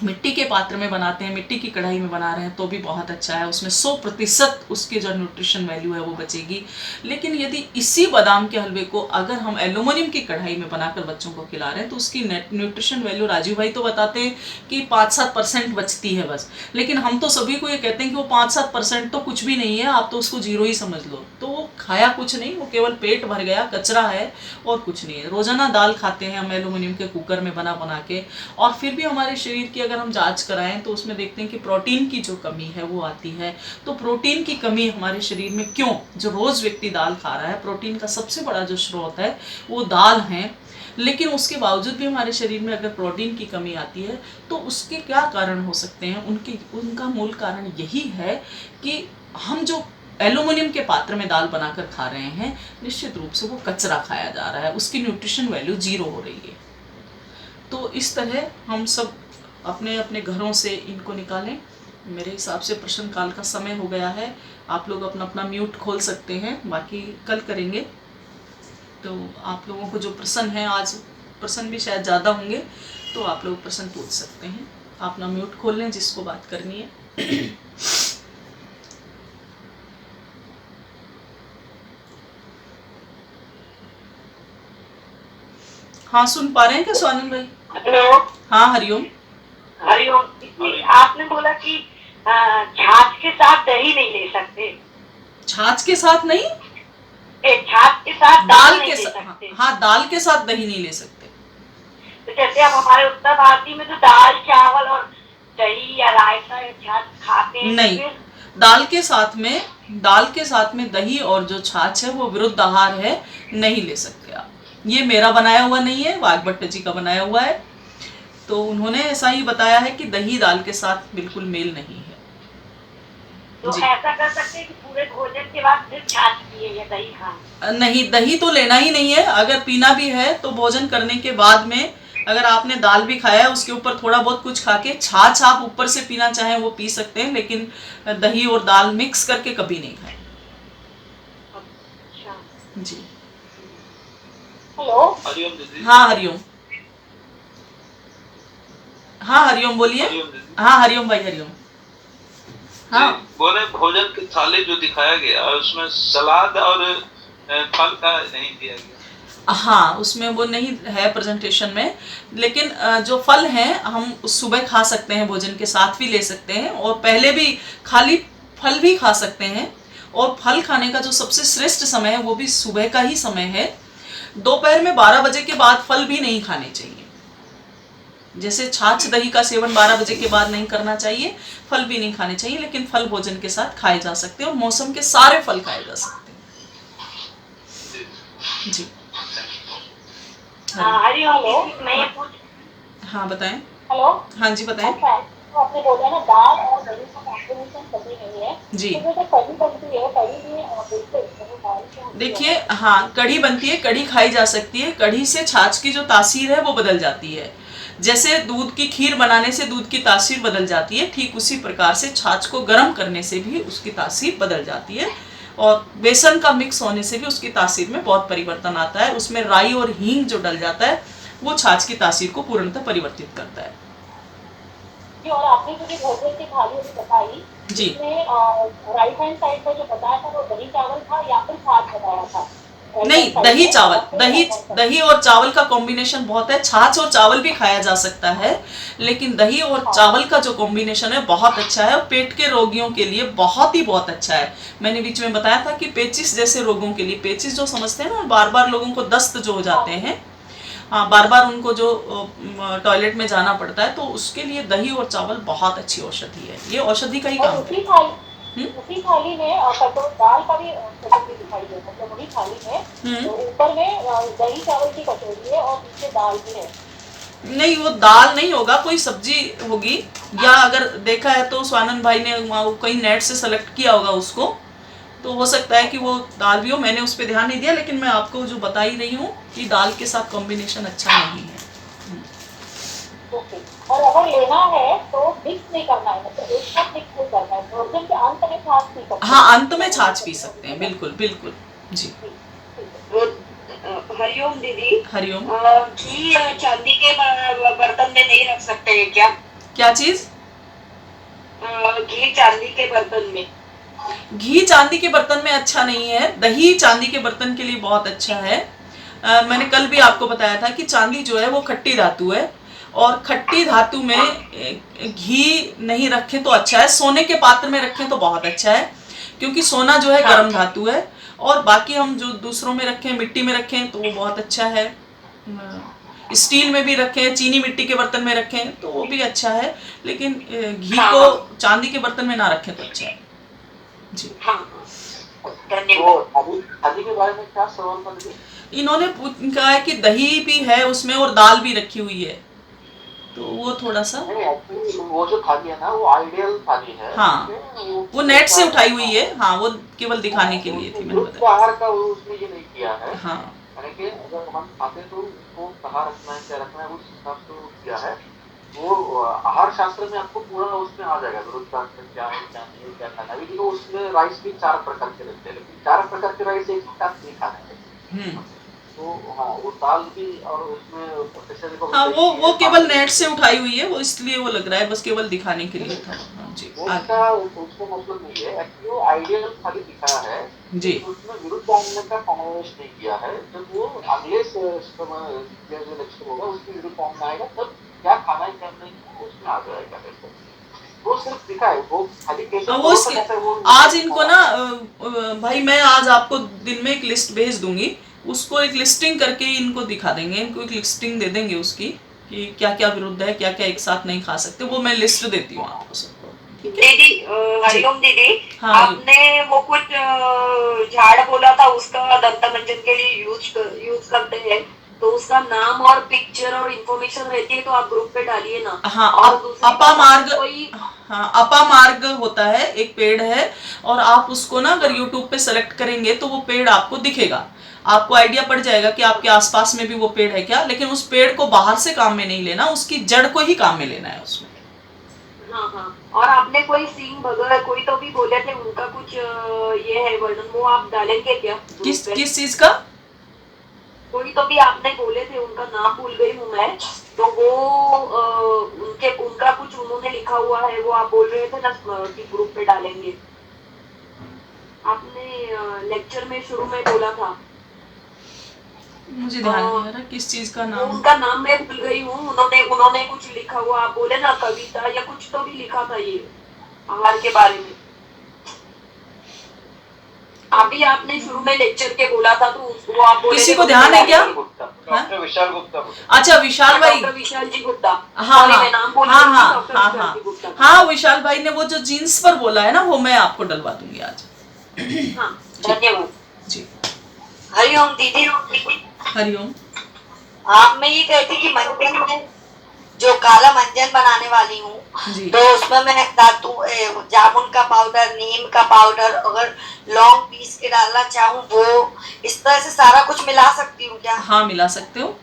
मिट्टी के पात्र में बनाते हैं, मिट्टी की कढ़ाई में बना रहे हैं तो भी बहुत अच्छा है, उसमें 100% उसकी जो न्यूट्रिशन वैल्यू है वो बचेगी। लेकिन यदि इसी बादाम के हलवे को अगर हम एल्यूमिनियम की कढ़ाई में बनाकर बच्चों को खिला रहे हैं तो उसकी न्यूट्रिशन वैल्यू, राजीव भाई तो बताते हैं कि 5-7% बचती है बस, लेकिन हम तो सभी को ये कहते हैं कि वो 5-7% तो कुछ भी नहीं है, आप तो उसको जीरो ही समझ लो। तो वो खाया कुछ नहीं, वो केवल पेट भर गया, कचरा है और कुछ नहीं है। रोजाना दाल खाते हैं हम एल्यूमिनियम के कुकर में बना बना के, और फिर भी हमारे शरीर की अगर हम जांच कराएं तो उसमें देखते हैं कि प्रोटीन की जो कमी है वो आती है। तो प्रोटीन की कमी हमारे शरीर में क्यों? जो रोज व्यक्ति दाल खा रहा है, प्रोटीन का सबसे बड़ा जो स्रोत है वो दाल है, लेकिन उसके बावजूद भी हमारे शरीर में अगर प्रोटीन की कमी आती है तो उसके क्या कारण हो सकते हैं? उनका मूल कारण यही है कि हम जो एल्यूमिनियम के पात्र में दाल बनाकर खा रहे हैं, निश्चित रूप से वो कचरा खाया जा रहा है, उसकी न्यूट्रिशन वैल्यू जीरो हो रही है। तो इस तरह हम सब अपने अपने घरों से इनको निकालें। मेरे हिसाब से प्रश्न काल का समय हो गया है, आप लोग अपना अपना म्यूट खोल सकते हैं, बाकी कल करेंगे। तो आप लोगों को जो प्रश्न है, आज प्रश्न भी शायद ज़्यादा होंगे, तो आप लोग प्रश्न पूछ सकते हैं। अपना म्यूट खोल लें जिसको बात करनी है। हाँ, सुन पा रहे हैं क्या स्वानंद भाई? हेलो। हाँ, हरिओम। हरिओम। आपने बोला कि छाछ के साथ दही नहीं ले सकते। छाछ के साथ नहीं, छाछ के साथ दाल नहीं के ले साथ। सकते। हाँ, दाल के साथ दही नहीं ले सकते। तो जैसे अब हमारे उत्तर भारतीय में तो दाल चावल और दही या रायता या छाछ खाते हैं। नहीं, दाल के साथ में दही और जो छाछ है वो विरुद्ध आहार है, नहीं ले सकते आप। ये मेरा बनाया हुआ नहीं है, वाघभट्ट जी का बनाया हुआ है। तो उन्होंने ऐसा ही बताया है कि दही दाल के साथ बिल्कुल मेल नहीं है। तो जी ऐसा कर सकते हैं कि पूरे भोजन के बाद फिर छाछ पिए या दही खाएं? नहीं, दही तो लेना ही नहीं है। अगर पीना भी है तो भोजन करने के बाद में, अगर आपने दाल भी खाया है उसके ऊपर थोड़ा बहुत कुछ खा के छाछ आप ऊपर से पीना चाहें वो पी सकते हैं, लेकिन दही और दाल मिक्स करके कभी नहीं खाएं। अच्छा। जी हेलो। हरिओम दीदी। हाँ हरिओम। हाँ हरिओम बोलिए। हरिओम दीदी। हाँ हरिओम भाई हरिओम। हाँ जी, बोले भोजन की थाली जो दिखाया गया उसमें सलाद और फल का नहीं दिया गया। हाँ उसमें वो नहीं है प्रेजेंटेशन में, लेकिन जो फल हैं हम सुबह खा सकते हैं, भोजन के साथ भी ले सकते हैं और पहले भी खाली फल भी खा सकते हैं। और फल खाने का जो सबसे श्रेष्ठ समय है वो भी सुबह का ही समय है। दोपहर में 12 बजे के बाद फल भी नहीं खाने चाहिए। जैसे छाछ दही का सेवन 12 बजे के बाद नहीं करना चाहिए, फल भी नहीं खाने चाहिए, लेकिन फल भोजन के साथ खाए जा सकते हैं और मौसम के सारे फल खाए जा सकते हैं। जी हरिओम। मैं ये पूछ। हाँ बताएं। हेलो। हाँ जी बताएं। अच्छा, तो आपने बोला ना दाल और दही का कॉम्बिनेशन सही नहीं है, जी तो जैसे कढ़ी बनती है, कढ़ी में बिल्कुल दाल से होती है। देखिए, हाँ कढ़ी बनती है, कढ़ी खाई जा सकती है। कढ़ी से छाछ की जो तासीर है वो बदल जाती है। जैसे दूध की खीर बनाने से दूध की तासीर बदल जाती है, ठीक उसी प्रकार से छाछ को गर्म करने से भी उसकी तासीर बदल जाती है। और बेसन का मिक्स होने से भी उसकी तासीर में बहुत परिवर्तन आता है। उसमें राई और हींग जो डल जाता है वो छाछ की तासीर को पूर्णतः परिवर्तित करता है। जी, और आपने जो भी भोजन की थाली अभी बताई, जी इसमें राइट हैंड साइड पर जो बताया था वो दही चावल था या फिर छाछ बताया था? नहीं, दही चावल, दही और चावल का कॉम्बिनेशन बहुत है। छाछ और चावल भी खाया जा सकता है, लेकिन दही और चावल का जो कॉम्बिनेशन है बहुत अच्छा है और पेट के रोगियों के लिए बहुत अच्छा है। मैंने बीच में बताया था कि पेचिस जैसे रोगों के लिए, पेचिस जो समझते हैं ना, बार बार लोगों को दस्त जो हो जाते हैं, हाँ बार बार उनको जो टॉयलेट में जाना पड़ता है, तो उसके लिए दही और चावल बहुत अच्छी औषधि है। ये औषधि का ही काम है। उसी थाली में कटोरी दाल का भी कटोरी दिखाई दे, मतलब वही थाली में तो ऊपर में दही चावल की कटोरी है और नीचे दाल भी है। नहीं, वो दाल नहीं होगा, कोई सब्जी होगी। या अगर देखा है तो स्वानंद भाई ने कहीं नेट से सेलेक्ट किया होगा उसको, तो हो सकता है कि वो दाल भी हो। मैंने उस पर ध्यान नहीं दिया, लेकिन मैं आपको जो बता ही रही हूँ कि दाल के साथ कॉम्बिनेशन अच्छा नहीं है। ओके। और अगर लेना है तो मिक्स नहीं करना है, मतलब एक साथ मिक्स नहीं करना है, भोजन के अंत में छाछ पी सकते हैं। हाँ अंत में छाछ पी सकते हैं, बिल्कुल बिल्कुल। जी हरिओम दीदी। हरिओम। घी चांदी के बर्तन में नहीं रख सकते हैं क्या? क्या चीज? घी चांदी के बर्तन में। घी चांदी के बर्तन में अच्छा नहीं है, दही चांदी के बर्तन के लिए बहुत अच्छा है। मैंने कल भी आपको बताया था कि चांदी जो है वो खट्टी धातु है, और खट्टी धातु में घी नहीं रखें तो अच्छा है। सोने के पात्र में रखें तो बहुत अच्छा है, क्योंकि सोना जो है गर्म धातु है। और बाकी हम जो दूसरों में रखें, मिट्टी में रखें तो वो बहुत अच्छा है। स्टील में भी रखें, चीनी मिट्टी के बर्तन में रखें तो वो भी अच्छा है, लेकिन घी को चांदी के बर्तन में ना रखें तो अच्छा है। जी थाली के बारे में क्या सवाल कर दिए? इन्होंने कहा है कि दही भी है उसमें और दाल भी रखी हुई है, तो वो थोड़ा सा वो जो थाली है ना वो आइडियल थाली है। हाँ वो नेट से उठाई हुई है। हाँ वो केवल दिखाने के लिए थी, मैंने बताया। आहार का उसने ये नहीं किया है। हाँ यानी कि अगर हम खाते तो उसको कहाँ रखना है, क्या रखना है, उस हिसाब से किया है। वो आहार शास्त्र में आपको पूरा उसमें आ जाएगा विरुद्ध शास्त्र क्या है, क्या नहीं है, क्या खाना है। देखो उसमें राइस भी 4 प्रकार के रहते हैं, लेकिन 4 प्रकार के राइस एक ही साथ नहीं खाने हैं। तो हाँ वो दाल भी, और उसमें हाँ वो केवल नेट से उठाई हुई है, वो इसलिए वो लग रहा है बस केवल दिखाने के लिए था। हाँ जी उसका मतलब नहीं है, एक्चुअली वो आइडियल खाली दिखाया है जी। उसमें विरुद्ध अन्न का समावेश नहीं किया है। जब वो अगले जो लेक्चर होगा उसमें विरुद्ध अन्न आएगा तब क्या खाना है क्या नहीं उसमें आ जाएगा। वो सिर्फ दिखा है, वो खाली कैसे आज इनको ना भाई मैं आज आपको दिन में एक लिस्ट भेज दूंगी, उसको एक लिस्टिंग करके इनको दिखा देंगे। इनको एक लिस्टिंग दे देंगे उसकी कि क्या क्या विरुद्ध है, क्या क्या एक साथ नहीं खा सकते, वो मैं लिस्ट देती हूँ आपको सबको। दीदी हरिओम दीदी। हाँ आपने वो कुछ झाड़ बोला था, उसका दंत मंजन के लिए यूज करते हैं? तो उसका नाम और पिक्चर और इन्फॉर्मेशन रहती है तो आप ग्रुप पे डालिए ना। हाँ, और दूसरी अपा बात, मार्ग, कोई हाँ अपा मार्ग होता है, एक पेड़ है, और आप उसको ना अगर यूट्यूब पे सेलेक्ट करेंगे तो वो पेड़ आपको दिखेगा, आपको आइडिया पड़ जाएगा कि आपके आसपास में भी वो पेड़ है क्या। लेकिन उस पेड़ को बाहर से काम में नहीं लेना, उसकी जड़ को ही काम में लेना है उसमें। हाँ हाँ, और आपने कोई सिंह भगत कोई तो भी बोले थे, उनका कुछ ये है वर्णन, वो आप डालेंगे क्या ग्रुप पे? किस चीज का? कोई तो भी आपने बोले थे, उनका नाम भूल गई हूँ मैं, तो वो उनका कुछ उन्होंने लिखा हुआ है, वो आप बोल रहे थे ना कि ग्रुप पे डालेंगे, आपने लेक्चर में शुरू में बोला था। मुझे ध्यान नहीं आ रहा किस चीज का नाम। उनका नाम मैं भूल गई हूँ, उन्होंने कुछ लिखा हुआ, आप बोले ना कविता या कुछ तो भी लिखा था ये आहार के बारे में। अभी आपने शुरू में लेक्चर के बोला था, तो वो आप बोले किसी थे, को ध्यान है क्या? डॉक्टर विशाल गुप्ता। अच्छा विशाल भाई, डॉक्टर विशाल जी गुप्ता। हाँ मैं नाम बोल हाँ रही थी, हाँ डॉक्टर हाँ विशाल हाँ जी गुप्ता। हाँ, विशाल भाई ने वो जो जीन्स पर बोला है ना, वो मैं आपको डलवा दूंगी आज। हाँ, धन्यवाद जी, हरिओम दीदी। हरिओम। आप मैं ये कहती कि मंजन में जो काला मंजन बनाने वाली हूँ, जी। तो उसमें मैं धातु जामुन का पाउडर, नीम का पाउडर, अगर लौंग पीस के डालना चाहूँ वो, इस तरह से सारा कुछ मिला सकती हूँ क्या? हाँ मिला सकते हो,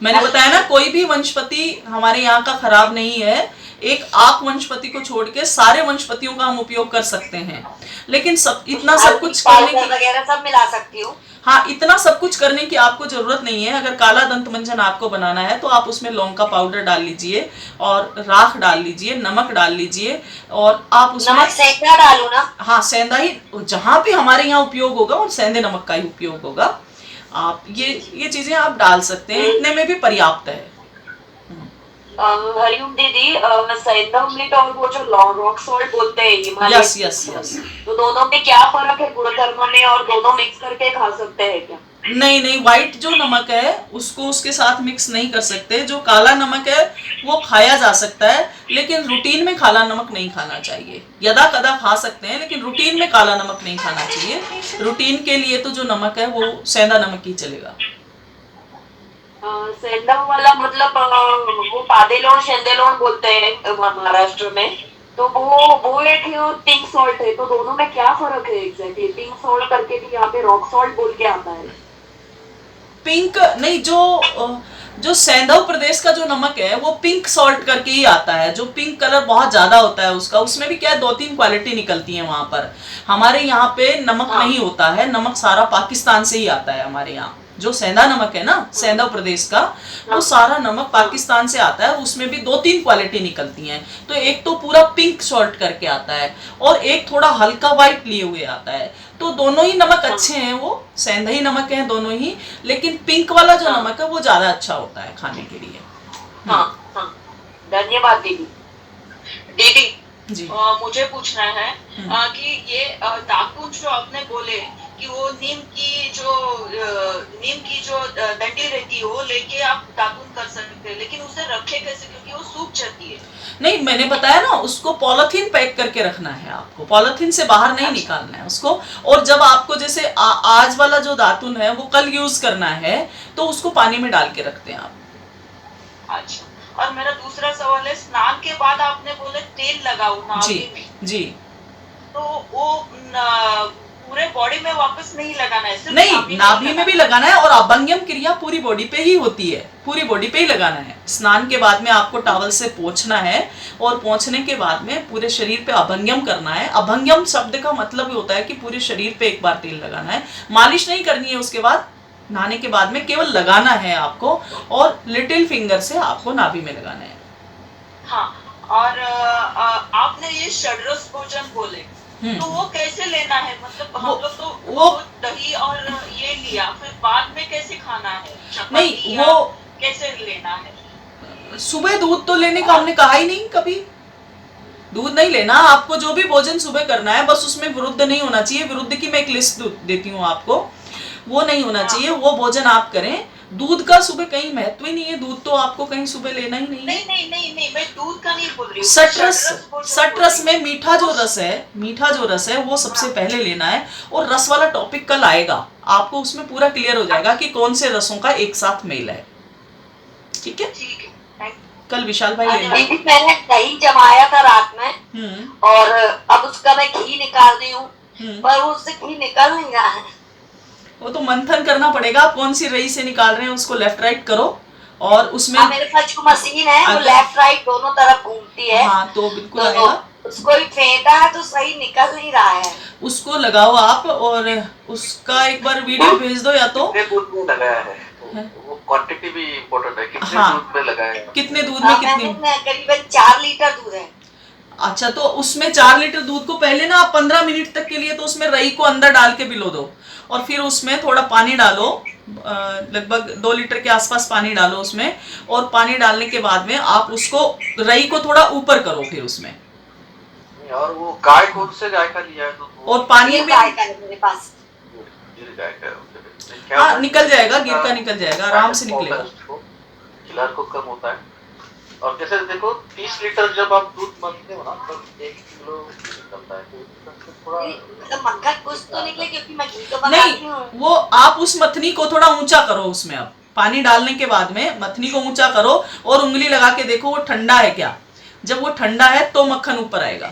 मैंने बताया ना कोई भी वनस्पति हमारे यहाँ का खराब नहीं है। एक आक वनस्पति को छोड़ के सारे वनस्पतियों का हम उपयोग कर सकते हैं, लेकिन इतना सब कुछ करने की, वगैरह सब मिला सकती हूँ। हाँ इतना सब कुछ करने की आपको जरूरत नहीं है। अगर काला दंत मंजन आपको बनाना है तो आप उसमें लौंग का पाउडर डाल लीजिए और राख डाल लीजिए, नमक डाल लीजिए, और आप उसमें नमक सेंधा डालू ना? हाँ सेंधा ही, जहां भी हमारे यहाँ उपयोग होगा वो सेंधे नमक का ही उपयोग होगा। आप ये चीजें आप डाल सकते हैं, इतने में भी पर्याप्त है। हरिओम दीदी, सैंधा अम्लिट और वो जो रॉक सॉल्ट बोलते हैं हिमालय, यस यस यस। तो दोनों में क्या फर्क है गुणधर्म में, और दोनों मिक्स करके खा सकते हैं क्या? नहीं नहीं, व्हाइट जो नमक है उसको उसके साथ मिक्स नहीं कर सकते। जो काला नमक है वो खाया जा सकता है, लेकिन रूटीन में काला नमक नहीं खाना चाहिए। यदा कदा खा सकते हैं, लेकिन रूटीन में काला नमक नहीं खाना चाहिए। रूटीन के लिए तो जो नमक है वो सेंधा नमक ही चलेगा। सेंधा वाला मतलब वो पादेलोन शेंदेलोन बोलते हैं महाराष्ट्र में, तो वो एक पिंक सॉल्ट है, तो दोनों में क्या फर्क है एग्जैक्टली? पिंक सॉल्ट करके भी यहाँ पे रॉक सॉल्ट बोल के आता है। पिंक नहीं, जो सैंधव प्रदेश का जो नमक है वो पिंक सॉल्ट करके ही आता है, जो पिंक कलर बहुत ज्यादा होता है उसका। उसमें भी क्या है, 2-3 क्वालिटी निकलती है वहां पर। हमारे यहाँ पे नमक नहीं होता है, नमक सारा पाकिस्तान से ही आता है हमारे यहाँ। जो सेंधा नमक है ना, सैंधव प्रदेश का, वो सारा नमक पाकिस्तान से आता है। उसमें भी 2-3 क्वालिटी निकलती हैं। तो एक तो पूरा पिंक सॉल्ट करके आता है और एक थोड़ा हल्का व्हाइट लिए हुए आता है। तो दोनों ही नमक अच्छे हैं, वो सेंधा ही नमक है दोनों ही, लेकिन पिंक वाला जो नमक है वो ज्यादा अच्छा होता है खाने के लिए। हाँ हाँ, धन्यवाद दीदी। दीदी जी मुझे पूछना है कि ये दातुन जो आपने बोले कि वो नीम की जो डंडी रहती है वो लेके आप दातुन कर सकते हैं, लेकिन उसे रखे कैसे, क्योंकि वो सूख जाती है। नहीं, मैंने बताया ना, उसको पॉलिथीन पैक करके रखना है आपको, पॉलिथीन से बाहर नहीं निकालना है उसको। और जब आपको जैसे आज वाला जो दातुन है वो कल यूज करना है तो उसको पानी में डाल के रखते हैं आप। अच्छा, और मेरा दूसरा सवाल है, स्नान के बाद आपने बोले तेल लगाओ नाभि में, जी, तो वो पूरे बॉडी में वापस नहीं लगाना है, सिर्फ नहीं नाभि में भी लगाना है, और अभंगम क्रिया पूरी बॉडी पे ही होती है, पूरी बॉडी पे ही लगाना है। स्नान के बाद में आपको टॉवल से पोंछना है, और पोंछने के बाद में पूरे शरीर पे अभंगम करना है। अभंगम शब्द का मतलब ही होता है कि पूरे शरीर पे एक बार तेल लगाना है, मालिश नहीं करनी है। उसके बाद नहाने के बाद में केवल लगाना है आपको, और लिटिल फिंगर से आपको नाभि में लगाना है। हाँ, और आपने ये षड्रस भोजन बोले, तो वो कैसे लेना है? मतलब हम लोग तो वो दही और ये लिया, फिर बाद में कैसे खाना है? नहीं, वो कैसे लेना है? सुबह दूध तो लेने का हमने कहा ही नहीं कभी। दूध नहीं लेना आपको। जो भी भोजन सुबह करना है, बस उसमें विरुद्ध नहीं होना चाहिए। विरुद्ध की मैं एक लिस्ट देती हूँ आपको, वो नहीं होना चाहिए। वो भोजन आप करें। दूध का सुबह कहीं महत्व ही नहीं है, दूध तो आपको कहीं सुबह लेना ही नहीं है। नहीं, मैं दूध का नहीं बोल रही हूँ। सटरस में मीठा जो रस है वो सबसे पहले लेना है। और रस वाला टॉपिक कल आएगा, आपको उसमें पूरा क्लियर हो जाएगा कि कौन से रसों का एक साथ मेल है। ठीक है, ठीक है, थैंक कल विशाल भाई ले लेंगे। दीदी मैंने दही जमाया था रात में और अब उसका मैं घी निकाल रही हूँ, पर उससे घी निकल नहीं रहा है। वो तो मंथन करना पड़ेगा, आप कौन सी रई से निकाल रहे हैं उसको लेफ्ट राइट करो और उसमें मेरे पास जो मशीन है वो लेफ्ट राइट दोनों तरफ घूमती है। हाँ तो बिल्कुल तो आएगा। उसको भी फेंटा है तो सही निकल नहीं रहा है। उसको लगाओ आप और उसका एक बार वीडियो भेज दो या तो। कितने दूध में लगाया है वो क्वांटिटी भी इम्पोर्टेंट है, कितने हाँ, दूध में लगाया है, कितने दूध में कितनी। करीबन 4 लीटर दूध है। अच्छा, तो उसमें 4 लीटर दूध को पहले ना आप 15 मिनट तक के लिए तो उसमें रई को अंदर डाल के भिगो दो और फिर उसमें थोड़ा पानी डालो, लगभग 2 लीटर के आसपास पानी डालो उसमें, और पानी डालने के बाद में आप उसको रई को थोड़ा ऊपर करो फिर उसमें। और वो गाय कौन से गाय का लिया है तो और पानी में मेरे पास गिर गाय का हाँ निकल जाएगा, गिर का निकल जाएगा, आराम से निकलेगा। खिलार को कम होता है। और जैसे देखो 30 लीटर जब आप दूध मांगते हो ना तब 1 किलो निकलता है, तो थोड़ा मक्खन कुछ तो निकले क्योंकि मैं घी तो बनाती हूँ। नहीं, वो आप उस मथनी को थोड़ा ऊंचा करो, उसमें आप पानी डालने के बाद में मथनी को ऊंचा करो और उंगली लगा के देखो वो ठंडा है क्या। जब वो ठंडा है तो मक्खन ऊपर आएगा।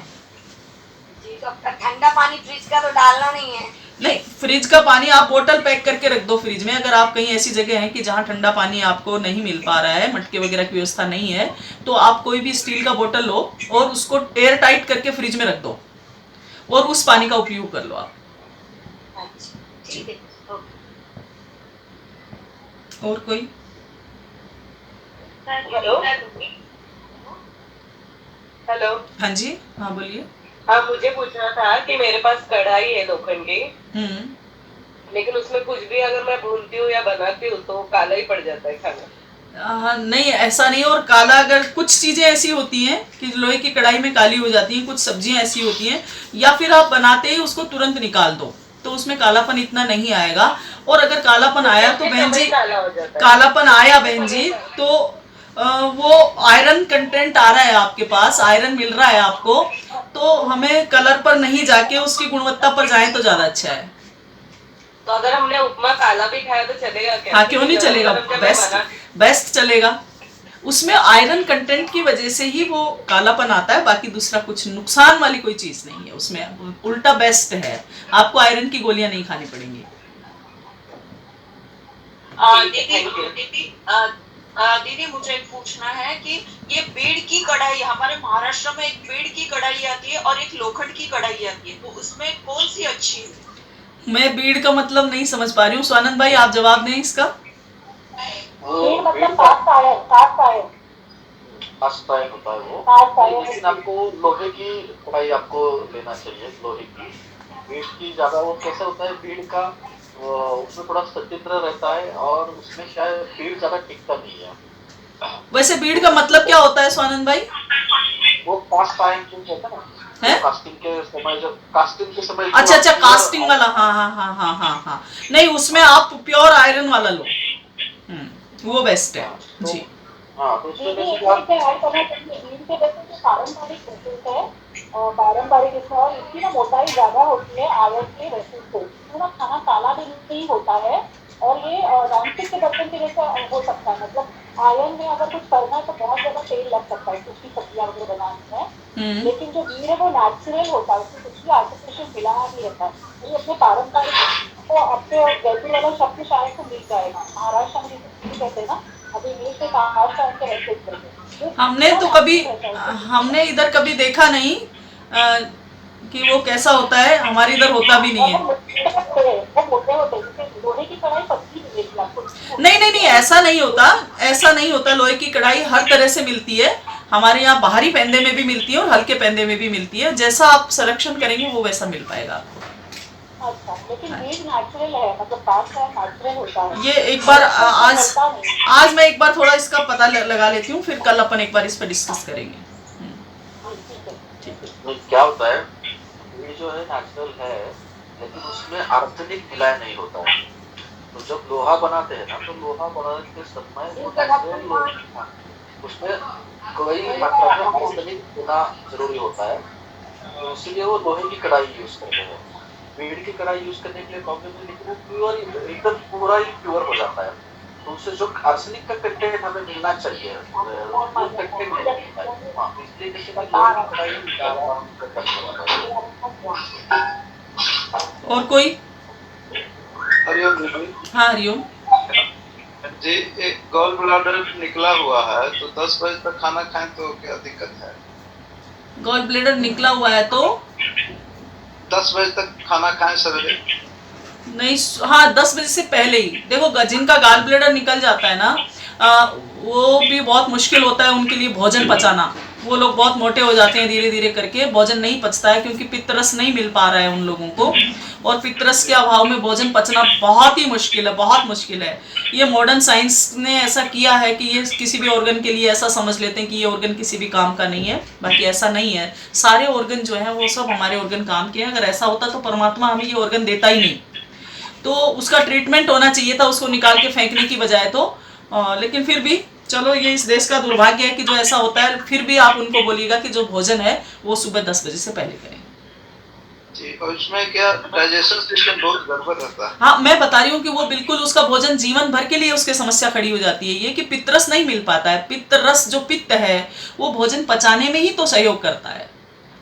जी, तो ठंडा पानी फ्रिज का तो डालना नहीं है। नहीं, फ्रिज का पानी आप बोतल पैक करके रख दो फ्रिज में। अगर आप कहीं ऐसी जगह है कि जहाँ ठंडा पानी आपको नहीं मिल पा रहा है, मटके वगैरह की व्यवस्था नहीं है, तो आप कोई भी स्टील का बोतल लो और उसको एयर टाइट करके फ्रिज में रख दो और उस पानी का उपयोग कर लो आप। ठीक है। और कोई? हेलो हेलो, हाँ जी, हाँ बोलिए। हाँ मुझे पूछना था कि मेरे पास कढ़ाई है लोखंड की, लेकिन उसमें कुछ भी अगर मैं भूनती हूँ या बनाती हूँ तो काला ही पड़ जाता है खाना। नहीं, ऐसा नहीं। और काला, अगर कुछ चीजें ऐसी होती हैं कि लोहे की कढ़ाई में काली हो जाती हैं, कुछ सब्जियां ऐसी होती हैं, या फिर आप बनाते ही उसको तुरंत निकाल दो तो उसमें कालापन इतना नहीं आएगा। और अगर कालापन आया तो बहन जी, कालापन आया बहन जी तो वो आयरन कंटेंट आ रहा है आपके पास, आयरन मिल रहा है आपको, तो हमें कलर पर नहीं जाके उसकी गुणवत्ता पर जाए तो ज्यादा अच्छा है। तो अगर हमने उपमा काला भी खाया तो चलेगा क्या? हाँ, क्यों नहीं चलेगा, बेस्ट चलेगा। उसमें आयरन कंटेंट की वजह से ही वो कालापन आता है, बाकी दूसरा कुछ नुकसान वाली कोई चीज नहीं है उसमें, उल्टा बेस्ट है। आपको आयरन की गोलियां नहीं खानी पड़ेंगी। दीदी मुझे एक पूछना है कि ये बेड़ की कढ़ाई, हमारे महाराष्ट्र में एक बेड़ की कढ़ाई आती है और एक लोखंड की कढ़ाई आती है, तो उसमें कौन सी अच्छी है? मैं बीड़ का मतलब नहीं समझ पा रही हूँ, स्वानंद भाई आप जवाब दें इसका। मतलब कास्ट आयरन होता है वो, लेकिन आपको लोहे की कढ़ाई आपको लेना चाहिए, लोहे की। बीड़ की ज्यादा वो कैसे होता है, बीड़ का उसमें थोड़ा सचित्र रहता है और उसमें शायद बीड़ ज्यादा टिकता नहीं है। वैसे बीड़ का मतलब क्या होता है स्वानंद भाई? वो कास्ट आयरन जो कहते हैं ना, कास्टिंग के समय अच्छा, कास्टिंग वाला। हाँ हाँ हाँ हाँ हाँ हाँ, नहीं उसमें आप प्योर आयरन वाला लो, वो बेस्ट है जी। हाँ, तो उसमें पारंपरिक इसमें इसकी ना मोटाई ज्यादा होती है आयरन के वैसे से, थोड़ा खाना काला भी नहीं होता है। और ये नॉनस्टिक के बर्तन के जैसा हो सकता है, मतलब आयरन में अगर कुछ करना है तो बहुत ज्यादा तेल लग सकता है सूखी सब्जियां वगैरह बनाने में। लेकिन जो बीड़ है वो नेचुरल होता है, उसमें कुछ भी आर्टिफिशियल मिला नहीं रहता है। ये अपने पारंपरिक तो अपने जैसे वाला शब्द शायद को मिल जाएगा, महाराष्ट्र में जिसे कहते हैं ना, अभी इंग्लिश में महाराष्ट्र के वैसे करते। हमने तो कभी, हमने इधर कभी देखा नहीं कि वो कैसा होता है, हमारे इधर होता भी नहीं है। नहीं नहीं नहीं, ऐसा नहीं होता, ऐसा नहीं होता। लोहे की कढ़ाई हर तरह से मिलती है हमारे यहाँ, बाहरी पेंदे में भी मिलती है और हल्के पेंदे में भी मिलती है। जैसा आप सिलेक्शन करेंगे वो वैसा मिल पाएगा आपको। अच्छा, लेकिन बीज नेचुरल है, मतलब कास्ट है नेचुरल होता है। ये एक बार आज मैं एक बार थोड़ा इसका पता लगा लेती हूँ, फिर कल अपन एक बार इस पर डिस्कस करेंगे। क्या होता है, बीड़ जो है नेचुरल है, लेकिन उसमें आर्सेनिक मिलाया नहीं होता है। तो जब लोहा बनाते हैं ना, तो लोहा बनाने के समय वो नेचुरल लोहा, उसमें कोई मात्रा में आर्सेनिक होना जरूरी होता है, तो इसीलिए वो लोहे की कढ़ाई यूज करते हैं। पेड़ की कढ़ाई यूज करने के लिए प्रॉब्लम है, लेकिन वो प्योर एकदम पूरा ही प्योर हो जाता है। तो उससे जो आर्सेनिक का कंटेंट हमें मिलना चाहिए वो कंटेंट नहीं मिलता है। हाँ, इसलिए जैसे कि लोहे की कढ़ाई और कोई? हरिओम जी। हाँ हरिओम जी, एक गॉल ब्लैडर निकला हुआ है तो 10 बजे तक खाना खाएं तो क्या दिक्कत है? गॉल ब्लेडर निकला हुआ है तो 10 बजे तक खाना खाएं सवेरे। नहीं, हाँ 10 बजे से पहले ही। देखो जिनका गाल ब्लेडर निकल जाता है ना, वो भी बहुत मुश्किल होता है उनके लिए भोजन पचाना। वो लोग बहुत मोटे हो जाते हैं धीरे धीरे करके, भोजन नहीं पचता है क्योंकि पित्तरस नहीं मिल पा रहा है उन लोगों को, और पित्तरस के अभाव में भोजन पचना बहुत ही मुश्किल है, बहुत मुश्किल है। ये मॉडर्न साइंस ने ऐसा किया है कि ये किसी भी ऑर्गन के लिए ऐसा समझ लेते हैं कि ये ऑर्गन किसी भी काम का नहीं है, बाकी ऐसा नहीं है। सारे ऑर्गन जो है वो सब हमारे ऑर्गन काम के हैं। अगर ऐसा होता तो परमात्मा हमें ये ऑर्गन देता ही नहीं। तो उसका ट्रीटमेंट होना चाहिए था उसको निकाल के फेंकने की बजाय तो। लेकिन फिर भी चलो, ये इस देश का दुर्भाग्य है कि जो ऐसा होता है। फिर भी आप उनको बोलिएगा कि जो भोजन है वो सुबह 10 बजे से पहले करें। जी, और उसमें क्या डाइजेशन सिस्टम बहुत गड़बड़ रहता है। हाँ, मैं बता रही हूँ कि वो बिल्कुल उसका भोजन जीवन भर के लिए उसके समस्या खड़ी हो जाती है। ये कि पित्तरस नहीं मिल पाता है। पित्तरस जो पित्त है वो भोजन पचाने में ही तो सहयोग करता है,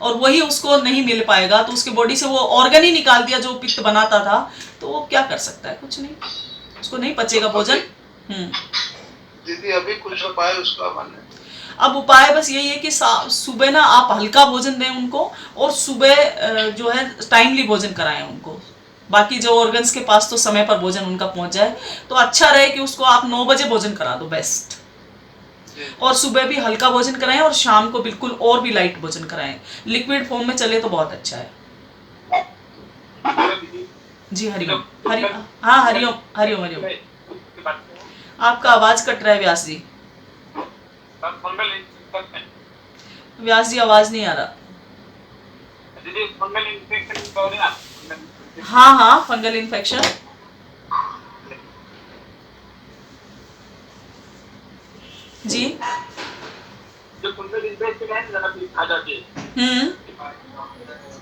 और वही उसको नहीं मिल पाएगा तो उसके बॉडी से वो ऑर्गन ही निकाल दिया जो पित्त बनाता था, तो वो क्या कर सकता है? कुछ नहीं, उसको नहीं पचेगा भोजन। दीदी, अभी कुछ उपाय उसका माने? अब उपाय बस यही है कि सुबह ना आप हल्का भोजन दें उनको, और सुबह जो है टाइमली भोजन कराएं उनको। बाकी जो ऑर्गन्स के पास तो समय पर भोजन उनका पहुंच जाए तो अच्छा रहे कि उसको आप 9 बजे भोजन करा दो बेस्ट। और सुबह भी हल्का भोजन कराएं और शाम को बिल्कुल और भी लाइट भोजन कराएं। लिक्विड फॉर्म में चले तो बहुत अच्छा है। जी हरिओम। हाँ हरिओम हरिओम हरिओम। आपका आवाज कट रहा है व्यास जी। व्यास जी आवाज नहीं आ रहा। हाँ हाँ, फंगल इन्फेक्शन। जी जो फंगल इन्फेक्शन है जरा प्लीज आ जाइए,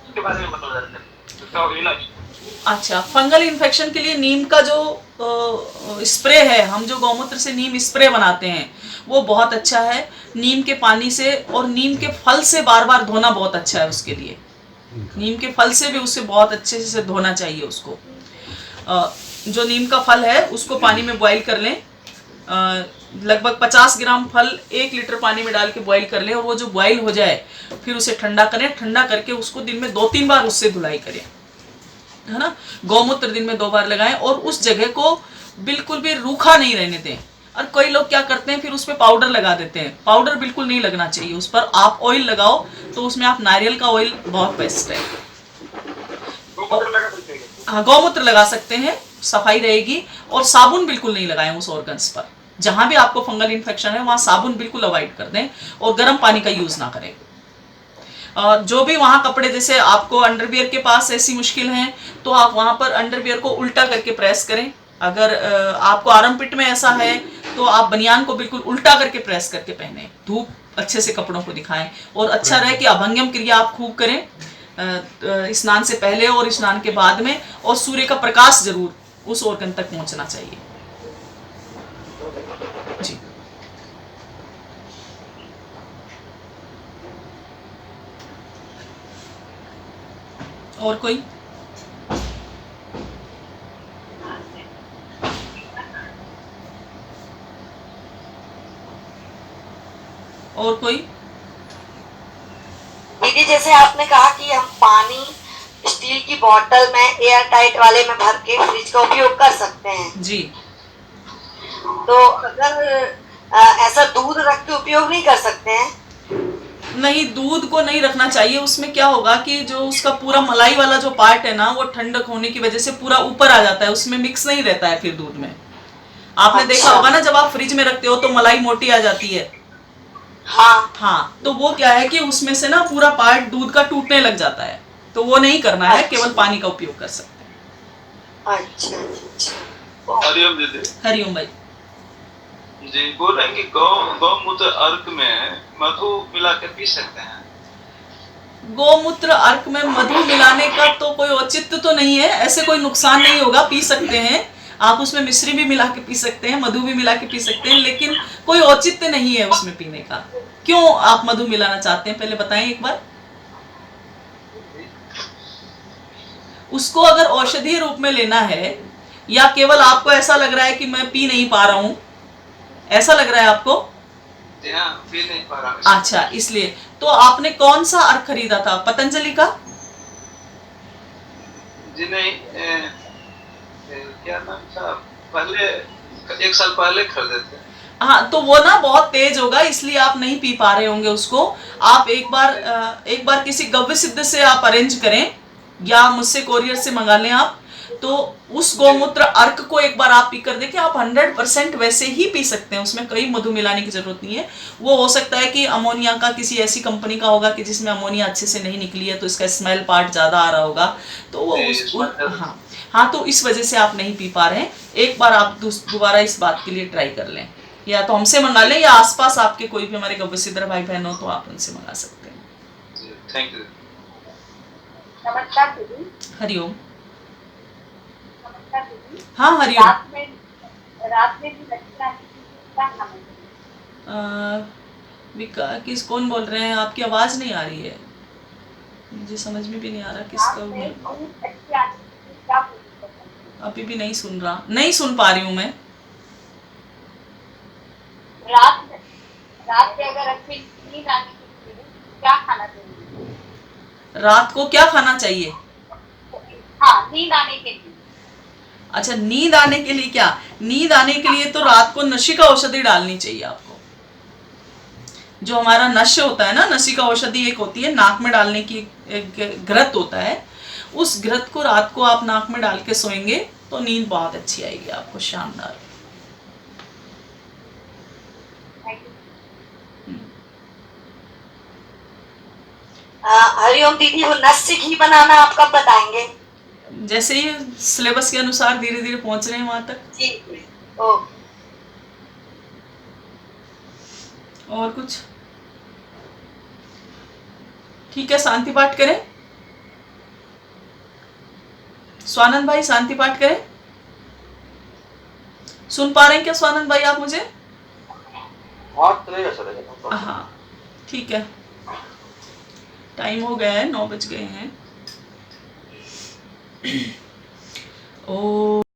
इसके बारे में बताओ जरा, इसका इलाज। अच्छा, फंगल इन्फेक्शन के लिए नीम का जो स्प्रे है, हम जो गौमूत्र से नीम स्प्रे बनाते हैं वो बहुत अच्छा है। नीम के पानी से और नीम के फल से बार बार धोना बहुत अच्छा है उसके लिए। नीम के फल से भी उसे बहुत अच्छे से धोना चाहिए उसको। जो नीम का फल है उसको पानी में बॉईल कर लें। लगभग 50 ग्राम फल 1 लीटर पानी में डाल के बॉईल कर लें, और वो जो बॉईल हो जाए फिर उसे ठंडा करें। ठंडा करके उसको दिन में 2-3 बार उससे धुलाई करें, है ना। गौमूत्र दिन में 2 बार लगाएं, और उस जगह को बिल्कुल भी रूखा नहीं रहने दें। और कई लोग क्या करते हैं, फिर उस पर पाउडर लगा देते हैं। पाउडर बिल्कुल नहीं लगना चाहिए उस पर। आप ऑयल लगाओ तो उसमें आप नारियल का ऑयल बहुत बेस्ट है। हाँ, गौमूत्र लगा सकते हैं, सफाई रहेगी। और साबुन बिल्कुल नहीं लगाएं उस ऑर्गन्स पर। जहां भी आपको फंगल इन्फेक्शन है वहां साबुन बिल्कुल अवॉइड कर दें, और गर्म पानी का यूज ना करें। जो भी वहां कपड़े, जैसे आपको अंडरवियर के पास ऐसी मुश्किल है तो आप वहां पर अंडरवियर को उल्टा करके प्रेस करें। अगर आपको आर्मपिट में ऐसा है तो आप बनियान को बिल्कुल उल्टा करके प्रेस करके पहने। धूप अच्छे से कपड़ों को दिखाएं, और अच्छा रहे कि अभंगम क्रिया आप खूब करें स्नान से पहले और स्नान के बाद में। और सूर्य का प्रकाश जरूर उस ऑर्गन तक पहुंचना चाहिए। जी और कोई? और कोई? दीदी, जैसे आपने कहा कि हम पानी स्टील की बोतल में एयर टाइट वाले में भर के फ्रिज का उपयोग कर सकते हैं जी। तो अगर ऐसा दूध रख के उपयोग नहीं कर सकते हैं? नहीं, दूध को नहीं रखना चाहिए। उसमें क्या होगा कि जो उसका पूरा मलाई वाला जो पार्ट है ना, वो ठंडक होने की वजह से पूरा ऊपर आ जाता है, उसमें मिक्स नहीं रहता है फिर दूध में। आपने देखा होगा ना, जब आप फ्रिज में रखते हो तो मलाई मोटी आ जाती है। हाँ, तो वो क्या है कि उसमें से ना पूरा पार्ट दूध का टूटने लग जाता है, तो वो नहीं करना है। केवल पानी का उपयोग कर सकते हैं। अच्छा। हरिओम दीदी। हरिओम भाई जी, बोल रहे हैं कि गौमूत्र अर्क में मधु मिला के पी सकते हैं? गोमूत्र अर्क में मधु मिलाने का तो कोई औचित्य तो नहीं है, ऐसे कोई नुकसान नहीं होगा, पी सकते हैं आप, उसमें मिश्री भी मिला के पी सकते हैं, मधु भी मिला के पी सकते हैं, लेकिन कोई औचित्य नहीं है उसमें पीने का। क्यों आप मधु मिलाना चाहते हैं, पहले बताएं एक बार। उसको अगर औषधीय रूप में लेना है, या केवल आपको ऐसा लग रहा है कि मैं पी नहीं पा रहा हूं, ऐसा लग रहा है आपको? जी हाँ, पी नहीं पा रहा। अच्छा, इसलिए तो आपने कौन सा अर्क खरीदा था, पतंजलि का? जी नहीं, क्या नाम था, पहले 1 साल पहले खरीदे थे। हाँ, तो वो ना बहुत तेज होगा, इसलिए आप नहीं पी पा रहे होंगे उसको। आप एक बार किसी गव्य सिद्ध से आप अरेंज करें, या मुझसे कोरियर से मंगा लें आप, तो उस गोमूत्र अर्क को एक बार आप पी कर देखिए, आप 100% वैसे ही पी सकते हैं, उसमें कई मधु मिलाने की जरूरत नहीं है। वो हो सकता है कि अमोनिया का किसी ऐसी कंपनी का होगा कि जिसमें अमोनिया अच्छे से नहीं निकली है, तो इसका स्मेल पार्ट ज्यादा आ रहा होगा, तो वो हाँ, तो इस वजह से आप नहीं पी पा रहे हैं। एक बार आप दोबारा इस बात के लिए ट्राई कर लें, या तो हमसे मंगा लें, या आसपास आपके कोई भी हमारे गव्यसिद्ध भाई बहन हो तो आप उनसे मंगा सकते हैं। Thank you. नमस्कार दीदी। हरिओम। नमस्कार दीदी। हाँ, हरिओम। रात में भी लड़कियां क्या खाना किस कौन बोल रहे हैं, आपकी आवाज नहीं आ रही है, मुझे समझ में भी नहीं आ रहा किसका। अभी भी नहीं सुन रहा, नहीं सुन पा रही हूँ मैं। रात में अगर अच्छी नींद आने के लिए क्या खाना चाहिए? रात को क्या खाना चाहिए? हाँ, नींद आने के लिए। अच्छा, नींद आने के लिए क्या? नींद आने के लिए तो रात को नशिका औषधि डालनी चाहिए आपको। जो हमारा नश्य होता है ना, नशिका औषधि एक होती है नाक में डालने की, एक घृत होता है, उस घृत को रात को आप नाक में डाल के सोएंगे तो नींद बहुत अच्छी आएगी आपको, शानदार। हरिओम दीदी, वो नस्य घी बनाना आप कब बताएंगे? जैसे ही सिलेबस के अनुसार धीरे धीरे पहुंच रहे हैं वहां तक। जी। ओ। और कुछ? ठीक है, शांति पाठ करें। स्वानंद भाई शांति पाठ करें। सुन पा रहे हैं क्या स्वानंद भाई आप मुझे? हाँ, ठीक है, टाइम हो गया है, 9 बज गए हैं। ओ